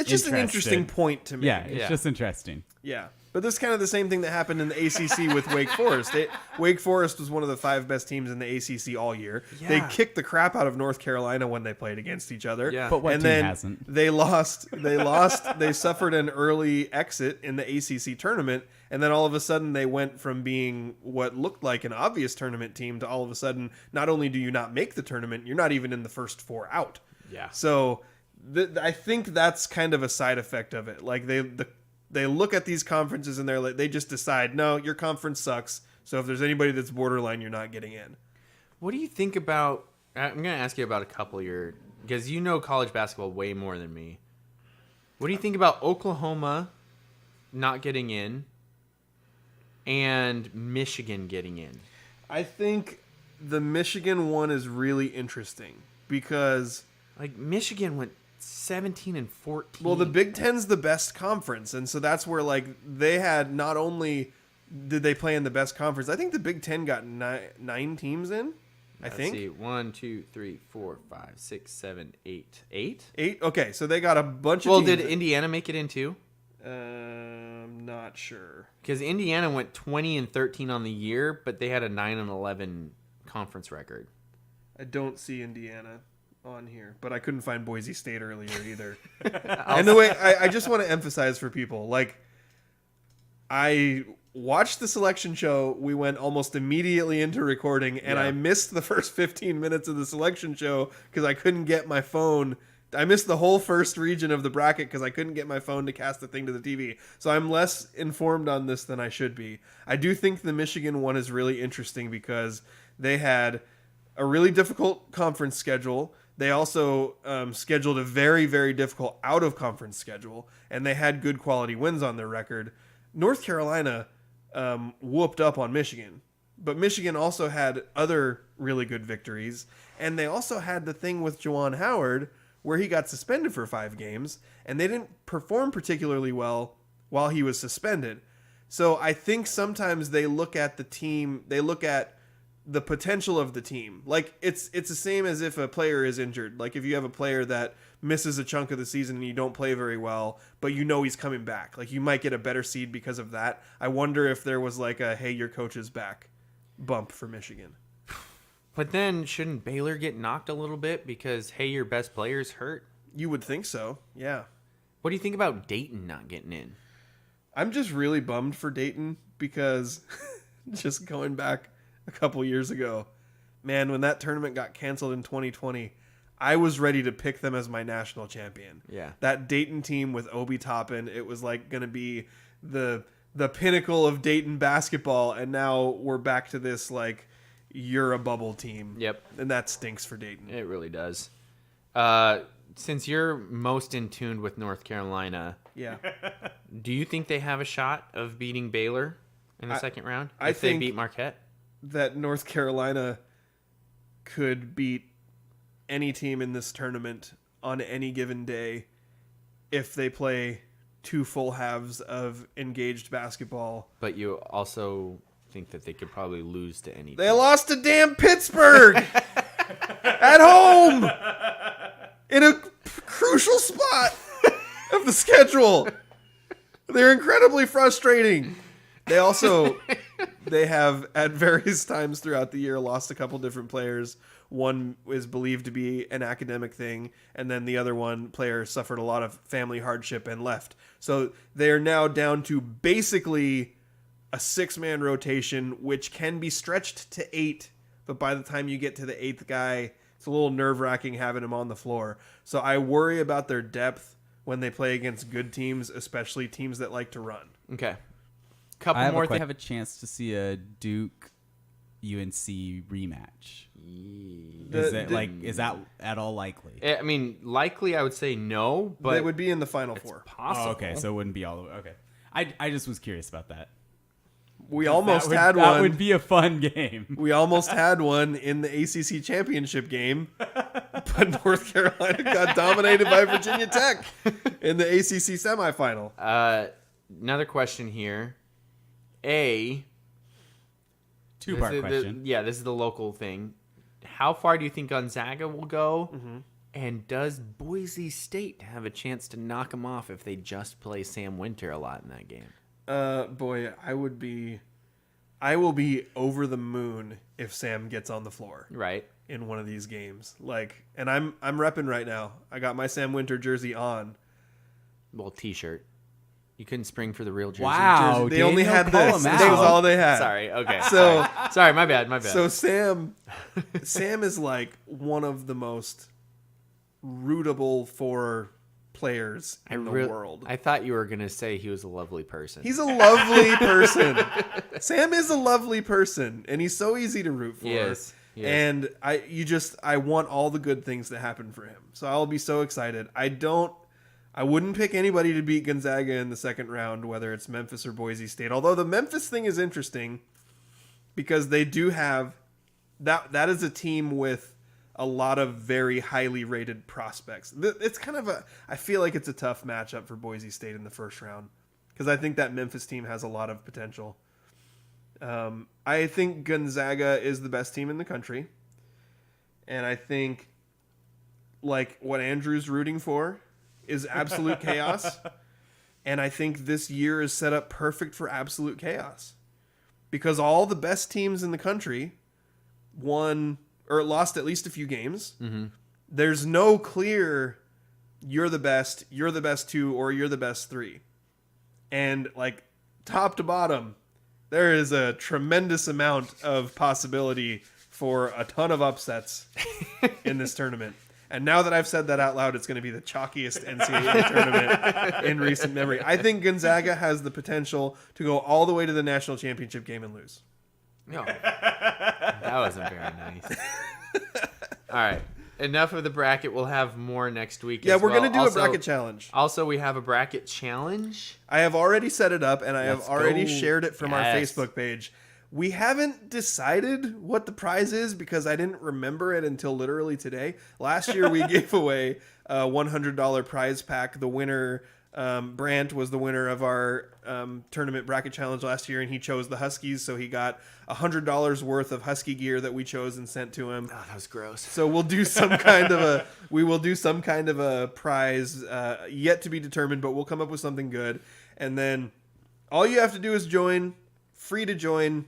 just an interesting point to me. Yeah, it's just interesting. Yeah. But this is kind of the same thing that happened in the ACC with Wake Forest. Wake Forest was one of the 5 best teams in the ACC all year. Yeah. They kicked the crap out of North Carolina when they played against each other. Yeah. But what and team then hasn't? They lost. They suffered an early exit in the ACC tournament, and then all of a sudden they went from being what looked like an obvious tournament team to all of a sudden, not only do you not make the tournament, you're not even in the first 4 out. Yeah. So I think that's kind of a side effect of it. Like they look at these conferences and they just decide, no, your conference sucks. So if there's anybody that's borderline, you're not getting in. What do you think about... I'm going to ask you about a couple of your... Because you know college basketball way more than me. What do you think about Oklahoma not getting in and Michigan getting in? I think the Michigan one is really interesting because... Like, Michigan went 17-14. Well, the Big Ten's the best conference, and so that's where like they had not only did they play in the best conference, I think the Big Ten got 9 teams in. I think. Let's see. 1, 2, 3, 4, 5, 6, 7, 8. 8? 8. Okay, so they got a bunch of Well, teams. did Indiana make it in too? Not sure. Because Indiana went 20-13 on the year, but they had a 9-11 conference record. I don't see Indiana on here, but I couldn't find Boise State earlier either. And the way I just want to emphasize for people, like I watched the selection show. We went almost immediately into recording, and I missed the first 15 minutes of the selection show because I couldn't get my phone. I missed the whole first region of the bracket because I couldn't get my phone to cast the thing to the TV. So I'm less informed on this than I should be. I do think the Michigan one is really interesting because They had a really difficult conference schedule. They also scheduled a very, very difficult out-of-conference schedule, and they had good quality wins on their record. North Carolina whooped up on Michigan, but Michigan also had other really good victories, and they also had the thing with Juwan Howard where he got suspended for 5 games, and they didn't perform particularly well while he was suspended. So I think sometimes they look at the team, they look at the potential of the team. Like it's the same as if a player is injured. Like if you have a player that misses a chunk of the season and you don't play very well, but you know he's coming back. Like you might get a better seed because of that. I wonder if there was like a, hey, your coach is back bump for Michigan. But then shouldn't Baylor get knocked a little bit because, hey, your best player's hurt? You would think so, yeah. What do you think about Dayton not getting in? I'm just really bummed for Dayton because just going back a couple years ago, man, when that tournament got canceled in 2020, I was ready to pick them as my national champion. Yeah. That Dayton team with Obi Toppin, it was like going to be the pinnacle of Dayton basketball, and now we're back to this like you're a bubble team. Yep. And that stinks for Dayton. It really does. Since you're most in tune with North Carolina, Yeah. do you think they have a shot of beating Baylor in the second round I if they think beat Marquette? that North Carolina could beat any team in this tournament on any given day if they play 2 full halves of engaged basketball. But you also think that they could probably lose to any They team. lost to damn Pittsburgh at home in a crucial spot of the schedule. They're incredibly frustrating. They also, they have at various times throughout the year lost a couple different players. One is believed to be an academic thing, and then the other one player suffered a lot of family hardship and left. So they are now down to basically a 6-man rotation, which can be stretched to 8. But by the time you get to the 8th guy, it's a little nerve-wracking having him on the floor. So I worry about their depth when they play against good teams, especially teams that like to run. Okay. Couple I more have things. a chance to see a Duke UNC rematch. Is that at all likely? I mean, likely I would say no, but They would be in the Final Four. possible. Oh, okay, so it wouldn't be all the way. Okay, I just was curious about that. We almost that had that one. would be a fun game. We almost had one in the ACC championship game, but North Carolina got dominated by Virginia Tech in the ACC semifinal. Another question here. Two-part this is question. this is the local thing. How far do you think Gonzaga will go? Mm-hmm. And does Boise State have a chance to knock them off if they just play Sam Winter a lot in that game? Boy, I will be over the moon if Sam gets on the floor Right. in one of these games. Like, and I'm repping right now. I got my Sam Winter jersey on. Well, T-shirt. You couldn't spring for the real jersey. Wow, They only Daniel, had call this. him That was out. all they had. Sorry. Okay. So Sorry. My bad. So Sam is like one of the most rootable for players in the world. I thought you were gonna say he was a lovely person. He's a lovely person. Sam is a lovely person, and he's so easy to root for. Yes. And I want all the good things to happen for him. So I'll be so excited. I wouldn't pick anybody to beat Gonzaga in the second round, whether it's Memphis or Boise State. Although the Memphis thing is interesting because they do have that is a team with a lot of very highly rated prospects. It's kind of I feel like it's a tough matchup for Boise State in the first round because I think that Memphis team has a lot of potential. I think Gonzaga is the best team in the country. And I think like what Andrew's rooting for is absolute chaos. And I think this year is set up perfect for absolute chaos. Because all the best teams in the country won or lost at least a few games. Mm-hmm. There's no clear you're the best 2, or you're the best 3. And like top to bottom, there is a tremendous amount of possibility for a ton of upsets in this tournament. And now that I've said that out loud, it's going to be the chalkiest NCAA tournament in recent memory. I think Gonzaga has the potential to go all the way to the national championship game and lose. No. That wasn't very nice. All right. Enough of the bracket. We'll have more next week. Yeah, as we're well. going to do Also- a bracket challenge. Also, we have a bracket challenge. I have already set it up, and I have Let's already go. shared it from our Yes. Facebook page. We haven't decided what the prize is because I didn't remember it until literally today. Last year, we gave away a $100 prize pack. The winner, Brandt, was the winner of our tournament bracket challenge last year, and he chose the Huskies, so he got $100 worth of Husky gear that we chose and sent to him. Oh, that was gross. So we'll do some kind of a prize yet to be determined, but we'll come up with something good. And then all you have to do is join, free to join,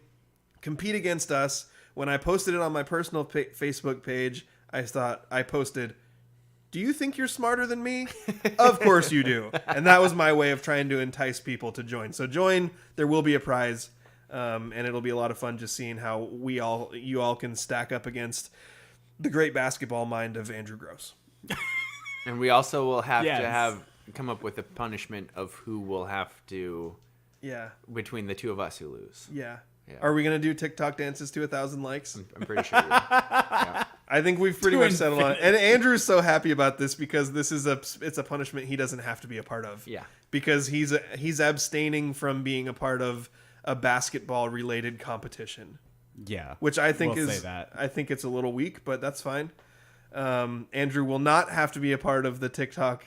compete against us. When I posted it on my personal Facebook page, I posted, "Do you think you're smarter than me?" Of course you do. And that was my way of trying to entice people to join. So join, there will be a prize. And it'll be a lot of fun just seeing how you all can stack up against the great basketball mind of Andrew Gross. And we also will have Yes. to come up with a punishment of who will have to, Yeah. between the two of us who lose. Yeah. Yeah. Are we going to do TikTok dances to 1,000 likes? I'm pretty sure. Yeah. I think we've pretty To much settled on it. And Andrew's so happy about this because it's a punishment he doesn't have to be a part of. Yeah. Because he's abstaining from being a part of a basketball related competition. Yeah. Which I think We'll is say that. I think it's a little weak, but that's fine. Andrew will not have to be a part of the TikTok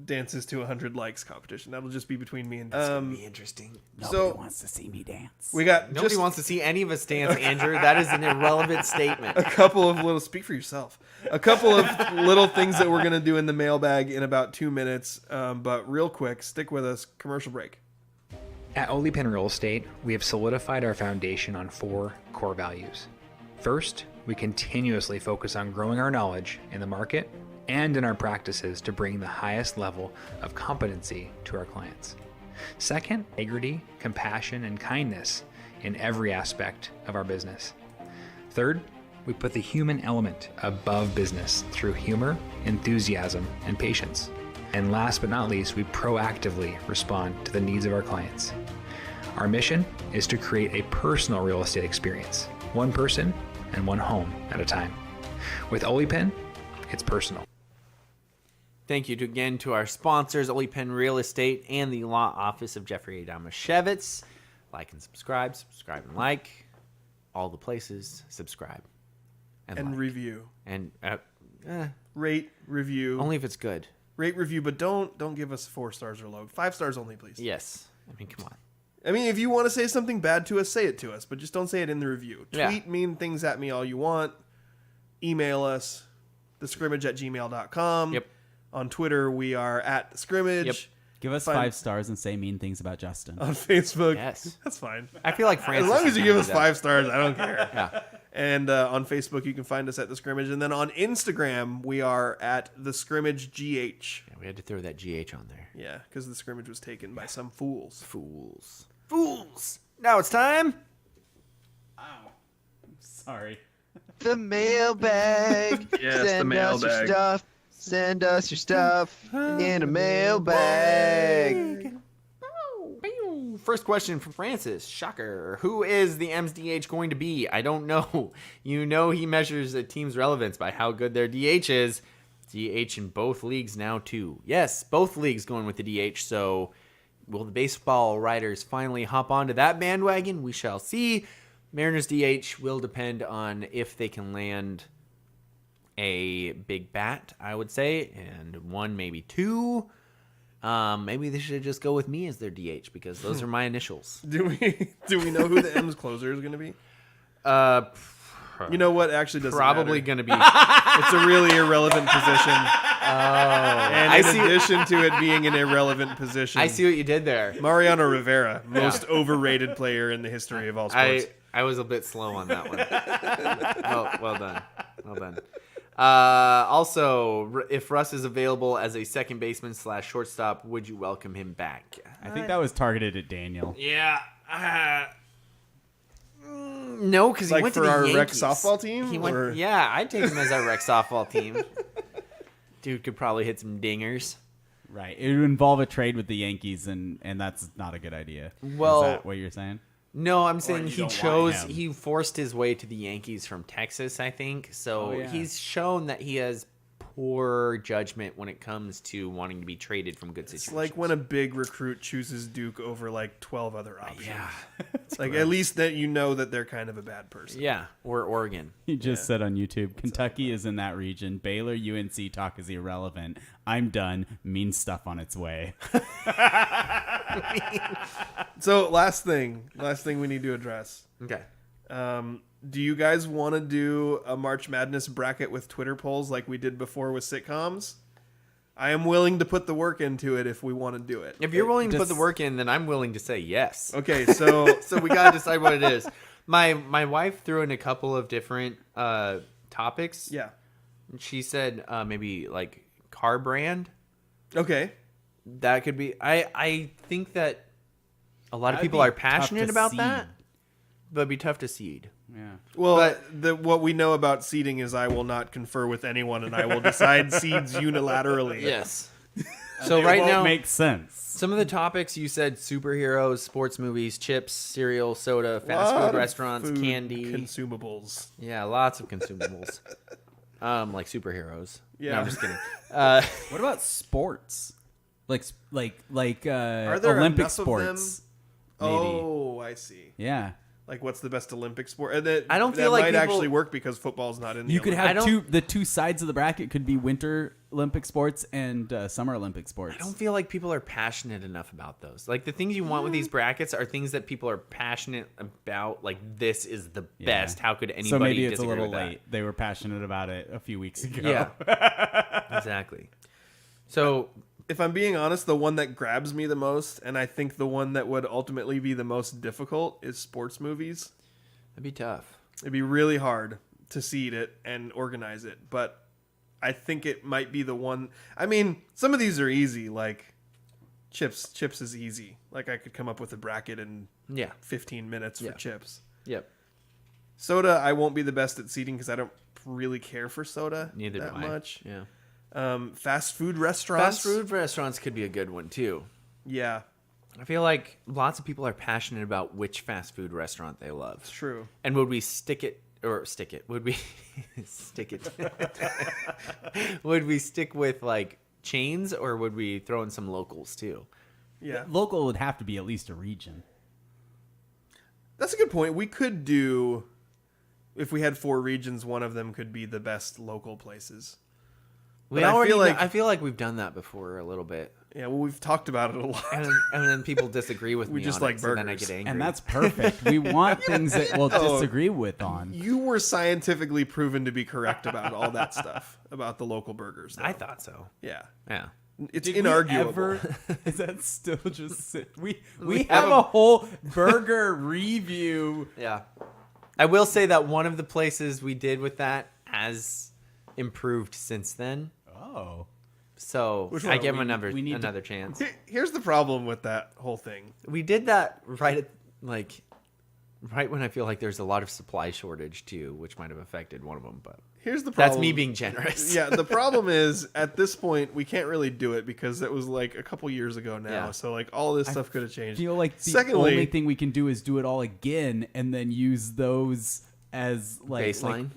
dances to 100 likes competition. That'll just be between me and Be interesting. so wants to see me dance. we got Nobody just wants to see any of us dance, Andrew. That is an irrelevant statement. a couple of little speak for yourself. A couple of little things that we're gonna do in the mailbag in about 2 minutes. But real quick, stick with us. Commercial break. At Olepen Real Estate, we have solidified our foundation on 4 core values. First, we continuously focus on growing our knowledge in the market and in our practices to bring the highest level of competency to our clients. Second, integrity, compassion, and kindness in every aspect of our business. Third, we put the human element above business through humor, enthusiasm, and patience. And last but not least, we proactively respond to the needs of our clients. Our mission is to create a personal real estate experience, one person and one home at a time. With Olepen, it's personal. Thank you again to our sponsors, Olepen Real Estate and the Law Office of Jeffrey A. Damashevitz. Like and subscribe and like. All the places. Subscribe. And like. review. And Rate, review. only if it's good. Rate, review, but don't give us 4 stars or low. 5 stars only, please. Yes. I mean, come on. I mean, if you want to say something bad to us, say it to us, but just don't say it in the review. Yeah. Tweet mean things at me all you want. Email us, thescrimmage@gmail.com. Yep. On Twitter, we are at the Scrimmage. Yep. Give us Fine. 5 stars and say mean things about Justin. On Facebook. Yes. That's fine. I feel like Francis. As long as is you gonna give us do that. 5 stars, I don't care. Yeah. And on Facebook, you can find us at The Scrimmage. And then on Instagram, we are at The Scrimmage GH. Yeah, we had to throw that GH on there. Yeah, because The Scrimmage was taken by some fools. Fools. Now it's time. Sorry. The mailbag. Yes, the Send us your mailbag. stuff. Send us your stuff in a mailbag. First question from Francis. Shocker. Who is the M's DH going to be? I don't know. You know he measures a team's relevance by how good their DH is. DH in both leagues now, too. Yes, both leagues going with the DH. So will the baseball writers finally hop onto that bandwagon? We shall see. Mariners DH will depend on if they can land a big bat, I would say, and 1, maybe 2. Maybe they should just go with me as their DH because those are my initials. Do we know who the M's closer is going to be? Uh, You know what? Actually, doesn't probably matter. going to be. It's a really irrelevant position. And I in see- addition to it being an irrelent position, I see what you did there. Mariano Rivera, most overrated player in the history of all sports. I was a bit slow on that one. Well done. Well done. Also, if Russ is available as a second baseman / shortstop, would you welcome him back? I think that was targeted at Daniel. Yeah. No, because he Like went for to the our rec Yankees. softball team, He went. or- Yeah, I'd take him as our rec softball team. Dude could probably hit some dingers. Right. It would involve a trade with the Yankees, and that's not a good idea. Well- is that what you're saying? No, I'm saying you don't want him. he forced his way to the Yankees from Texas, I think. So Oh, yeah. he's shown that he has poor judgment when it comes to wanting to be traded from good situations. It's like when a big recruit chooses Duke over like 12 other options. Yeah. It's like at least that you know that they're kind of a bad person. Yeah, or Oregon. He just said on YouTube, Kentucky is in that region. Baylor, UNC talk is irrelevant. I'm done. Mean stuff on its way. So last thing we need to address. Okay. Do you guys want to do a March Madness bracket with Twitter polls like we did before with sitcoms? I am willing to put the work into it if we want to do it. If you're willing to put Just- the work in, then I'm willing to say yes. Okay, so So we gotta decide what it is. My wife threw in a couple of different topics. yeah. She said maybe like car brand. Okay. That could be. I think that a lot of That'd people be are tough passionate to about seed. that, but it'd be tough to seed. Yeah. Well, what we know about seeding is I will not confer with anyone and I will decide seeds unilaterally. Yes. So right now, Makes sense. some of the topics you said: superheroes, sports movies, chips, cereal, soda, fast Lot food of restaurants, food candy. consumables. Yeah, lots of consumables. Like superheroes. Yeah. No, I'm just kidding. What about sports? Like Are there Olympic enough of them? sports. Maybe. Oh, I see. Yeah. Like, what's the best Olympic sport? And that, I don't that feel like might people- actually work because football's not in the You could Olympics. have the two sides of the bracket could be Winter Olympic sports and Summer Olympic sports. I don't feel like people are passionate enough about those. Like the things you want with these brackets are things that people are passionate about. Like this is the best. How could anybody So maybe it's a disagree little with that? late. They were passionate about it a few weeks ago. Yeah, exactly. So If I'm being honest, the one that grabs me the most, and I think the one that would ultimately be the most difficult, is sports movies. that'd be tough. It'd be really hard to seed it and organize it, but I think it might be the one. I mean, some of these are easy, like chips. Chips is easy. Like I could come up with a bracket in Yeah. 15 minutes for Yeah. chips. Yep. Soda, I won't be the best at seeding because I don't really care for soda Neither that do I. much. Yeah. Fast food restaurants. Fast food restaurants could be a good one too. Yeah, I feel like lots of people are passionate about which fast food restaurant they love. it's true. And would we stick it? Would we stick it? Would we stick with like chains or would we throw in some locals too? Yeah, Local would have to be at least a region. that's a good point. We could do, if we had 4 regions, one of them could be the best local places. But I feel like we've done that before a little bit, Yeah, well, we've talked about it a lot. and then people disagree with We me just on like it, so then I burgers. get angry. And that's perfect. We want things that we'll disagree with on. You were scientifically proven to be correct about all that stuff about the local burgers. Though. I thought so. Yeah, Yeah. it's Did we inarguable. ever- is that still just we We have have a whole burger review. Yeah. I will say that one of the places we did with that has improved since then. Oh. So Which I one? give him We need to- another chance. Here's the problem with that whole thing. We did that right when I feel like there's a lot of supply shortage too, which might have affected one of them. But Here's the problem. that's me being generous. Yeah, the problem is at this point we can't really do it because it was like a couple years ago now. Yeah. So like all this stuff could have changed. I feel like the Secondly, only thing we can do is do it all again and then use those as like Baseline?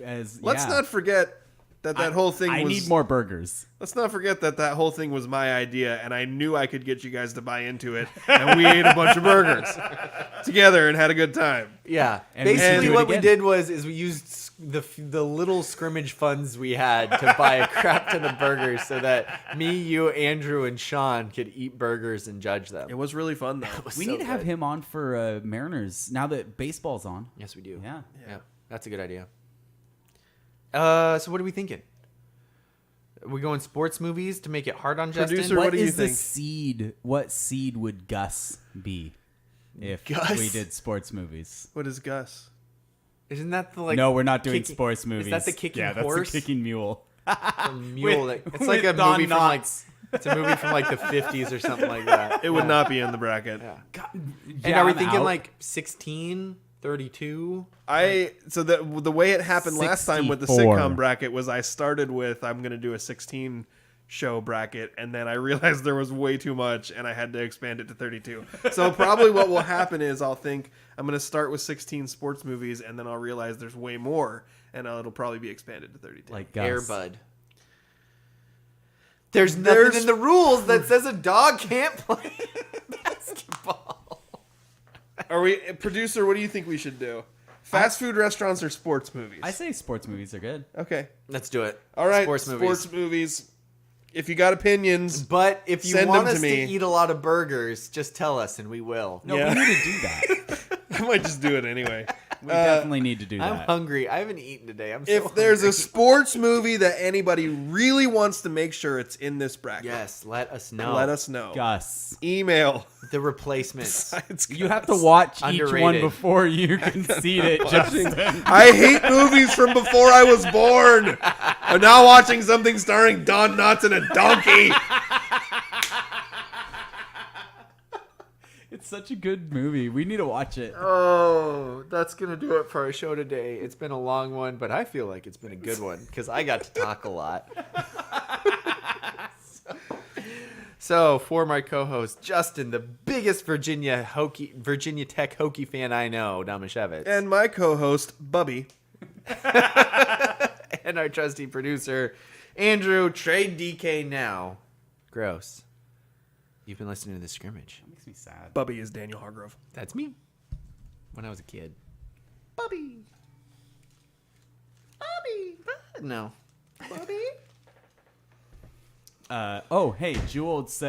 let's yeah. not forget that whole thing I was. need more burgers. Let's not forget that whole thing was my idea, and I knew I could get you guys to buy into it, and we ate a bunch of burgers together and had a good time. Yeah. And we should Basically, do it what we again. did was we used the little scrimmage funds we had to buy a crap ton of burgers so that me, you, Andrew, and Sean could eat burgers and judge them. It was really fun though. We so need to have good. him on for Mariners now that baseball's on. Yes, we do. Yeah. Yeah. That's a good idea. So what are we thinking? Are we going sports movies to make it hard on Producer, Justin? what do you is the think? seed? What seed would Gus be if Gus? we did sports movies? What is Gus? Isn't that the like? No, we're not doing kicking- sports movies. Is that the kicking yeah, horse? that's the kicking mule. The mule With- that, it's like a with Don movie from like Knotts. it's a movie from like the 50s or something like that. It would not be in the bracket. And are we I'm thinking out. like 16, 32? So the way it happened last time with the 64. sitcom bracket was I started with I'm going to do a 16 show bracket, and then I realized there was way too much, and I had to expand it to 32. So probably what will happen is I'll think I'm going to start with 16 sports movies, and then I'll realize there's way more, and it'll probably be expanded to 32. Like Gus. Air Bud. There's nothing in the rules that says a dog can't play basketball. Are we, producer? What do you think we should do? Fast food restaurants or sports movies? I say sports movies are good. Okay. Let's do it. All right. Sports movies. If you got opinions, But if you Send want them to us to me. eat a lot of burgers, just tell us and we will. No, Yeah. we need to do that. I might just do it anyway. We definitely need to do I'm that. hungry. I haven't eaten today. I'm so If there's a hungry. sports movie that anybody really wants to make sure it's in this bracket, Yes, let us know. let us know. Gus, Email. The replacements. Science you have to Gus. watch each one Underrated. before you concede it, Justin. I hate movies from before I was born. I'm now watching something starring Don Knotts and a donkey. It's such a good movie. We need to watch it. Oh, that's going to do it for our show today. It's been a long one, but I feel like it's been a good one because I got to talk a lot. So, for my co-host, Justin, the biggest Virginia Tech Hokie fan I know, Damashevitz. And my co-host, Bubby. And our trusty producer, Andrew, trade DK now. Gross. You've been listening to The Scrimmage. That makes me sad. Bubby is Daniel Hargrove. That's me. When I was a kid. Bubby. No. Bubby. Oh, hey, Jewel said.